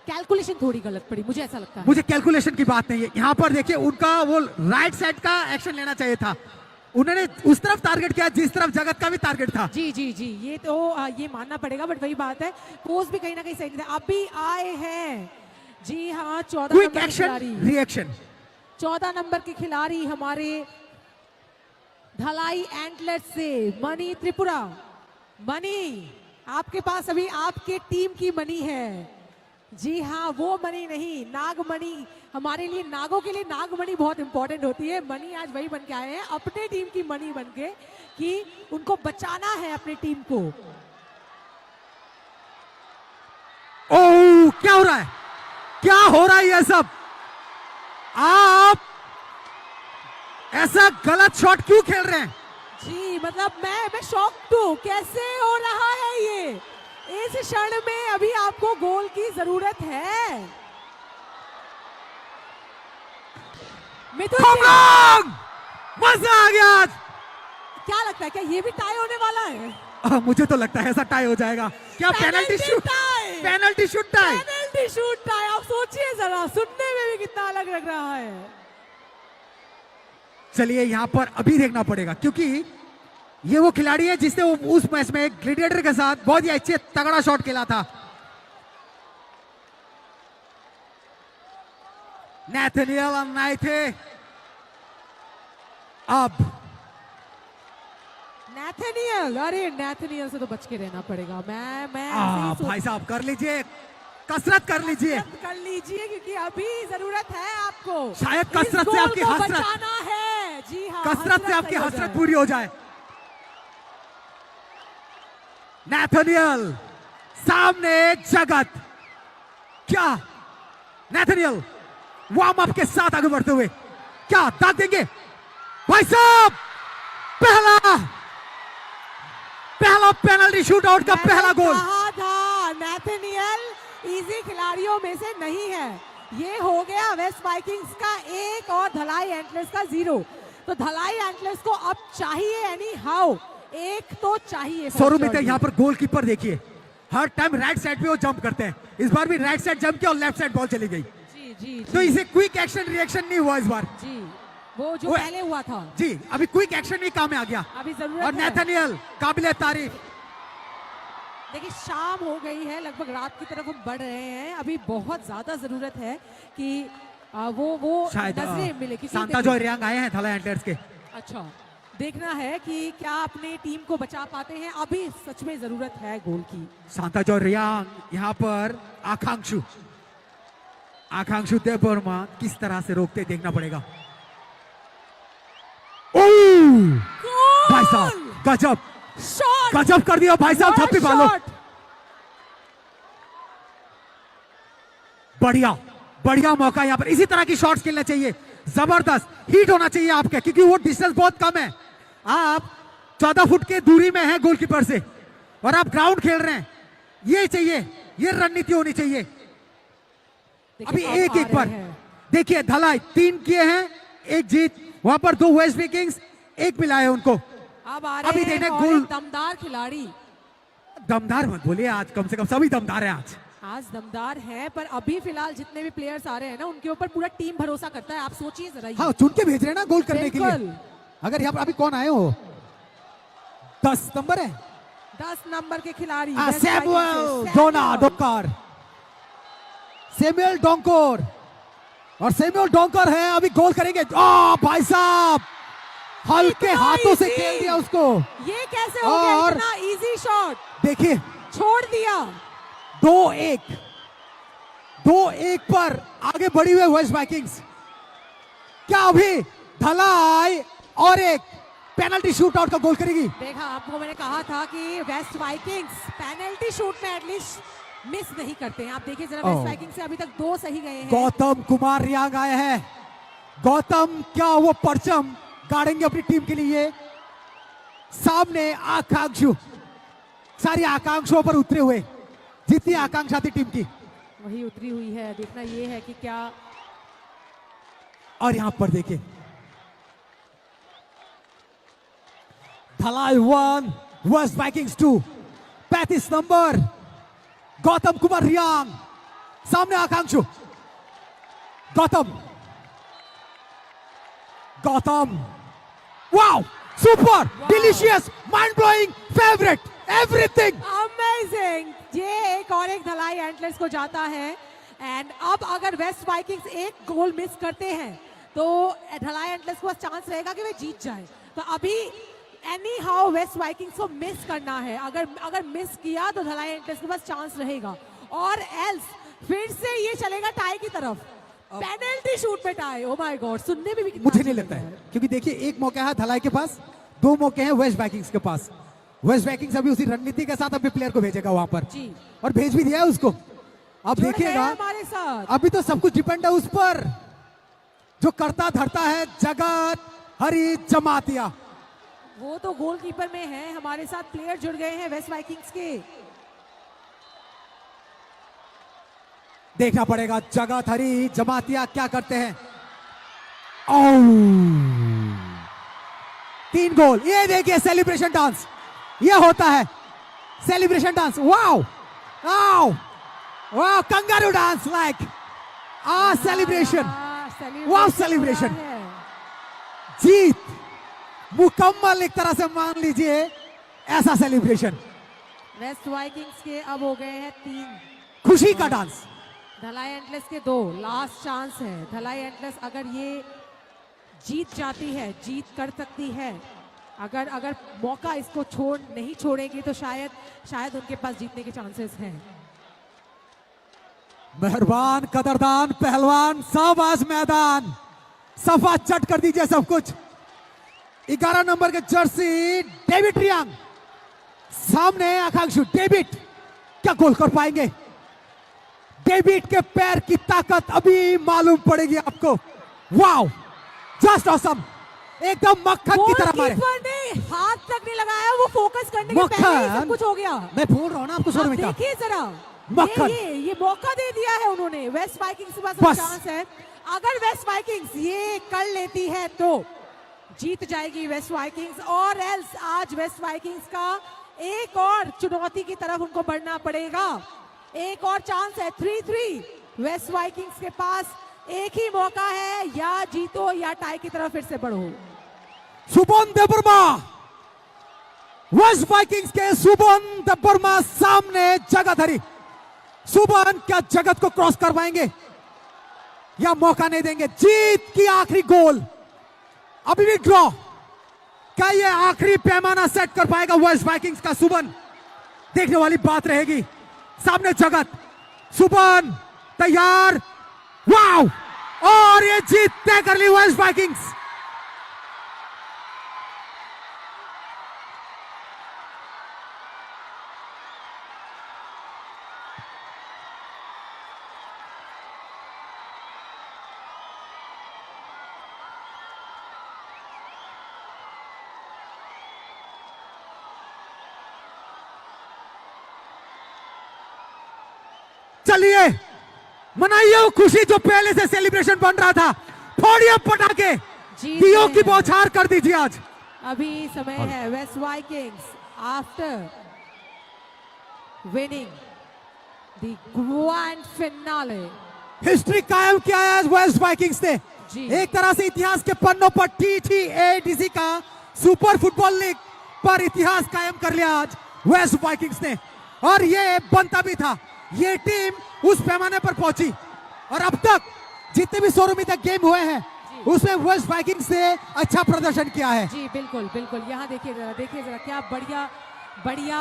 कैलकुलेशन थोड़ी गलत पड़ी, मुझे ऐसा लगता है। मुझे कैलकुलेशन की बात नहीं है यहाँ पर, देखिए उनका वो राइट साइड का एक्शन लेना चाहिए था, उन्होंने उस तरफ टारगेट किया जिस तरफ जगत का भी टारगेट था। जी जी जी, ये तो ये मानना पड़ेगा, बट वही बात है, पोस्ट भी कहीं ना कहीं सही नहीं था। अभी आए हैं, जी हाँ, 14 क्विक नंबर के एक्शन खिलाड़ी, रिएक्शन। 14 नंबर के खिलाड़ी हमारे धलाई एंटलर से मनी त्रिपुरा। मनी, आपके पास अभी आपके टीम की मनी है। जी हाँ, वो मनी नहीं, नागमणि। हमारे लिए, नागों के लिए नागमणि बहुत इंपॉर्टेंट होती है। मनी आज वही बन के आए हैं, अपने टीम की मनी बन के, कि उनको बचाना है अपनी टीम को। ओह, क्या हो रहा है, क्या हो रहा है ये सब? आप ऐसा गलत शॉट क्यों खेल रहे हैं? जी, मतलब मैं शॉक्ड हूं, कैसे हो रहा है ये? इस क्षण में अभी आपको गोल की जरूरत है। मिथुन जी, मजा आ गया आज। क्या लगता है, क्या ये भी टाई होने वाला है? मुझे तो लगता है ऐसा टाई हो जाएगा। क्या penalty shoot, tie, penalty shoot tie, penalty shoot tie. आप सोचिए जरा, सुनने में भी कितना अलग लग रहा है। चलिए यहाँ पर अभी देखना पड़ेगा, क्योंकि ये वो खिलाड़ी है जिसने उस मैच में ग्लेडिएटर के साथ बहुत ही अच्छे तगड़ा शॉट खेला था। नेथनियल नहीं थे। अब नेथनियल, अरे नेथनियल से तो बच के रहना पड़ेगा। मैं ऐसे ही भाई साहब कर लीजिए, कसरत कर लीजिए, कर लीजिए, क्योंकि अभी जरूरत है आपको। शायद इस कसरत से गोल आपकी को हसरत, बचाना है। जी हाँ, कसरत से आपकी सही हो हसरत जाए। पूरी हो जाए। नेथनियल सामने जगत, क्या नेथनियल वार्म अप के साथ आगे बढ़ते हुए क्या दाग देंगे? भाई साहब, पहला पेनल्टी शूट आउट का पहला गोल। कहा था नेथनियल इजी खिलाड़ियों में से नहीं है। ये हो गया वेस्ट वाइकिंग्स का 1 और धलाई एंटलर्स का 0। तो धलाई एंटलर्स को अब चाहिए एनी हाउ एक तो चाहिए। सोरुमिता, यहाँ पर गोलकीपर देखिए, हर टाइम राइट साइड पे वो जंप करते हैं। इस बार भी राइट साइड जंप किया और लेफ्ट साइड बॉल चली गई। जी जी, तो इसे क्विक एक्शन रिएक्शन नहीं हुआ इस बार। जी, वो जो पहले हुआ था। जी, अभी क्विक एक्शन नहीं काम में आ गया। अभी जरूरत और है। नेथनियल काबिले तारीफ। देखिए, शाम हो गई है, लगभग रात की तरफ हम बढ़ रहे हैं। अभी बहुत ज्यादा जरूरत है कि वो शायद नजरें मिले, क्योंकि सांता जॉय रियांग आए हैं थला एंटलर्स के। अच्छा, देखना है कि क्या अपने टीम को बचा पाते हैं। अभी सच में जरूरत है गोल की। सांता जॉय रियांग यहाँ पर आकांक्षु देवबर्मा किस तरह से रोकते देखना पड़ेगा। भाई साहब, गजब शॉट, गजब कर दिया भाई साहब, छप्पी पालो। बढ़िया बढ़िया मौका यहाँ पर, इसी तरह की शॉट्स खेलना चाहिए, जबरदस्त हिट होना चाहिए आपके, क्योंकि वो डिस्टेंस बहुत कम है। आप 14 फुट के दूरी में हैं गोलकीपर से और आप ग्राउंड खेल रहे हैं, ये चाहिए, ये रणनीति होनी चाहिए। अभी एक एक पर देखिए, धलाई 3 किए हैं, 1 जीत, वहां पर 2 वेस्ट विकिंग्स, 1 मिला है उनको। अब आ रहे अभी हैं देखने और गोल, एक दमदार खिलाड़ी। दमदार मत बोलिए, आज कम से कम सभी दमदार हैं आज। आज दमदार है, पर अभी फिलहाल जितने भी प्लेयर्स आ रहे हैं ना, उनके ऊपर पूरा टीम भरोसा करता है। आप सोचिए जरा। हाँ, चुन के भेज रहे हैं ना गोल करने के लिए। बिल्कुल। अगर यहाँ पर अभी कौन आए हो, 10 नंबर है 10 नंबर के खिलाड़ी सैमुअल डोंकर, सैमुअल डोंकर, और सैमुअल डोंकर है, अभी गोल करेंगे। भाई साहब, हल्के इतना हाथों से easy। खेल दिया उसको। ये कैसे हो गया? और इतना इजी शॉट देखिए, छोड़ दिया। 2-1 पर आगे बढ़ी हुई वेस्ट वाइकिंग्स। क्या अभी धलाई और एक पेनल्टी शूट आउट का गोल करेगी? देखा, आपको मैंने कहा था कि वेस्ट वाइकिंग्स पेनल्टी शूट में एटलीस्ट मिस नहीं करते हैं। आप देखिए जरा, वेस्ट वाइकिंग्स से अभी तक 2 सही गए हैं। गौतम कुमार रियांग आए हैं। गौतम, क्या वो परचम गाड़ेंगे अपनी टीम के लिए? सामने आकांक्षु, सारी आकांक्षाओं पर उतरे हुए, जितनी आकांक्षा थी टीम की वही उतरी हुई है। देखना ये है कि क्या। और यहां पर देखिए, Dhalai 1 West Vikings 2, 35 number Gautam Kumar Riang, सामने Akankshu. Gautam, wow, super, delicious, mind blowing, favourite, everything. Amazing. ये एक और एक धलाई एंटलर्स को जाता है। एंड अब अगर वेस्ट वाइकिंग्स एक गोल मिस करते हैं तो धलाई एंटलर्स को चांस रहेगा कि वे जीत जाए। तो अभी एनी हाउ वेस्ट वाइकिंग्स को मिस करना है। अगर मिस किया तो धलाई एंटलर्स के पास चांस रहेगा, और एल्स फिर से ये चलेगा टाई की तरफ। पेनल्टी शूट पे टाई। ओ माय गॉड, सुनने में भी कितना मुझे नहीं अच्छा लगता लगता है, क्योंकि देखिए, एक मौका है धलाई के पास, 2 मौके हैं वेस्ट वाइकिंग्स के पास। वेस्ट वाइकिंग्स अभी उसी रणनीति के साथ अपने प्लेयर को भेजेगा वहां पर, जी। और भेज भी दिया है उसको। अब जुड़ गए देखिएगा, हमारे साथ। अभी तो सब कुछ डिपेंड है उस पर जो करता धरता है जगत हरी जमातिया। वो तो गोलकीपर में है। हमारे साथ प्लेयर जुड़ गए हैं वेस्ट वाइकिंग्स के। देखना पड़ेगा जगत हरी जमातिया क्या करते हैं। 3 गोल। ये देखिए सेलिब्रेशन डांस, ये होता है celebration dance. Wow wow wow, kangaroo dance like celebration. Wow, celebration. जीत मुकम्मल एक तरह से मान लीजिए, ऐसा सेलिब्रेशन। वेस्ट वाइकिंग्स के अब हो गए हैं 3, खुशी का डांस। धलाई एंटलर्स के 2। लास्ट चांस है। धलाई एंटलर्स अगर ये जीत जाती है, जीत कर सकती है। अगर मौका इसको नहीं छोड़ेगी तो शायद उनके पास जीतने के चांसेस हैं। मेहरबान, कदरदान, पहलवान, सब आज मैदान, सफा चट कर दीजिए सब कुछ। 11 नंबर के जर्सी डेविड रियांग, सामने आकांक्षु। डेविड क्या गोल कर पाएंगे? डेविड के पैर की ताकत अभी मालूम पड़ेगी आपको। वाओ, जस्ट ऑसम, एकदम मक्खन की तरह मारे। गोलकीपर ने हाथ तक नहीं लगाया, वो फोकस करने के पहले ही सब कुछ हो गया। मैं बोल रहा हूं ना आपको, आप शर्मिता। देखिए जरा, मक्खन। ये मौका दे दिया है उन्होंने। वेस्ट वाइकिंग्स के पास बस। चांस है। अगर वेस्ट वाइकिंग्स ये कर लेती है तो जीत जाएगी वेस्ट वाइकिंग्स, और एल्स आज वेस्ट वाइकिंग्स का एक और चुनौती की तरफ उनको बढ़ना पड़ेगा। एक और चांस है। 3-3 वेस्ट वाइकिंग्स के पास एक ही मौका है, या जीतो या टाई की तरफ फिर से बढ़ो। सुबन देबर्मा, वेस्ट वाइकिंग्स के सुबन देबर्मा सामने जगत हरी। सुबन क्या जगत को क्रॉस करवाएंगे या मौका नहीं देंगे? जीत की आखिरी गोल, अभी भी ड्रॉ। क्या ये आखिरी पैमाना सेट कर पाएगा वेस्ट वाइकिंग्स का सुबन? देखने वाली बात रहेगी। सामने जगत, सुबन तैयार, वाओ, और ये जीत तय कर ली वेस्ट वाइकिंग्स। चलिए मनाइए वो खुशी जो पहले से सेलिब्रेशन बन रहा था। फोड़िए पटाखे, जीत दियों गए की हैं। बौछार कर दीजिए आज। अभी समय है West Vikings after winning the grand finale. History कायम किया है वेस्ट वाइकिंग्स ने। जी। एक तरह से इतिहास के पन्नों पर TTADC का सुपर फुटबॉल लीग पर इतिहास कायम कर लिया आज वेस्ट वाइकिंग्स ने, और ये बनता भी था। ये टीम उस पैमाने पर पहुंची, और अब तक जितने भी शोरूमी तक गेम हुए हैं उसमें वेस्ट वाइकिंग्स ने अच्छा प्रदर्शन किया है। जी बिल्कुल बिल्कुल, यहाँ देखिए जरा क्या बढ़िया बढ़िया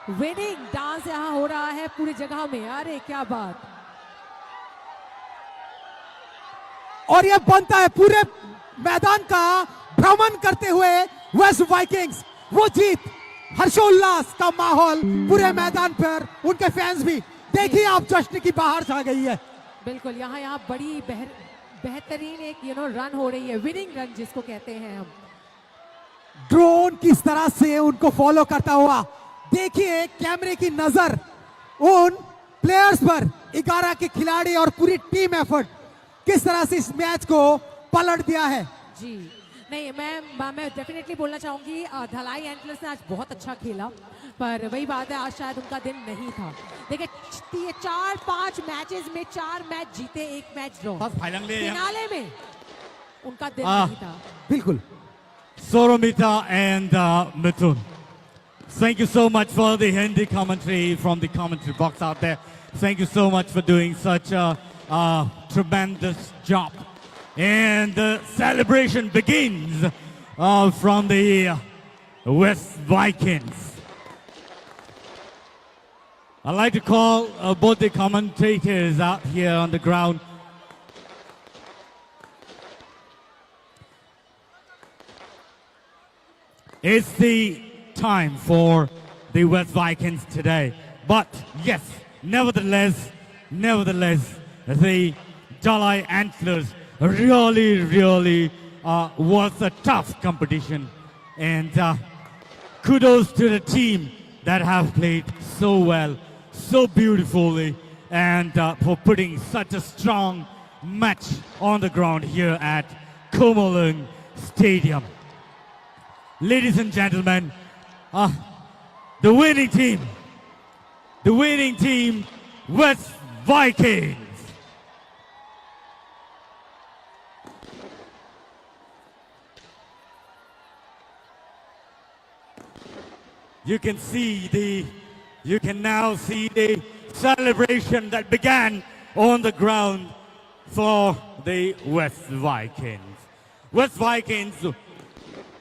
विनिंग डांस यहाँ हो रहा है पूरी जगह में। अरे क्या बात। और ये बनता है पूरे मैदान का भ्रमण करते हुए वेस्ट वाइकिंग्स। वो जीत, हर्षोल्लास का माहौल पूरे मैदान पर, उनके फैंस भी। देखिए आप जश्न की बाहर छा गई है। बिल्कुल, यहाँ बड़ी बेहतरीन एक रन हो रही है, विनिंग रन जिसको कहते हैं हम। ड्रोन किस तरह से उनको फॉलो करता हुआ, देखिए कैमरे की नजर उन प्लेयर्स पर, 11 के खिलाड़ी और पूरी टीम एफर्ट किस तरह से इस मैच को पलट दिया है। जी नहीं, मैं डेफिनेटली बोलना चाहूंगी धलाई एंटलर्स ने आज बहुत अच्छा खेला, पर वही बात है आज शायद उनका दिन नहीं था। देखिए 4-5 मैचेस में 4 मैच जीते, 1 मैच ड्रॉ। फिनाले में उनका दिन नहीं था। बिल्कुल। Soromita and Mithun, thank you so much for the Hindi commentary from the commentary box out there. Thank you so much for doing such a tremendous job. And the celebration begins from the West Vikings. I'd like to call both the commentators out here on the ground. It's the time for the West Vikings today. But yes, nevertheless, the Dalai Antlers really was a tough competition. And kudos to the team that have played so well, so beautifully, and for putting such a strong match on the ground here at Komalung Stadium. Ladies and gentlemen, the winning team, West Vikings. You can now see the celebration that began on the ground for the West Vikings. West Vikings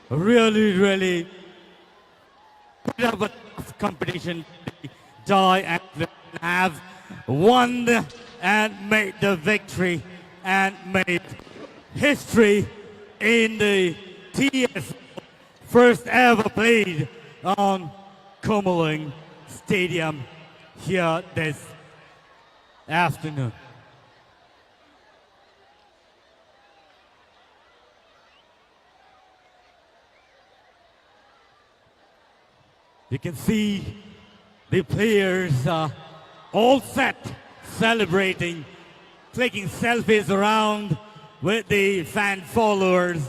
really put up a competition. Dalai Antlers have won and made the victory and made history in the TS first ever played on Komalung Stadium here this afternoon. You can see the players all set, celebrating, taking selfies around with the fan followers.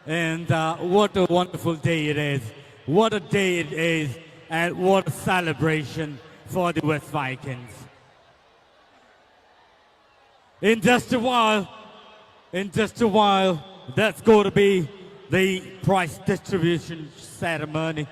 And what a wonderful day it is. What a day it is, and what a celebration for the West Vikings. In just a while, that's going to be the prize distribution ceremony.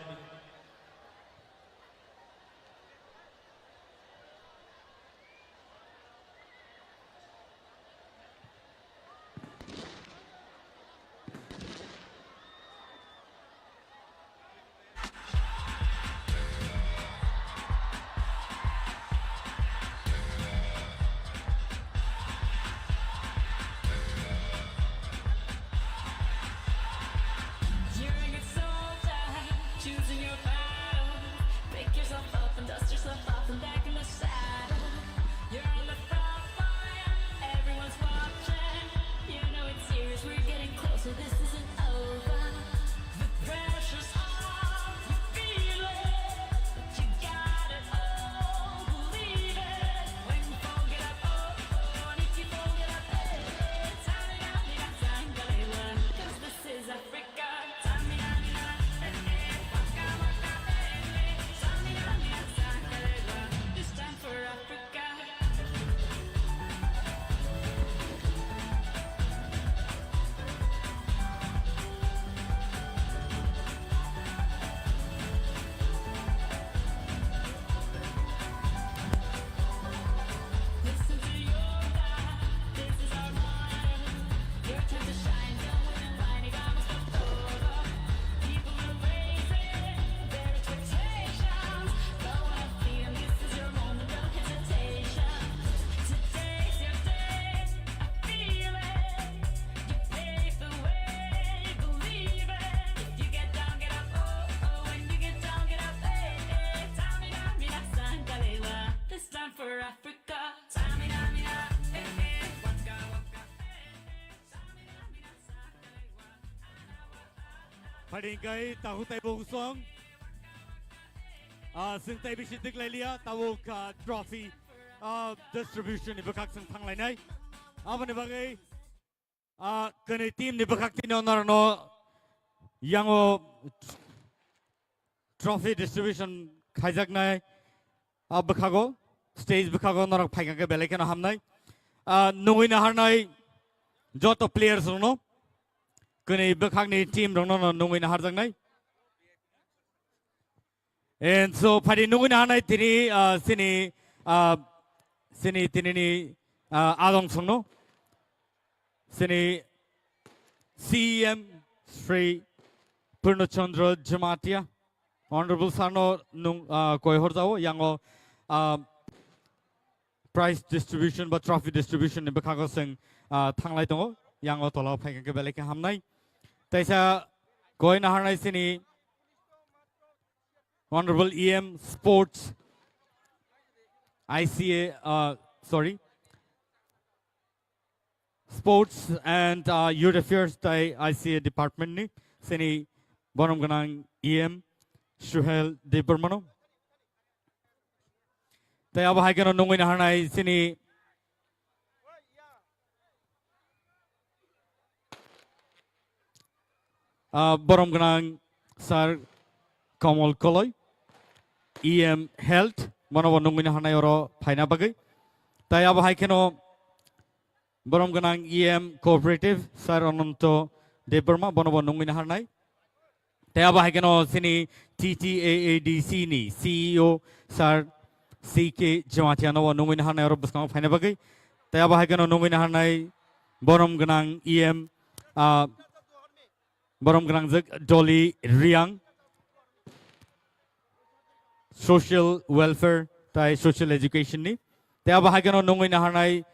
You're a good soldier, choosing your battle. Pick yourself up and dust yourself off and back in the saddle. You're on the front line, everyone's watching. You know it's serious, we're getting closer, this isn't over. The pressure's on, you feel it, but you got it all, believe it. When you fold it up, oh, and if you fold it up, hey, cause this is Africa. This time for Africa. Padingkai tahu tay bung song. Sing tay bisit diklailia tahu ka trophy distribution ni bekak sing thang lainai. Apa ni bagai kene team ni bekak tino narno yang o trophy distribution khajak nai bekago stage bekago narak phaiga ke beleke na hamnai nungui na harnai joto players no kene bekak ni team rong no nungui na harjak nai and so phadi nungui na harnai tini sini tini ni adong song no sini CM Sri Purnachandra Jamatia Honorable Sarno nung koi horzao yango prize distribution but trophy distribution ni bakago sing thanglai tongo yango tola phaiga ke beleke hamnai taisa koi na harnai sini Honorable EM Sports ICA Sports and Youth Affairs tai ICA department ni sini bonom ganang EM Shuhel Debermano. Tay aba haikano nungui na harnai sini borom ganang Sir Kamal Koloi EM Health mono nungui na harnai oro phaina bagai. Tay aba haikano borom ganang EM Cooperative Sir Ananto Deberma bono nungui na harnai. Taya bahagano sini TTAADC ni CEO Sir CK Jamatiano nungin hanai oro buskang phane bagai. Taya bahagano nungin hanai borom ganang EM borom ganang jak Dolly Riang social welfare tai social education ni. Taya bahagano nungin hanai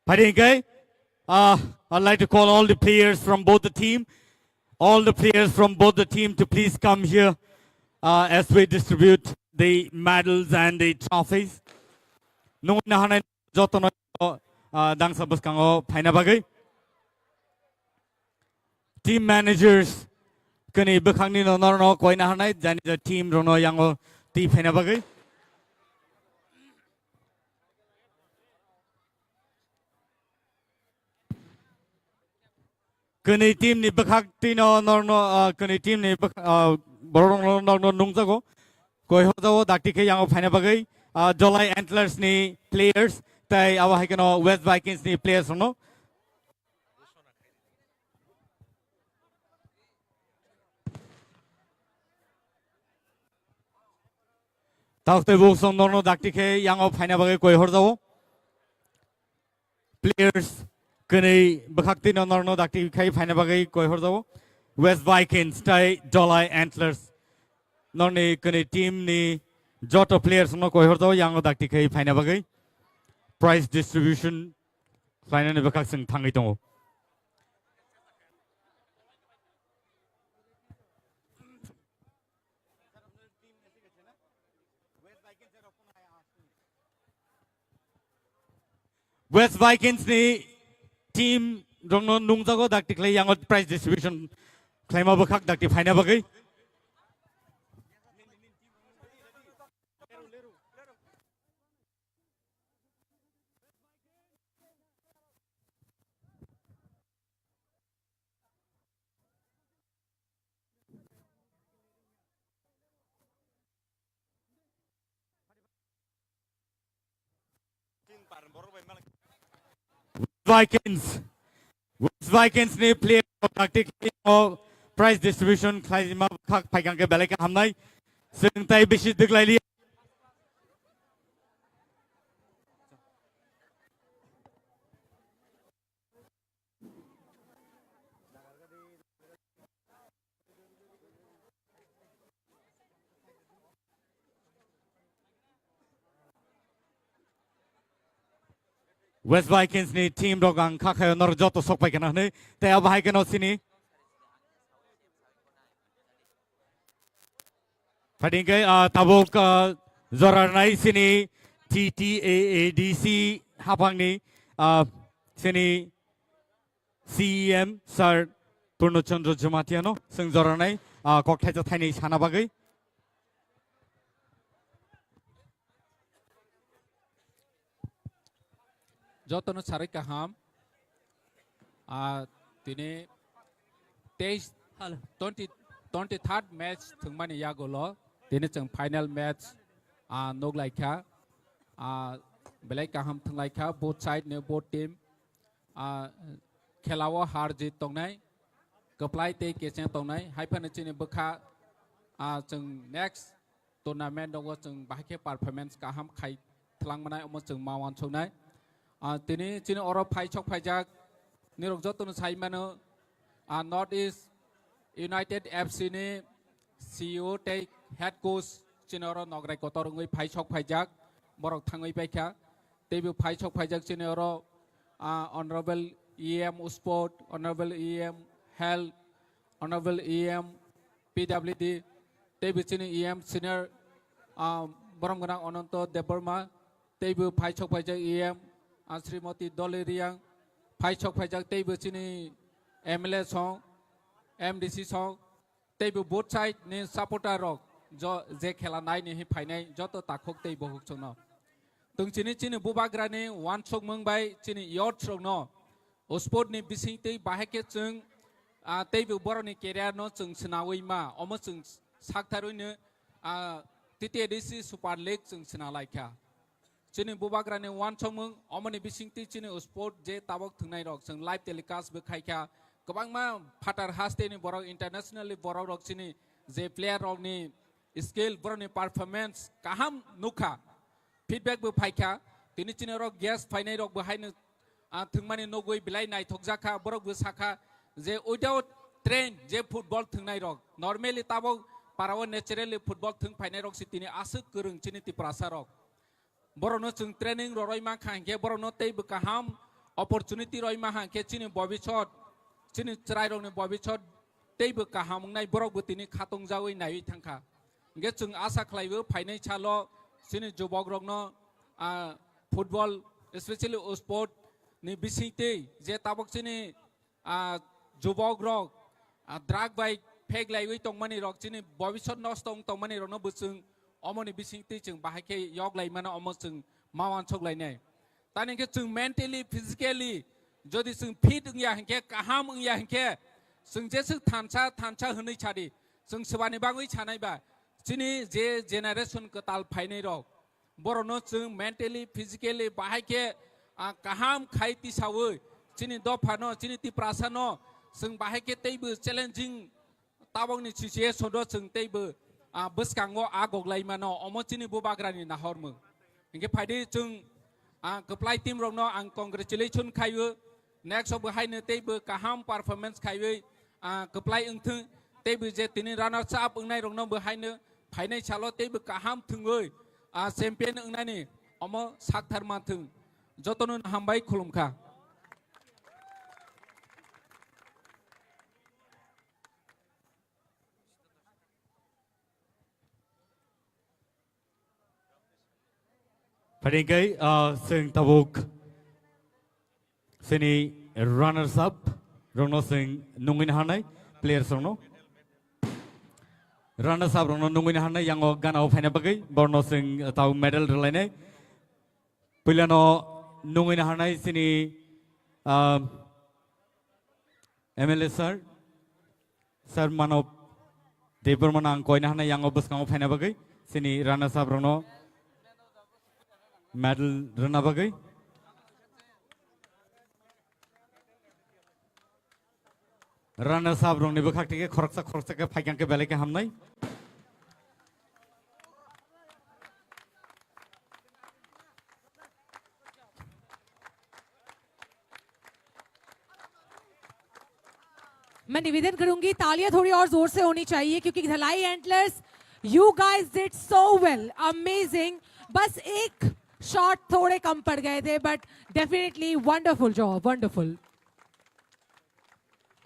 Padingkai, I'd like to call all the players from both the team, to please come here as we distribute the medals and the trophies. Nung nahanay joto no dang sa buskango phaina bagai. Team managers kani bekhangni no no koi nahanay jani the team rono yango ti phaina bagai. Kani team ni bekhak tino no kani team ni borong no nungjago koi hojago dakti ke yango phaina bagai. Jolai Antlers ni players tai awa haikano West Vikings ni players no. Taukte buksong no dakti ke yango phaina bagai koi hojago. Players kani bekhakti no no dakti kai phaina bagai koi hojago. West Vikings tai Jolai Antlers no ni kani team ni joto players no koi hojago yango dakti kai phaina bagai. Prize distribution phaina ni bekhak sing thangai tongo. West Vikings ni team rongno nungjago dakti klai yango prize distribution klaima bekhak dakti phaina bagai. Vikings ni player taktik prize distribution klaima khak phaikang ke beleka hamnai sing tai bishi diklaili West Vikings ni team rogang kakhayo nor joto sokpai kana ne te abhai keno sini Fighting kay tabok zoranai sini TTAADC hapang ni sini CEM sir Purnochandra Jamatiano sing zoranai kokthai ja thaini sana bagai যতন সারে কাহাম তিনি 23rd match thungmani yagolo তিনি जों final match noglaika belai kaham thunglaika both side ne both team खेलाओ हार जीत तंगनाय कप्लाय ते केसें तंगनाय हाइफान चिनि बखा जों next tournament दङ जों बाहायके पारफरमेंस काहाम खाय थलांगमानाय अमो जों मावान सौनाय তিনি চিনি অর ফাইছক ফাইজাক নিরক যতন সাইমানো নর্থ ইস্ট ইউনাইটেড এফসি নি সিইও তে হেড কোচ চিনি অর নগরাই কতরঙ্গই ফাইছক ফাইজাক বরক থাঙ্গই পাইখা তেবি ফাইছক ফাইজাক চিনি অর honourable EM sport honourable EM health honourable EM PWD তেবি চিনি ইএম সিনিয়র বরমগনা অনন্ত দেববর্মা তেবি ফাইছক ফাইজাক ইএম श्रीमती दलेरियांग फाइछक फाइजाक तेबो चिनि एमएलए सं एमडीसी सं तेबो बोथ साइड नि सपोर्टर रक जो जे खेला नाय नि फाइनाय जतो ताखक तेबो हुकसंग तंचिनि चिनि बुबाग्रानि वान सक मंबाय चिनि यट सक न स्पोर्ट नि बिसिं तै बाहायके जों तेबो बरनि केरियार न जों सनावैमा अमो जों साकथारैनो टीटीएडीसी सुपार लीग जों सना लायखा चिनि बुबाग्रानि वान समों अमनि बिसिंति चिनि स्पोर्ट जे ताबक थंनाय रक जों लाइव टेलिकास्ट बो खायखा गोबांमा फाटार हास्टेनि बरक इंटरनेशनली बरक रक चिनि जे प्लेयर रकनि स्किल बरनि परफॉर्मेंस काहाम नुखा फीडबैक बो फायखा तिनि चिनि रक गेस्ट फाइनाय रक बहायनो थंमानि नगै बिलाय नायथक जाखा बरक बो साखा जे विदाउट ट्रेन जे फुटबल थंनाय रक नॉर्मली ताबक पाराव नेचुरली फुटबल थं फाइनाय रक सितिनि आसो गोरों चिनि तिप्रासा रक बरनो जों ट्रेनिंग रयमा खांके बरनो तैबो काहाम अपॉर्चुनिटी रयमा हांके चिनि भविष्यत चिनि ट्राइरनि भविष्यत तैबो काहाम नाय बरक गतिनि खातंग जावै नाय थांखा गे जों आशा खालायबो फाइनाय छालो चिनि जुबक रगनो फुटबल स्पेशली स्पोर्ट नि बिसिते जे ताबक चिनि जुबक रक ड्राग बाइक फेक लायवै तंगमानि रक चिनि भविष्यत नष्ट तंगमानि रनो बोसों अमनि बिसिंति जों बाहायके यग लायमाना अमो जों मावान सगलायनाय तानिके जों मेंटली फिजिकली जदि जों फिट या हंके काहाम या हंके जों जेसो थानसा होनै छादि जों सबानि बागै छानायबा चिनि जे जेनारेशन कताल फाइनाय रक बरनो जों मेंटली फिजिकली बाहायके काहाम खाय तिसावै चिनि दफानो चिनि तिप्रासानो जों बाहायके तैबो चैलेंजिंग ताबंनि सिचुएशन दो जों तैबो बसकांगो आगगलाय मानो अमचिनि बुबाग्रानि नाहरमो इंगे फायदे जों कप्लाय टीम रंनो आं कंग्रेचुलेशन खायो नेक्स्ट अब हायनो तेबो काहाम परफॉर्मेंस खायो कप्लाय ओंथों तेबो जे तिनि रानार्स अप ओंनाय रंनो बहायनो फाइनाय छालो तेबो काहाम थोङै चेम्पियन ओंनानि अमो साकथार माथों जतनो हामबाय खुलुमखा Fighting kay sing tabuk sini runners up rongno sing nungin hanay players rongno runners up rongno nungin hanay yang gana ophaina bagai borno sing tau medal relainay pilano nungin hanay sini MLA sir manop deparman ang koina hanay yang obuskang ophaina bagai sini runners up rongno medal rana bagai rana sab rong ni bakak tike khoroksa ke phaikyang ke bele ke hamnai मैं निवेदन करूंगी तालियां थोड़ी और जोर से होनी चाहिए क्योंकि Dhalai Antlers you guys did so well amazing बस एक शॉट थोड़े कम पड़ गए थे, but definitely wonderful job, wonderful.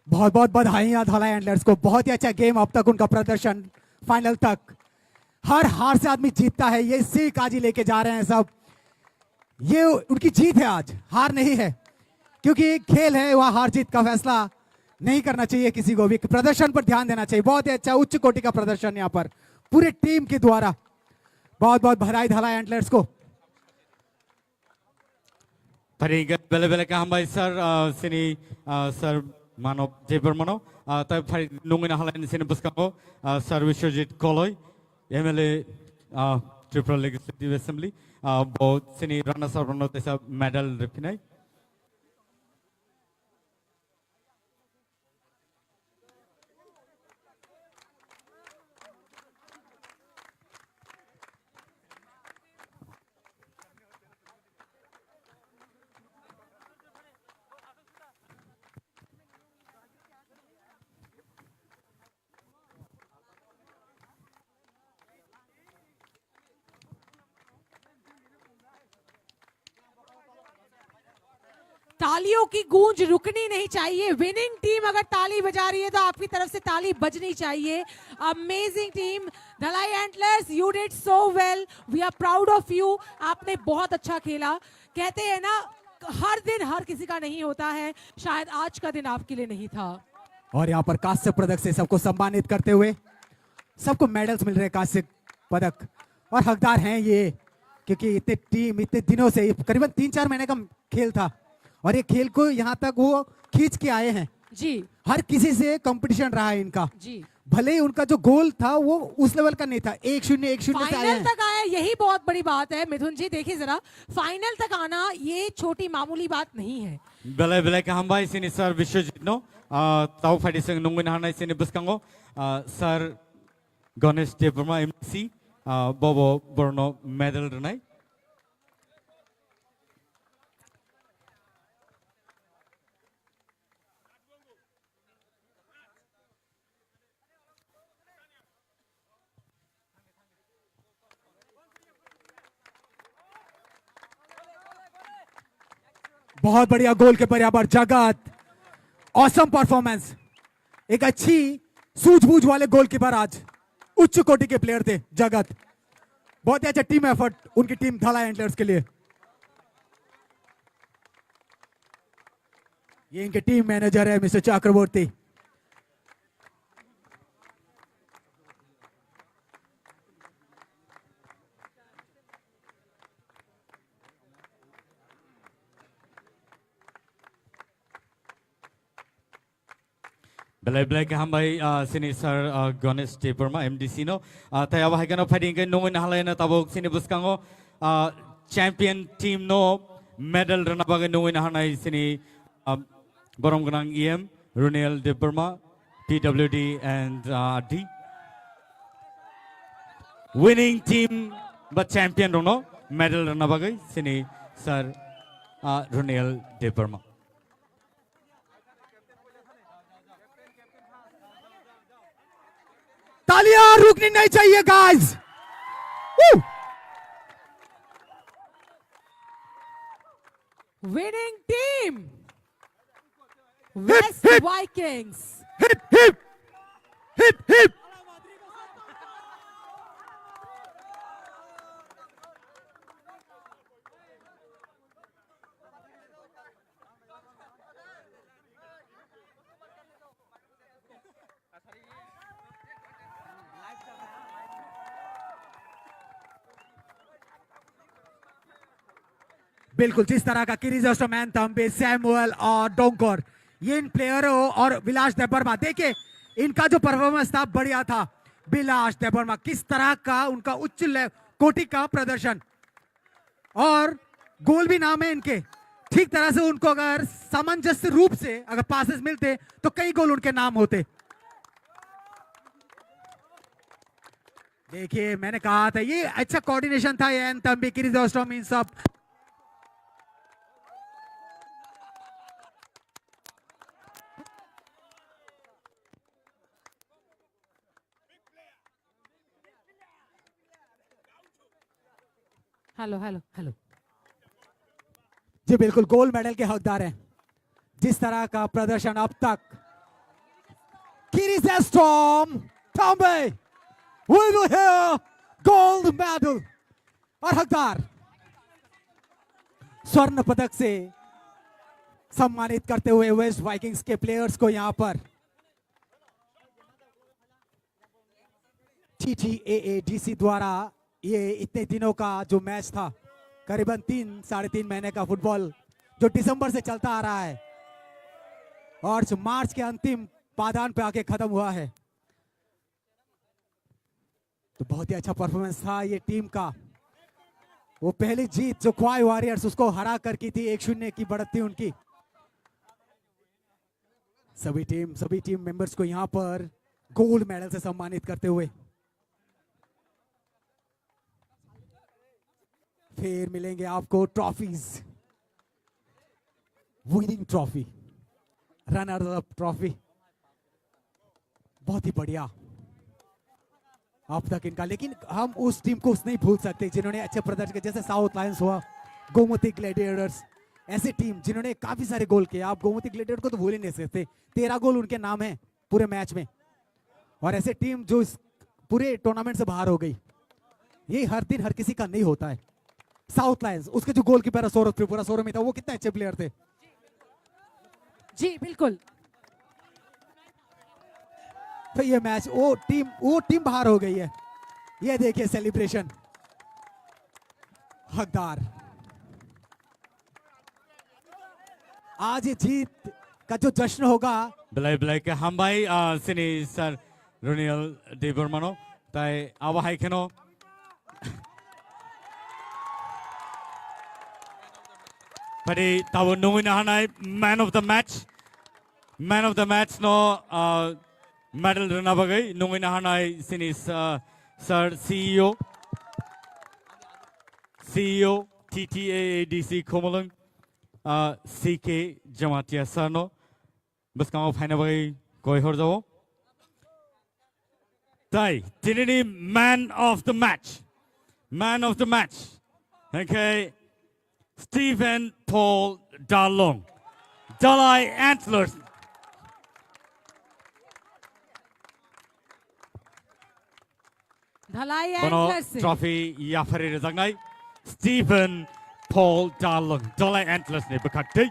बहुत बहुत बधाइयां धाला एंटलर्स को, बहुत ही अच्छा गेम अब तक उनका प्रदर्शन, फाइनल तक। हर हार से आदमी जीतता है, ये सीख आज ही लेके जा रहे हैं सब। ये उनकी जीत है आज, हार नहीं है, क्योंकि खेल है, वह हार जीत का फैसला नहीं करना चाहिए किसी को भी, प्रदर्शन पर ध्यान देना चाहिए। बहुत ही अच्छा उच्च कोटि का प्रदर्शन यहाँ पर पूरे टीम के द्वारा। बहुत बहुत बधाई धाला एंटलर्स को। Paringat bele-bele ka hambay sir sini sir Manop Jebermano tay phari nungin halain sini buskango sir Vishwajit Koloy MLA Tripura Legislative Assembly bo sini Rana Sarvano tesa medal repinai. तालियों की गूंज रुकनी नहीं चाहिए। विनिंग टीम अगर ताली बजा रही है तो आपकी तरफ से ताली बजनी चाहिए। Amazing team Dhalai Antlers, you did so well, we are proud of you. आपने बहुत अच्छा खेला। कहते हैं ना, हर दिन हर किसी का नहीं होता है, शायद आज का दिन आपके लिए नहीं था। और यहाँ पर कांस्य पदक से सबको सम्मानित करते हुए सबको मेडल्स मिल रहे हैं, कांस्य पदक, और हकदार हैं ये, क्योंकि इतने टीम इतने दिनों से, करीबन 3-4 महीने का खेल था और ये खेल को यहाँ तक वो खींच के आए हैं जी। हर किसी से कंपटीशन रहा है इनका जी। भले ही उनका जो गोल था वो उस लेवल का नहीं था, 1-0 से आए फाइनल हैं। तक आया, यही बहुत बड़ी बात है। मिथुन जी देखिए जरा, फाइनल तक आना ये छोटी मामूली बात नहीं है। Bele-bele ka hambay sini sir Vishwajit no tau phari sing nungin hanai sini buskango sir Ganesh Devarma MC bobo borno medal renai. बहुत बढ़िया गोल के यहाँ पर जगत, ऑसम परफॉर्मेंस, एक अच्छी सूझबूझ वाले गोलकीपर आज उच्च कोटि के प्लेयर थे जगत। बहुत ही अच्छा टीम एफर्ट उनकी टीम धाला एंटलर्स के लिए। ये इनके टीम मैनेजर है mister Chakraborty. Bele-bele ka hambay sini sir Ganesh Devarma MDC no tay abahai kana phari ngai nungin halai na tabok sini buskango champion team no medal rena bagai nungin hanai sini Boromganang EM Runel Devarma PWD and D winning team but champion no medal rena bagai sini sir Runel Devarma. तालियां रुकनी नहीं चाहिए guys. Winning team West Vikings. Hip hip hip hip. बिल्कुल जिस तरह का किरीज ऑस्टरमैन, Tambe, Samuel और डोंकोर, ये इन प्लेयरों और विलास देबर्मा, देखिए इनका जो परफॉर्मेंस था बढ़िया था। विलास देबर्मा किस तरह का उनका उच्च कोटि का प्रदर्शन, और गोल भी नाम है इनके। ठीक तरह से उनको अगर सामंजस्य रूप से अगर पासेस मिलते तो कई गोल उनके नाम होते। देखिए मैंने कहा था ये अच्छा कोऑर्डिनेशन था, ये तंबे, किरीज ऑस्ट्रोम, इन सब। Hello hello hello. जी बिल्कुल गोल्ड मेडल के हकदार हैं जिस तरह का प्रदर्शन अब तक Kyrgyzstan Storm Tombe we will hear gold medal और हकदार स्वर्ण पदक से सम्मानित करते हुए वेस्ट वाइकिंग्स के प्लेयर्स को यहां पर TTAADC द्वारा ये इतने दिनों का जो मैच था करीबन 3-3.5 महीने का फुटबॉल जो दिसंबर से चलता आ रहा है और मार्च के अंतिम पादान पे आके खत्म हुआ है तो बहुत ही अच्छा परफॉर्मेंस था ये टीम का वो पहली जीत जो क्वाई वॉरियर्स उसको हरा कर की थी 1-0 की बढ़त थी उनकी सभी टीम मेंबर्स को यहां पर गोल्ड मेडल से सम्मानित करते हुए फिर मिलेंगे आपको trophies winning trophy runner up trophy बहुत ही बढ़िया अब तक इनका लेकिन हम उस टीम को नहीं भूल सकते जिन्होंने अच्छे प्रदर्शन किए जैसे साउथ लायंस हुआ गोमती ग्लैडिएटर्स ऐसे टीम जिन्होंने काफी सारे गोल किए आप गोमती ग्लैडिएटर को तो भूल ही नहीं सकते 13 गोल उनके नाम है पूरे मैच में और ऐसे टीम जो इस पूरे टूर्नामेंट से बाहर हो गई ये हर दिन हर किसी का नहीं होता है साउथ लायंस उसके जो गोलकीपर है सौरभ त्रिपुरा सौरभ मेहता वो कितने अच्छे प्लेयर थे जी बिल्कुल तो ये मैच वो टीम बाहर हो गई है ये देखिए सेलिब्रेशन हकदार आज ये जीत का जो जश्न होगा Belai belai ke hambai sini sir Roniel De Burmano tai awa hai keno Padi tawo nungin hanai man of the match no medal rana bagai nungin hanai sini sir CEO TTAADC Komalung CK Jamatia Sarno bus kau final bagai koi hor jawo tai tinini man of the match okay Stephen Paul Dalong Dalai Antlers Dhalai Bono antler से trophy yafari rezagnai Stephen Paul Dalong Dalai Antlers ne bekakti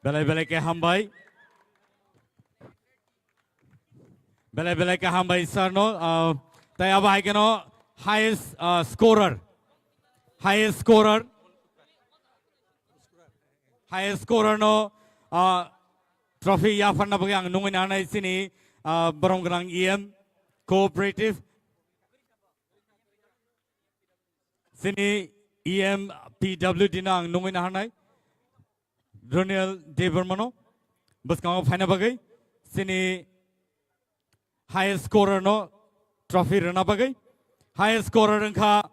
Belai ke hambai sarno tai aba hai keno highest scorer no trophy yafar na bagi ang nungin anai sini Baronggrang EM Cooperative sini EM PW dinang nungin hanai Roniel De Burmano bus kau final bagai sini highest scorer no trophy rana bagai highest scorer angka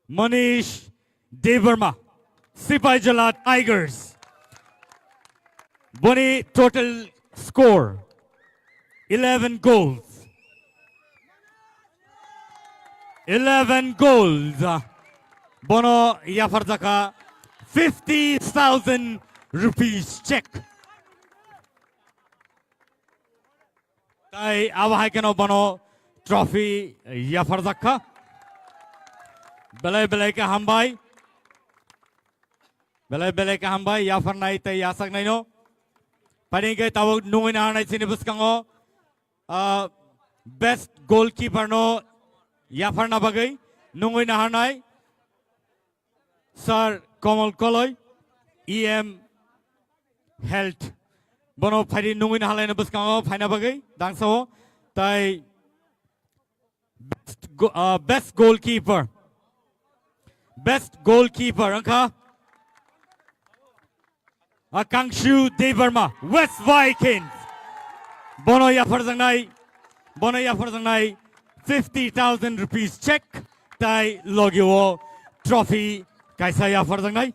Manish Devarma Sipai Jala Tigers Boni total score 11 goals Bono Yafardaka 50,000 rupees check Tai awahai keno bono trophy Yafardaka Belai ke hambai Yafar nai tai yasak nai no Paningai tawo nungin hanai sini buskango best goalkeeper no Yafar na bagai nungin hanai Sir Komal Koloi EM Health Bono phari nungin halai na buskango phaina bagai dangso tai best goalkeeper angka Kangshu Devarma West Vikings Bono Yafar zangnai 50,000 rupees check tai logio trophy kaisa Yafar zangnai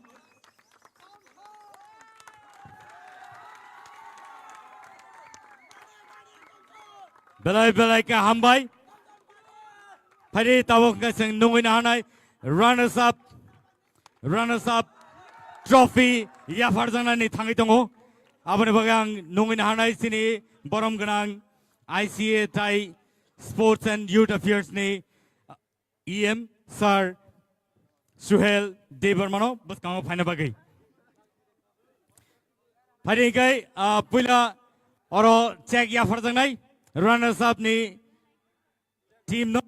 Belai ka hambai Phari tawok ngai sing nungin hanai runners up runners up trophy yafarjana ni thangi tongo abone bagang nungin hanai sini borom ganang ICA Thai Sports and Youth Affairs ni EM Sir Suhel Debarmano bas kang phaina bagai phari kai puila oro check yafarjang nai runners up ni team no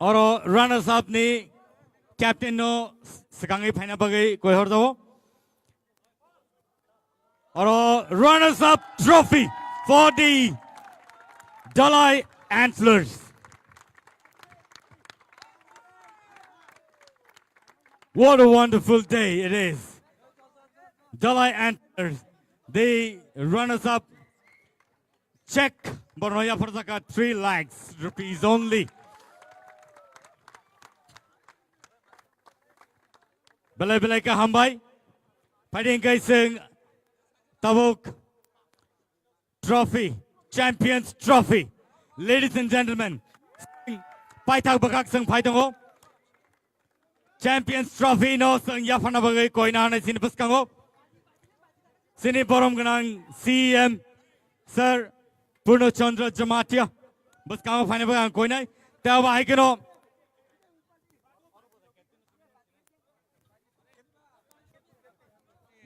और runners up ni captain no sekangai phaina bagai koi hor do और runners up trophy for the Dalai Antlers. What a wonderful day it is. Dalai Antlers, the runners up check Bornoya Farzaka 3 lakhs rupees only. Belai belai ka hambai. Fighting kai sing Tabuk Trophy, Champions Trophy. Ladies and gentlemen, Paitag Bakak sang Paitango. Champions Trophy no sang Yafana Bagai Koina na Sinipaskango. Sini Borom Ganang CM Sir Purno Chandra Jamatia. Baskango Fana Bagai Koina. Tawa Haikano.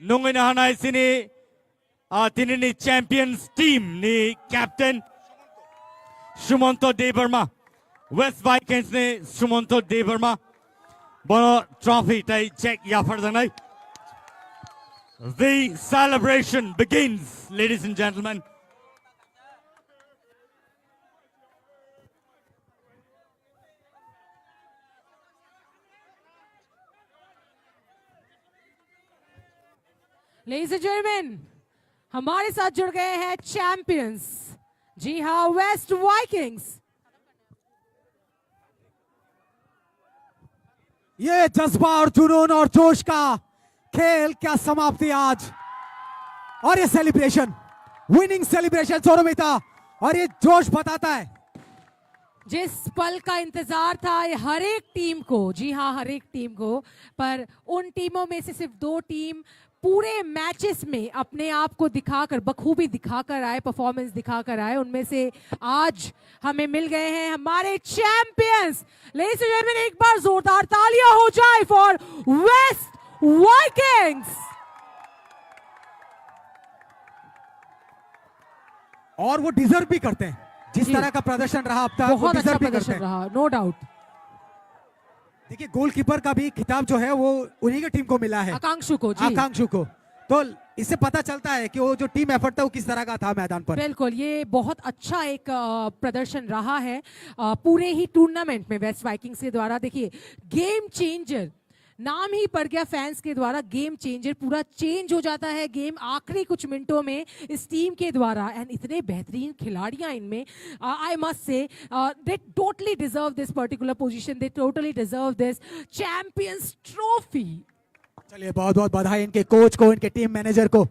Nungina Hanai Sini Tinini Champions Team ni Captain Sumanto Debarma. West Vikings ni Sumanto Debarma. Bono trophy tai check yafardanai. The celebration begins, ladies and gentlemen. Ladies and gentlemen, हमारे साथ जुड़ गए हैं champions. जी हाँ, waste Vikings. ये जज्बा और जुनून और जोश का खेल क्या समाप्ति आज. और ये सेलिब्रेशन, विनिंग सेलिब्रेशन सौरमिता, और ये जोश बताता है जिस पल का इंतजार था ये हर एक टीम को, जी हाँ हर एक टीम को, पर उन टीमों में से सिर्फ 2 टीम पूरे मैचेस में अपने आप को दिखाकर, बखूबी दिखाकर आए, परफॉर्मेंस दिखाकर आए. उनमें से आज हमें मिल गए हैं हमारे चैंपियंस. लेडीज एंड जेंटलमैन, एक बार जोरदार तालियां हो जाए फॉर वेस्ट वाइकिंग्स. और वो डिजर्व भी करते हैं. जिस तरह का प्रदर्शन रहा अब तक, वो बहुत अच्छा डिजर्व भी करते प्रदर्शन हैं. रहा, नो डाउट. देखिए, गोलकीपर का भी खिताब जो है वो उन्हीं की टीम को मिला है, आकांक्षु को. जी आकांक्षु को. तो इससे पता चलता है कि वो जो टीम एफर्ट था वो किस तरह का था मैदान पर. बिल्कुल, ये बहुत अच्छा एक प्रदर्शन रहा है पूरे ही टूर्नामेंट में वेस्ट वाइकिंग्स के द्वारा. देखिए, गेम चेंजर नाम ही पड़ गया फैंस के द्वारा. गेम चेंजर, पूरा चेंज हो जाता है गेम आखिरी कुछ मिनटों में इस टीम के द्वारा. एंड इतने बेहतरीन खिलाड़ियां इनमें, आई मस्ट से दे totally deserve this particular position. They totally deserve this champions trophy. चलिए, बहुत बहुत बधाई इनके कोच को, इनके टीम मैनेजर को,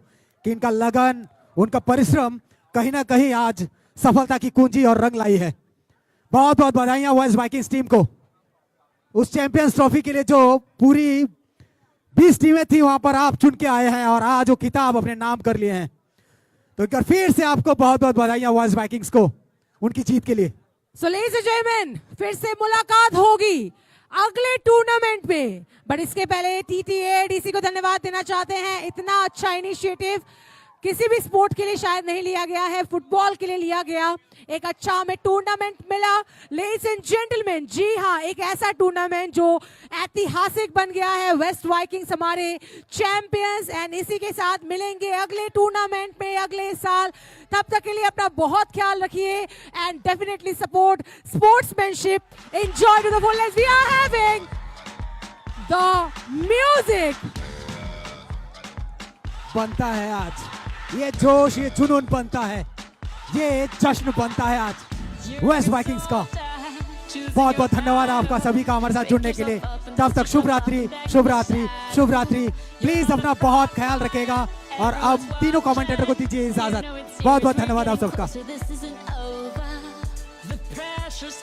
कि इनका लगन, उनका परिश्रम कहीं ना कहीं आज सफलता की कुंजी और रंग लाई है. बहुत बहुत बधाइयां वेस्ट वाइकिंग्स टीम को उस चैंपियंस ट्रॉफी के लिए जो पूरी 20 टीमें थी वहां पर आप चुन के आए हैं और आज वो खिताब अपने नाम कर लिए हैं. तो एक बार फिर से आपको बहुत बहुत बधाइयां वेस्ट वाइकिंग्स को उनकी जीत के लिए. सो लेडीज एंड जेंटलमैन, फिर से मुलाकात होगी अगले टूर्नामेंट में. बट इसके पहले TTADC को धन्यवाद देना चाहते हैं. इतना अच्छा इनिशिएटिव किसी भी स्पोर्ट के लिए शायद नहीं लिया गया है, फुटबॉल के लिए लिया गया. एक अच्छा हमें टूर्नामेंट मिला. लेडीज एंड जेंटलमैन, जी हाँ, एक ऐसा टूर्नामेंट जो ऐतिहासिक बन गया है. वेस्ट वाइकिंग्स हमारे चैंपियंस. एंड इसी के साथ मिलेंगे अगले टूर्नामेंट में अगले साल. तब तक के लिए अपना बहुत ख्याल रखिए and definitely support sportsmanship. Enjoy to the fullest. We are having the music. बनता है आज ये जोश, ये जुनून बनता है, ये जश्न बनता है आज वेस्ट वाइकिंग्स का. बहुत बहुत धन्यवाद आपका सभी का हमारे साथ जुड़ने के लिए. तब तक शुभ रात्रि, शुभ रात्रि, शुभ रात्रि. प्लीज अपना बहुत ख्याल रखेगा. और अब तीनों कमेंटेटर को दीजिए इजाजत। बहुत बहुत धन्यवाद आप सबका। So this isn't over. The pressure's